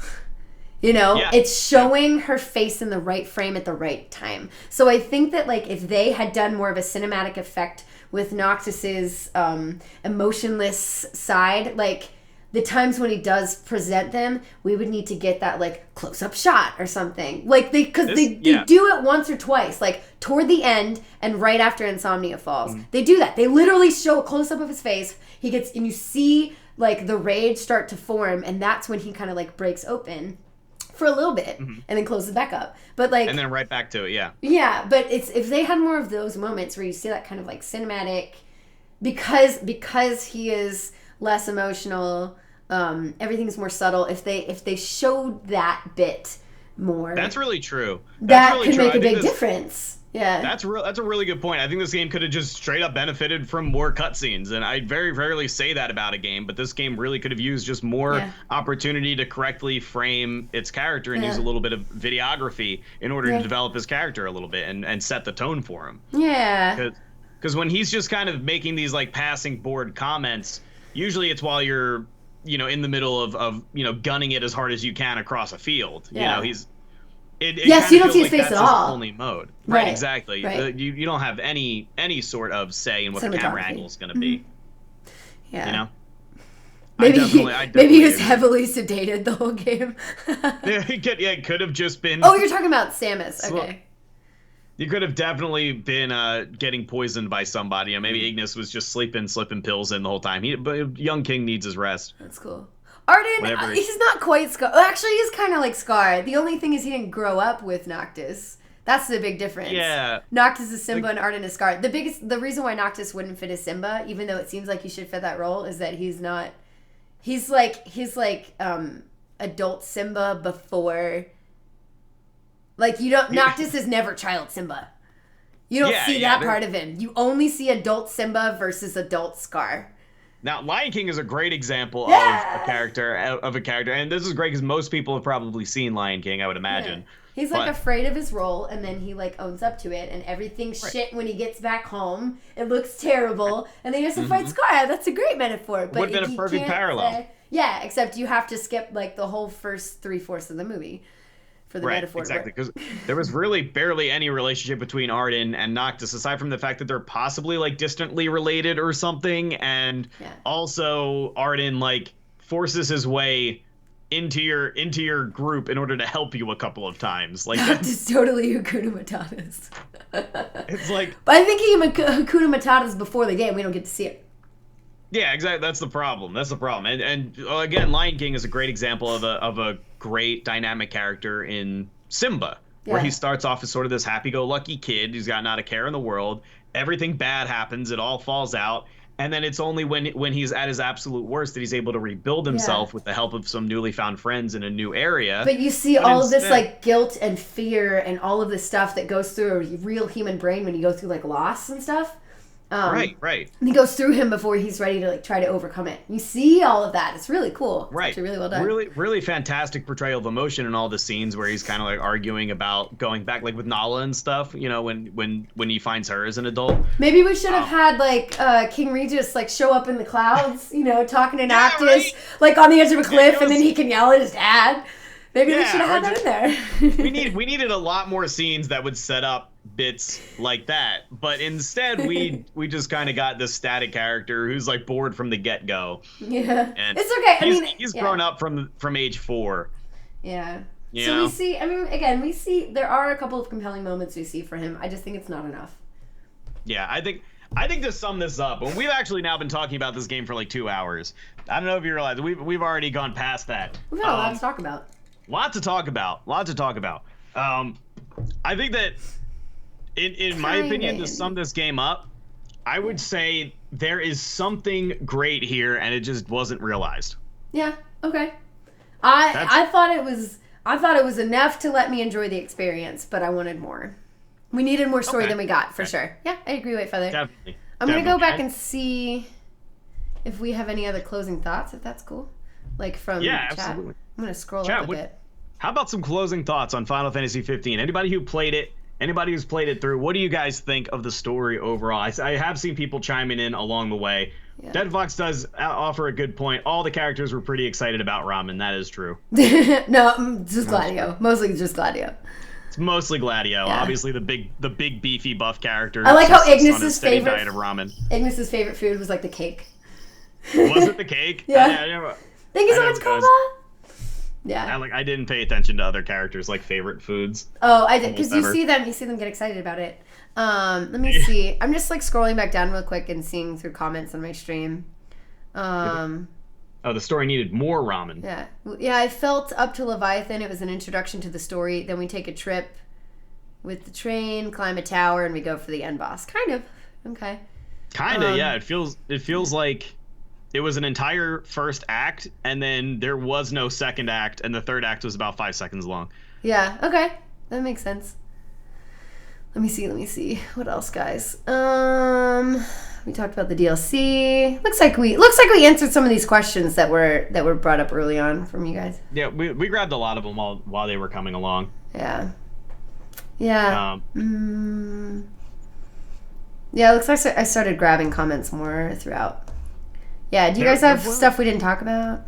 It's showing her face in the right frame at the right time. So I think that, like, if they had done more of a cinematic effect with Noctis's emotionless side, like, the times when he does present them, we would need to get that like close-up shot or something. Like they do it once or twice, like toward the end and right after Insomnia falls. They do that. They literally show a close-up of his face. And you see like the rage start to form, and that's when he kind of like breaks open for a little bit and then closes back up. But like, and then right back to it, yeah. But it's if they had more of those moments where you see that kind of like cinematic, because he is less emotional, everything's more subtle. If they showed that bit more, that's really true. That could make a big difference. Yeah, that's a really good point. I think this game could have just straight up benefited from more cutscenes, and I very rarely say that about a game, but this game really could have used just more opportunity to correctly frame its character and use a little bit of videography in order to develop his character a little bit and set the tone for him. Yeah, because when he's just kind of making these like passing board comments, usually it's while you're in the middle of gunning it as hard as you can across a field. He's. Yes, you don't see his face at all. Only mode, right? Exactly. Right. You don't have any sort of say in what the camera angle is going to be. Yeah. Maybe he was heavily sedated the whole game. It could have just been. Oh, you're talking about Samus. Okay. You could have definitely been getting poisoned by somebody. Maybe Ignis was just slipping pills in the whole time. But young King needs his rest. That's cool. Arden, he's not quite Scar. Actually, he's kind of like Scar. The only thing is he didn't grow up with Noctis. That's the big difference. Yeah. Noctis is Simba and Arden is Scar. The reason why Noctis wouldn't fit as Simba, even though it seems like he should fit that role, is that he's not. He's like adult Simba before. Like Noctis is never child Simba. You don't see that part of him. You only see adult Simba versus adult Scar. Now, Lion King is a great example of a character, and this is great because most people have probably seen Lion King, I would imagine. Yeah. He's like afraid of his role, and then he like owns up to it, and everything's shit when he gets back home. It looks terrible, and then he has to fight Scar. That's a great metaphor. But would have been a perfect parallel. Except you have to skip like the whole first 3/4 of the movie. For the metaphor. Exactly, because there was really barely any relationship between Arden and Noctis, aside from the fact that they're possibly like distantly related or something, and also Arden like forces his way into your group in order to help you a couple of times. Like that's totally Hakuna Matata's. It's like, but I think he Hakuna Matata's before the game. We don't get to see it. Yeah, exactly. That's the problem. And again, Lion King is a great example of a great dynamic character in Simba, where he starts off as sort of this happy-go-lucky kid who's got not a care in the world. Everything bad happens. It all falls out. And then it's only when he's at his absolute worst that he's able to rebuild himself with the help of some newly found friends in a new area. But you see all of this like guilt and fear and all of this stuff that goes through a real human brain when you go through like loss and stuff. Right. And he goes through him before he's ready to like try to overcome it. You see all of that. It's really cool. It's actually really well done. Really fantastic portrayal of emotion in all the scenes where he's kind of like arguing about going back, like with Nala and stuff. When he finds her as an adult. Maybe we should have had like King Regis like show up in the clouds, talking to Noctis, like on the edge of a cliff, and then he can yell at his dad. Maybe we should have had that in there. we needed a lot more scenes that would set up bits like that, but instead we just kind of got this static character who's like bored from the get-go. Yeah, and it's okay. He's grown up from age 4. Yeah. We see. We see there are a couple of compelling moments we see for him. I just think it's not enough. Yeah, I think to sum this up, and we've actually now been talking about this game for like 2 hours. I don't know if you realize we've already gone past that. We've got a lot to talk about. Lots to talk about. I think that, in my opinion, to sum this game up, I would say there is something great here, and it just wasn't realized. Yeah. Okay. I thought it was enough to let me enjoy the experience, but I wanted more. We needed more story than we got, for sure. Yeah, I agree with Feather. Definitely. I'm gonna go back and see if we have any other closing thoughts, if that's cool. Like from chat. Absolutely. I'm gonna scroll up a bit. How about some closing thoughts on Final Fantasy 15? Anybody who's played it through, what do you guys think of the story overall? I have seen people chiming in along the way. Yeah. Dead Fox does offer a good point. All the characters were pretty excited about Ramen. That is true. No, just Gladio. Mostly just Gladio. It's mostly Gladio. Yeah. Obviously, the big beefy buff character. I like how Ignis's favorite diet of ramen. Ignis's favorite food was like the cake. Was it the cake? Yeah. Thank you so much, Koma. Yeah. I didn't pay attention to other characters like favorite foods. Oh, I did, because you see them get excited about it. Let me see. I'm just like scrolling back down real quick and seeing through comments on my stream. The story needed more ramen. Yeah. Yeah, I felt up to Leviathan. It was an introduction to the story. Then we take a trip with the train, climb a tower, and we go for the end boss. Kind of. Okay. Kind of, yeah. It feels like it was an entire first act, and then there was no second act, and the third act was about 5 seconds long. Yeah, okay. That makes sense. Let me see. What else, guys? We talked about the DLC. Looks like we answered some of these questions that were brought up early on from you guys. Yeah, we grabbed a lot of them while they were coming along. Yeah. Yeah. Yeah, it looks like I started grabbing comments more throughout. Yeah, do you guys have stuff we didn't talk about?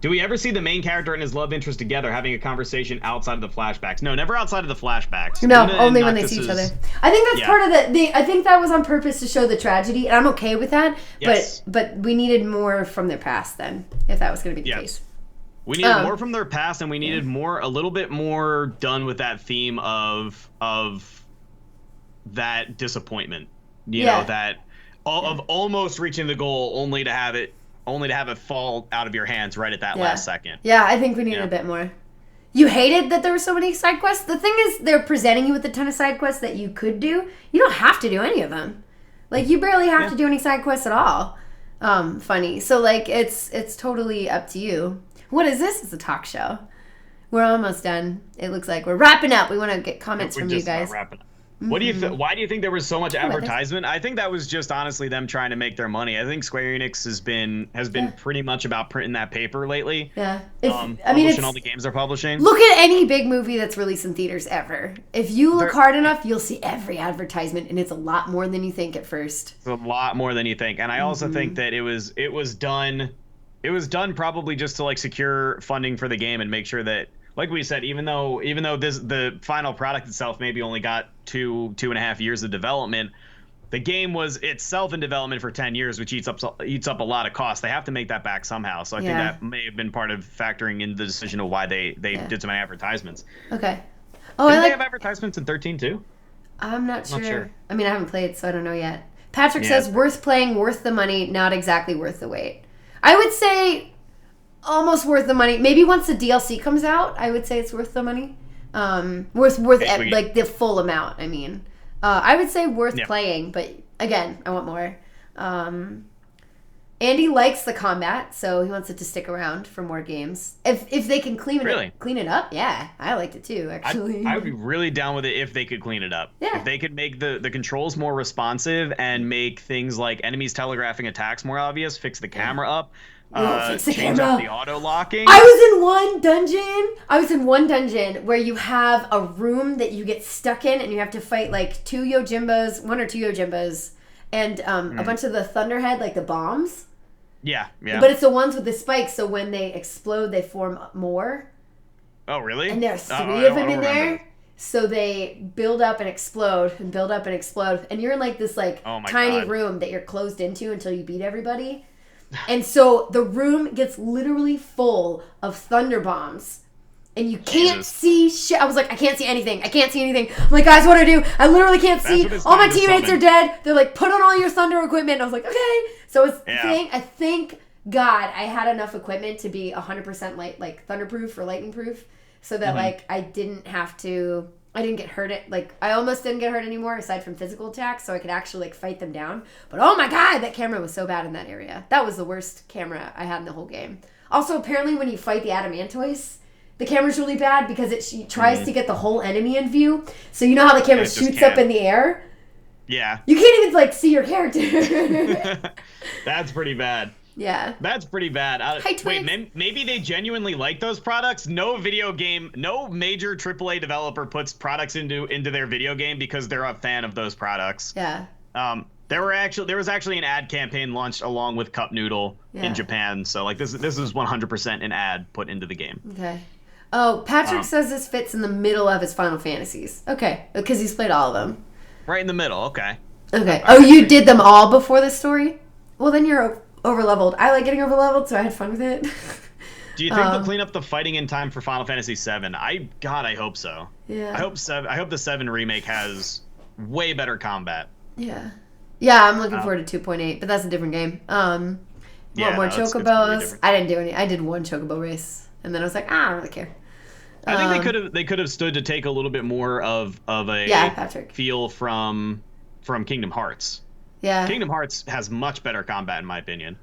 Do we ever see the main character and his love interest together having a conversation outside of the flashbacks? No, never outside of the flashbacks. No, only when they see each other. I think that's part of I think that was on purpose to show the tragedy, and I'm okay with that. Yes. But we needed more from their past then, if that was going to be the case. We needed more from their past, and we needed a little bit more done with that theme of that disappointment. You know, that of almost reaching the goal only to have it fall out of your hands right at that last second. Yeah, I think we needed a bit more. You hated that there were so many side quests? The thing is, they're presenting you with a ton of side quests that you could do. You don't have to do any of them. Like, you barely have to do any side quests at all. Funny. So, like, it's totally up to you. What is this? It's a talk show. We're almost done. It looks like we're wrapping up. We want to get comments from you guys. Wrapping up. What do you why do you think there was so much advertisement? I think that was just honestly them trying to make their money. I think Square Enix has been pretty much about printing that paper lately. Yeah. Publishing all the games they're publishing. Look at any big movie that's released in theaters ever. If you look hard enough, you'll see every advertisement, and it's a lot more than you think at first. It's a lot more than you think. And I also think that it was done probably just to like secure funding for the game and make sure that, like we said, even though the final product itself maybe only got 2.5 years of development, the game was itself in development for 10 years, which eats up a lot of costs. They have to make that back somehow. So I think that may have been part of factoring in the decision of why they did so many advertisements. Okay. Oh, did they have advertisements in 13 too? I'm not sure. I mean, I haven't played, so I don't know yet. Patrick says, worth playing, worth the money, not exactly worth the wait. I would say almost worth the money. Maybe once the DLC comes out, I would say it's worth the money. Worth like the full amount. I mean, I would say worth playing, but again, I want more. Andy likes the combat, so he wants it to stick around for more games. If they can clean it up, yeah, I liked it too. Actually, I would be really down with it if they could clean it up. Yeah. If they could make the controls more responsive and make things like enemies telegraphing attacks more obvious, fix the camera up. Change up the auto locking. I was in one dungeon where you have a room that you get stuck in, and you have to fight like one or two Yojimbas, and a bunch of the Thunderhead, like the bombs. Yeah. But it's the ones with the spikes, so when they explode, they form more. Oh, really? And there's 3 of them in there. So they build up and explode, and build up and explode, and you're in like this tiny room that you're closed into until you beat everybody. And so the room gets literally full of thunder bombs. And you can't see shit. I was like, I can't see anything. I'm like, guys, what do I do? I literally can't see. All my teammates are dead. They're like, put on all your thunder equipment. I was like, okay. So I thank God I had enough equipment to be 100% like thunderproof or lightning proof. So that like I didn't get hurt. I almost didn't get hurt anymore aside from physical attacks, so I could actually like fight them down. But oh my God, that camera was so bad in that area. That was the worst camera I had in the whole game. Also, apparently when you fight the Adamantoise, the camera's really bad because it tries to get the whole enemy in view. So you know how the camera shoots up in the air? Yeah. You can't even like see your character. That's pretty bad. Yeah. That's pretty bad. Wait, maybe they genuinely like those products? No major AAA developer puts products into their video game because they're a fan of those products. Yeah. There was actually an ad campaign launched along with Cup Noodle in Japan. So like this is 100% an ad put into the game. Okay. Oh, Patrick says this fits in the middle of his Final Fantasies. Okay, because he's played all of them. Right in the middle. Okay. Okay. Oh, you did them all before the story? Well, then you're overleveled. I like getting overleveled, so I had fun with it. Do you think they'll clean up the fighting in time for Final Fantasy VII? I hope so. Yeah. I hope the 7 remake has way better combat. Yeah. Yeah, I'm looking forward to 2.8, but that's a different game. Want more chocobos? I didn't do any. I did one chocobo race, and then I was like, I don't really care. I think they could have stood to take a little bit more of a feel from Kingdom Hearts. Yeah. Kingdom Hearts has much better combat in my opinion.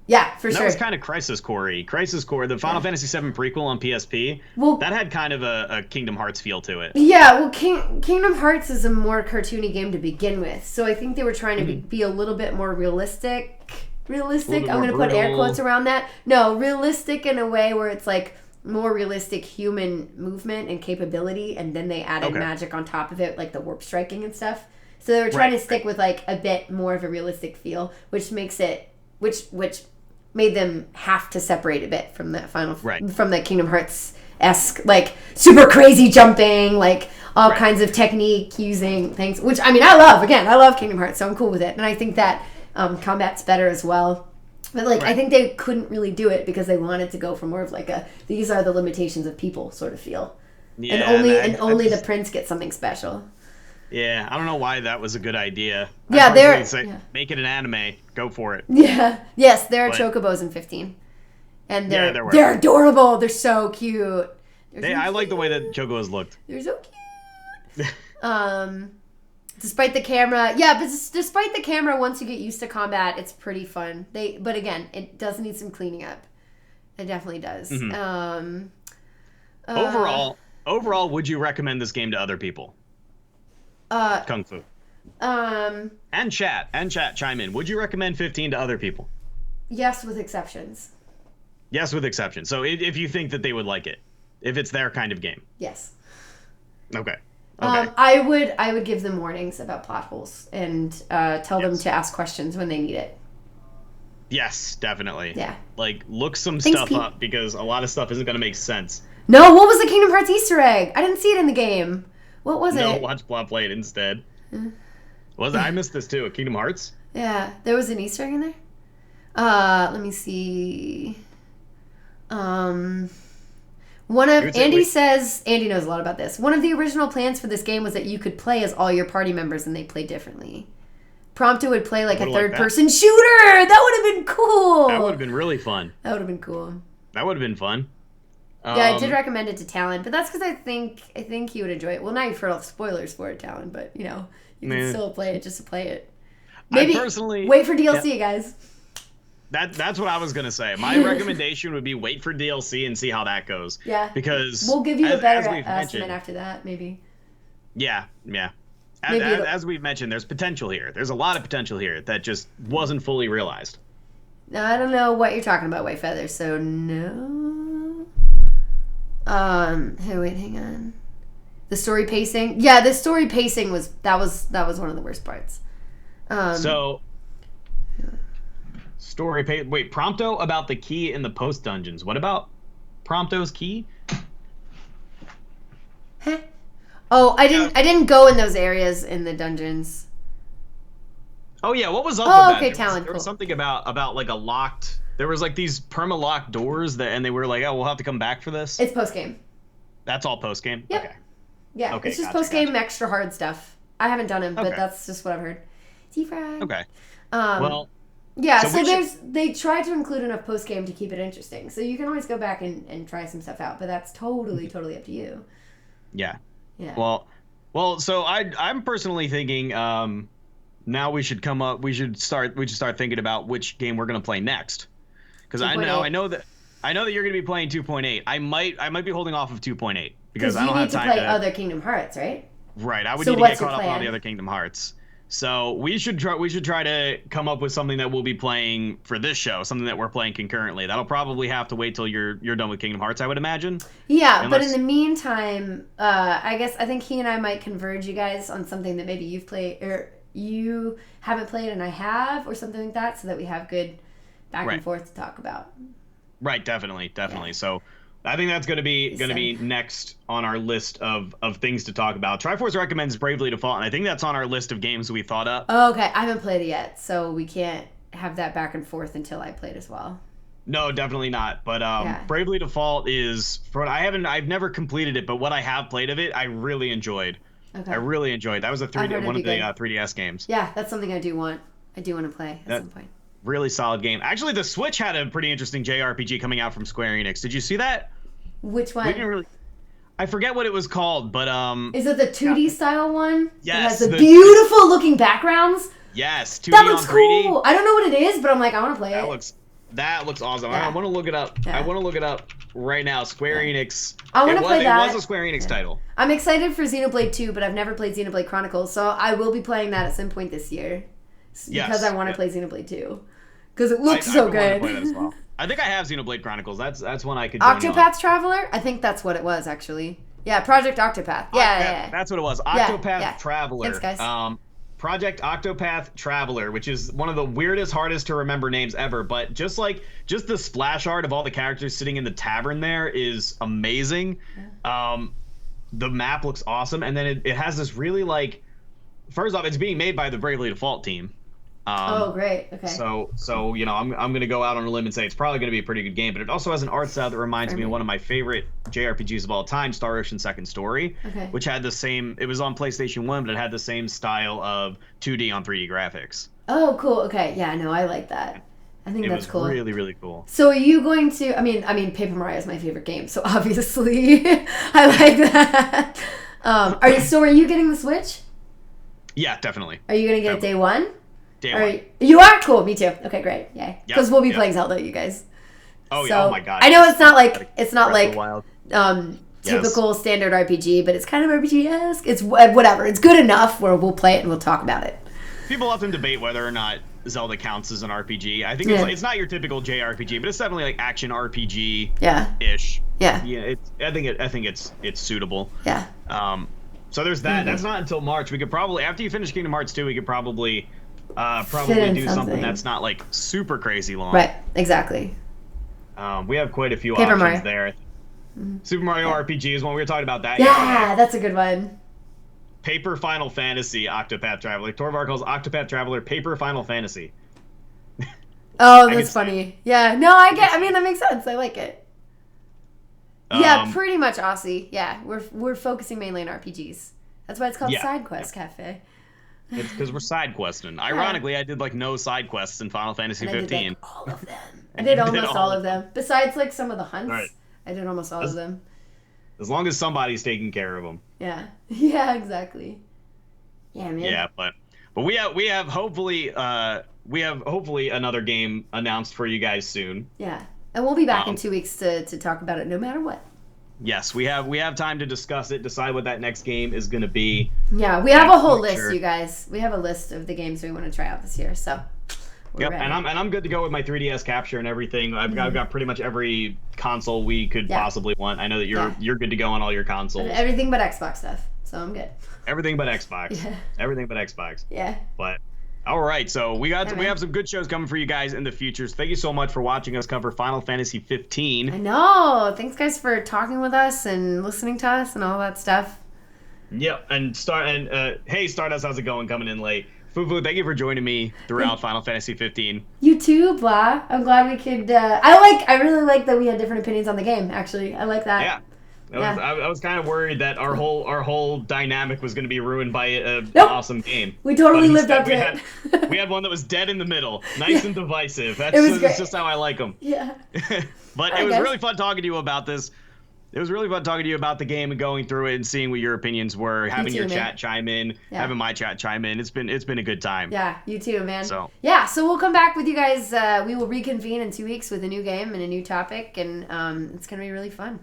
Yeah, for sure. That was kind of Crisis Core-y. Crisis Core, the Final Fantasy VII prequel on PSP, that had kind of a Kingdom Hearts feel to it. Yeah, well, Kingdom Hearts is a more cartoony game to begin with, so I think they were trying to be a little bit more realistic. I'm going to put air quotes around that. No, realistic in a way where it's like more realistic human movement and capability, and then they added magic on top of it, like the warp striking and stuff. So they were trying to stick with like a bit more of a realistic feel, which makes it which made them have to separate a bit from that from the Kingdom Hearts-esque, like super crazy jumping, like all kinds of technique using things, which I mean I love Kingdom Hearts, so I'm cool with it, and I think that combat's better as well. But like I think they couldn't really do it because they wanted to go for more of like a these are the limitations of people sort of feel. Yeah, and only the prince gets something special. Yeah, I don't know why that was a good idea. Yeah, make it an anime. Go for it. Yeah. Yes, there are chocobos in 15. And they're adorable. They're so cute. I like the way that chocobos looked. They're so cute. Despite the camera, despite the camera, once you get used to combat, it's pretty fun. But again, it does need some cleaning up. It definitely does. Mm-hmm. Overall, would you recommend this game to other people? Kung Fu. And chat chime in. Would you recommend 15 to other people? Yes, with exceptions. Yes, with exceptions. So if you think that they would like it, if it's their kind of game. Yes. Okay. I would give them warnings about plot holes and tell them to ask questions when they need it. Yes, definitely. Yeah. Like look some stuff up because a lot of stuff isn't going to make sense. No, what was the Kingdom Hearts Easter egg? I didn't see it in the game. What was it? No, watch Plot Play it instead. I missed this too. Kingdom Hearts? Yeah, there was an Easter egg in there. Let me see. Andy says Andy knows a lot about this. One of the original plans for this game was that you could play as all your party members and they play differently. Prompto would play like a third-person shooter. That would have been cool. That would have been really fun. That would have been cool. That would have been fun. Yeah, I did recommend it to Talon, but that's because I think he would enjoy it. Well, now you've heard all the spoilers for it, Talon, but you can still play it just to play it. Maybe wait for DLC, guys. That's what I was gonna say. My recommendation would be wait for DLC and see how that goes. Yeah, because we'll give you a better estimate after that, maybe. Yeah. As we've mentioned, there's potential here. There's a lot of potential here that just wasn't fully realized. I don't know what you're talking about, White Feather. So no. Hey, wait, hang on. The story pacing. Yeah, the story pacing was one of the worst parts. Story pace. Wait, Prompto about the key in the post dungeons. What about Prompto's key? Huh? Oh, I didn't go in those areas in the dungeons. Oh yeah, what was up with that? Okay, Talon. There was something about like a locked. There was like these perma-locked doors and they were like, oh, we'll have to come back for this. It's post game. That's all post game. Yep. Okay. Yeah, it's just post game extra hard stuff. I haven't done it, but that's just what I've heard. T-Frag. Okay. Yeah, so they try to include enough post game to keep it interesting. So you can always go back and try some stuff out, but that's totally up to you. Yeah. Yeah. Well. So I'm personally thinking now we should start thinking about which game we're gonna play next. Because I know that you're gonna be playing 2.8. I might be holding off of 2.8 because I don't have time to play other Kingdom Hearts, right? Right. I would need to get caught up on all the other Kingdom Hearts. So we should try to come up with something that we'll be playing for this show, something that we're playing concurrently. That'll probably have to wait till you're done with Kingdom Hearts, I would imagine. Yeah, but in the meantime, I think he and I might converge you guys on something that maybe you've played or you haven't played and I have, or something like that, so that we have good back and forth to talk about. Right, definitely. Yeah. So I think that's going to be next on our list of things to talk about. Triforce recommends Bravely Default, and I think that's on our list of games we thought up. Oh, okay. I haven't played it yet, so we can't have that back and forth until I played as well. No, definitely not. But Bravely Default is for I've never completed it, but what I have played of it, I really enjoyed. Okay. I really enjoyed. That was one of the 3DS games. Yeah, that's something I do want to play at some point. Really solid game. Actually, the Switch had a pretty interesting JRPG coming out from Square Enix. Did you see that? Which one? We didn't really. I forget what it was called, but Is it the 2D style one? Yes. It has the beautiful looking backgrounds. Yes, 2D that looks on 3D. cool. I don't know what it is, but I'm like, I want to play it. That looks awesome. Yeah. I want to look it up. Yeah. I want to look it up right now. Square Enix. I want to play that. It was a Square Enix title. I'm excited for Xenoblade 2, but I've never played Xenoblade Chronicles, so I will be playing that at some point this year. Because I want to play Xenoblade 2. Because it looks so good. Play that as well. I think I have Xenoblade Chronicles. That's one I could. Octopath Traveler? I think that's what it was actually. Yeah, Project Octopath. Yeah. That's what it was. Octopath Traveler. Thanks, guys. Project Octopath Traveler, which is one of the weirdest, hardest to remember names ever, but just the splash art of all the characters sitting in the tavern there is amazing. Yeah. The map looks awesome, and then it has this really first off, it's being made by the Bravely Default team. Great. Okay. So I'm gonna go out on a limb and say it's probably gonna be a pretty good game, but it also has an art style that reminds me of one of my favorite JRPGs of all time, Star Ocean Second Story, which had the same. It was on PlayStation 1, but it had the same style of 2D on 3D graphics. Oh, cool. Okay. Yeah. No, I like that. I think that's cool. It was really, really cool. So are you going to? I mean, Paper Mario is my favorite game, so obviously I like that. Are you getting the Switch? Yeah, definitely. Are you gonna get it day one? You are? Cool, me too. Okay, great. Yay. Because we'll be playing Zelda, you guys. Oh, yeah. Oh, my God. I know it's not typical standard RPG, but it's kind of RPG-esque. It's whatever. It's good enough where we'll play it and we'll talk about it. People often debate whether or not Zelda counts as an RPG. I think it's not your typical JRPG, but it's definitely action RPG-ish. Yeah. I think it's suitable. Yeah. So there's that. Mm-hmm. That's not until March. We could probably, after you finish Kingdom Hearts 2, we could probably do something that's not super crazy long. Right, exactly. We have quite a few options there. Mm-hmm. Super Mario RPG is one. We were talking about that. Yeah, that's a good one. Paper Final Fantasy Octopath Traveler. Torvar calls Octopath Traveler Paper Final Fantasy. Oh, that's funny. Yeah, no, that makes sense. I like it. Yeah, pretty much Aussie. Yeah, we're focusing mainly on RPGs. That's why it's called Sidequest Cafe. It's because we're side questing. Ironically, I did no side quests in Final Fantasy 15. I did all of them. I did almost all of them. Besides some of the hunts, right. I did almost all of them. As long as somebody's taking care of them. Yeah. Yeah, exactly. Yeah, man. Yeah, but we have hopefully another game announced for you guys soon. Yeah. And we'll be back in 2 weeks to talk about it no matter what. Yes, we have time to discuss it, decide what that next game is going to be. Yeah, we have a whole list, you guys. We have a list of the games we want to try out this year, so we're ready. And I'm good to go with my 3DS capture and everything. I've got pretty much every console we could possibly want. I know that you're good to go on all your consoles. Everything but Xbox stuff, so I'm good. Everything but Xbox. Yeah. Everything but Xbox. Yeah. But all right, so we have some good shows coming for you guys in the future. So thank you so much for watching us cover Final Fantasy 15. I know. Thanks, guys, for talking with us and listening to us and all that stuff. Yep, and hey, Stardust, how's it going? Coming in late. Fufu, thank you for joining me throughout Final Fantasy 15. You too, Blah. I'm glad we could. I really like that we had different opinions on the game. Actually, I like that. Yeah. I was kind of worried that our whole dynamic was going to be ruined by an awesome game. We totally lived up to it. We had one that was dead in the middle, nice and divisive. That's just how I like them. Yeah. But it was really fun talking to you about this. It was really fun talking to you about the game and going through it and seeing what your opinions were, having your chat chime in, having my chat chime in. It's been a good time. Yeah, you too, man. So we'll come back with you guys. We will reconvene in 2 weeks with a new game and a new topic, and it's gonna be really fun.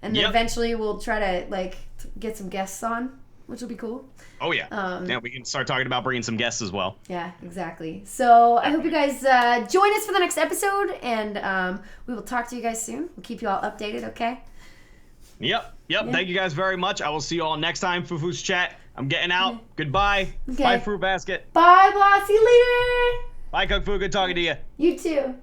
And then eventually we'll try to get some guests on, which will be cool. Oh yeah. We can start talking about bringing some guests as well. Yeah, exactly. So I hope you guys join us for the next episode, and we will talk to you guys soon. We'll keep you all updated, okay? Yep. Thank you guys very much. I will see you all next time. Fufu's chat. I'm getting out. Goodbye. Okay. Bye, Fruit Basket. Bye, Blah. See you later. Bye, Kung Fu. Good talking to you. You too.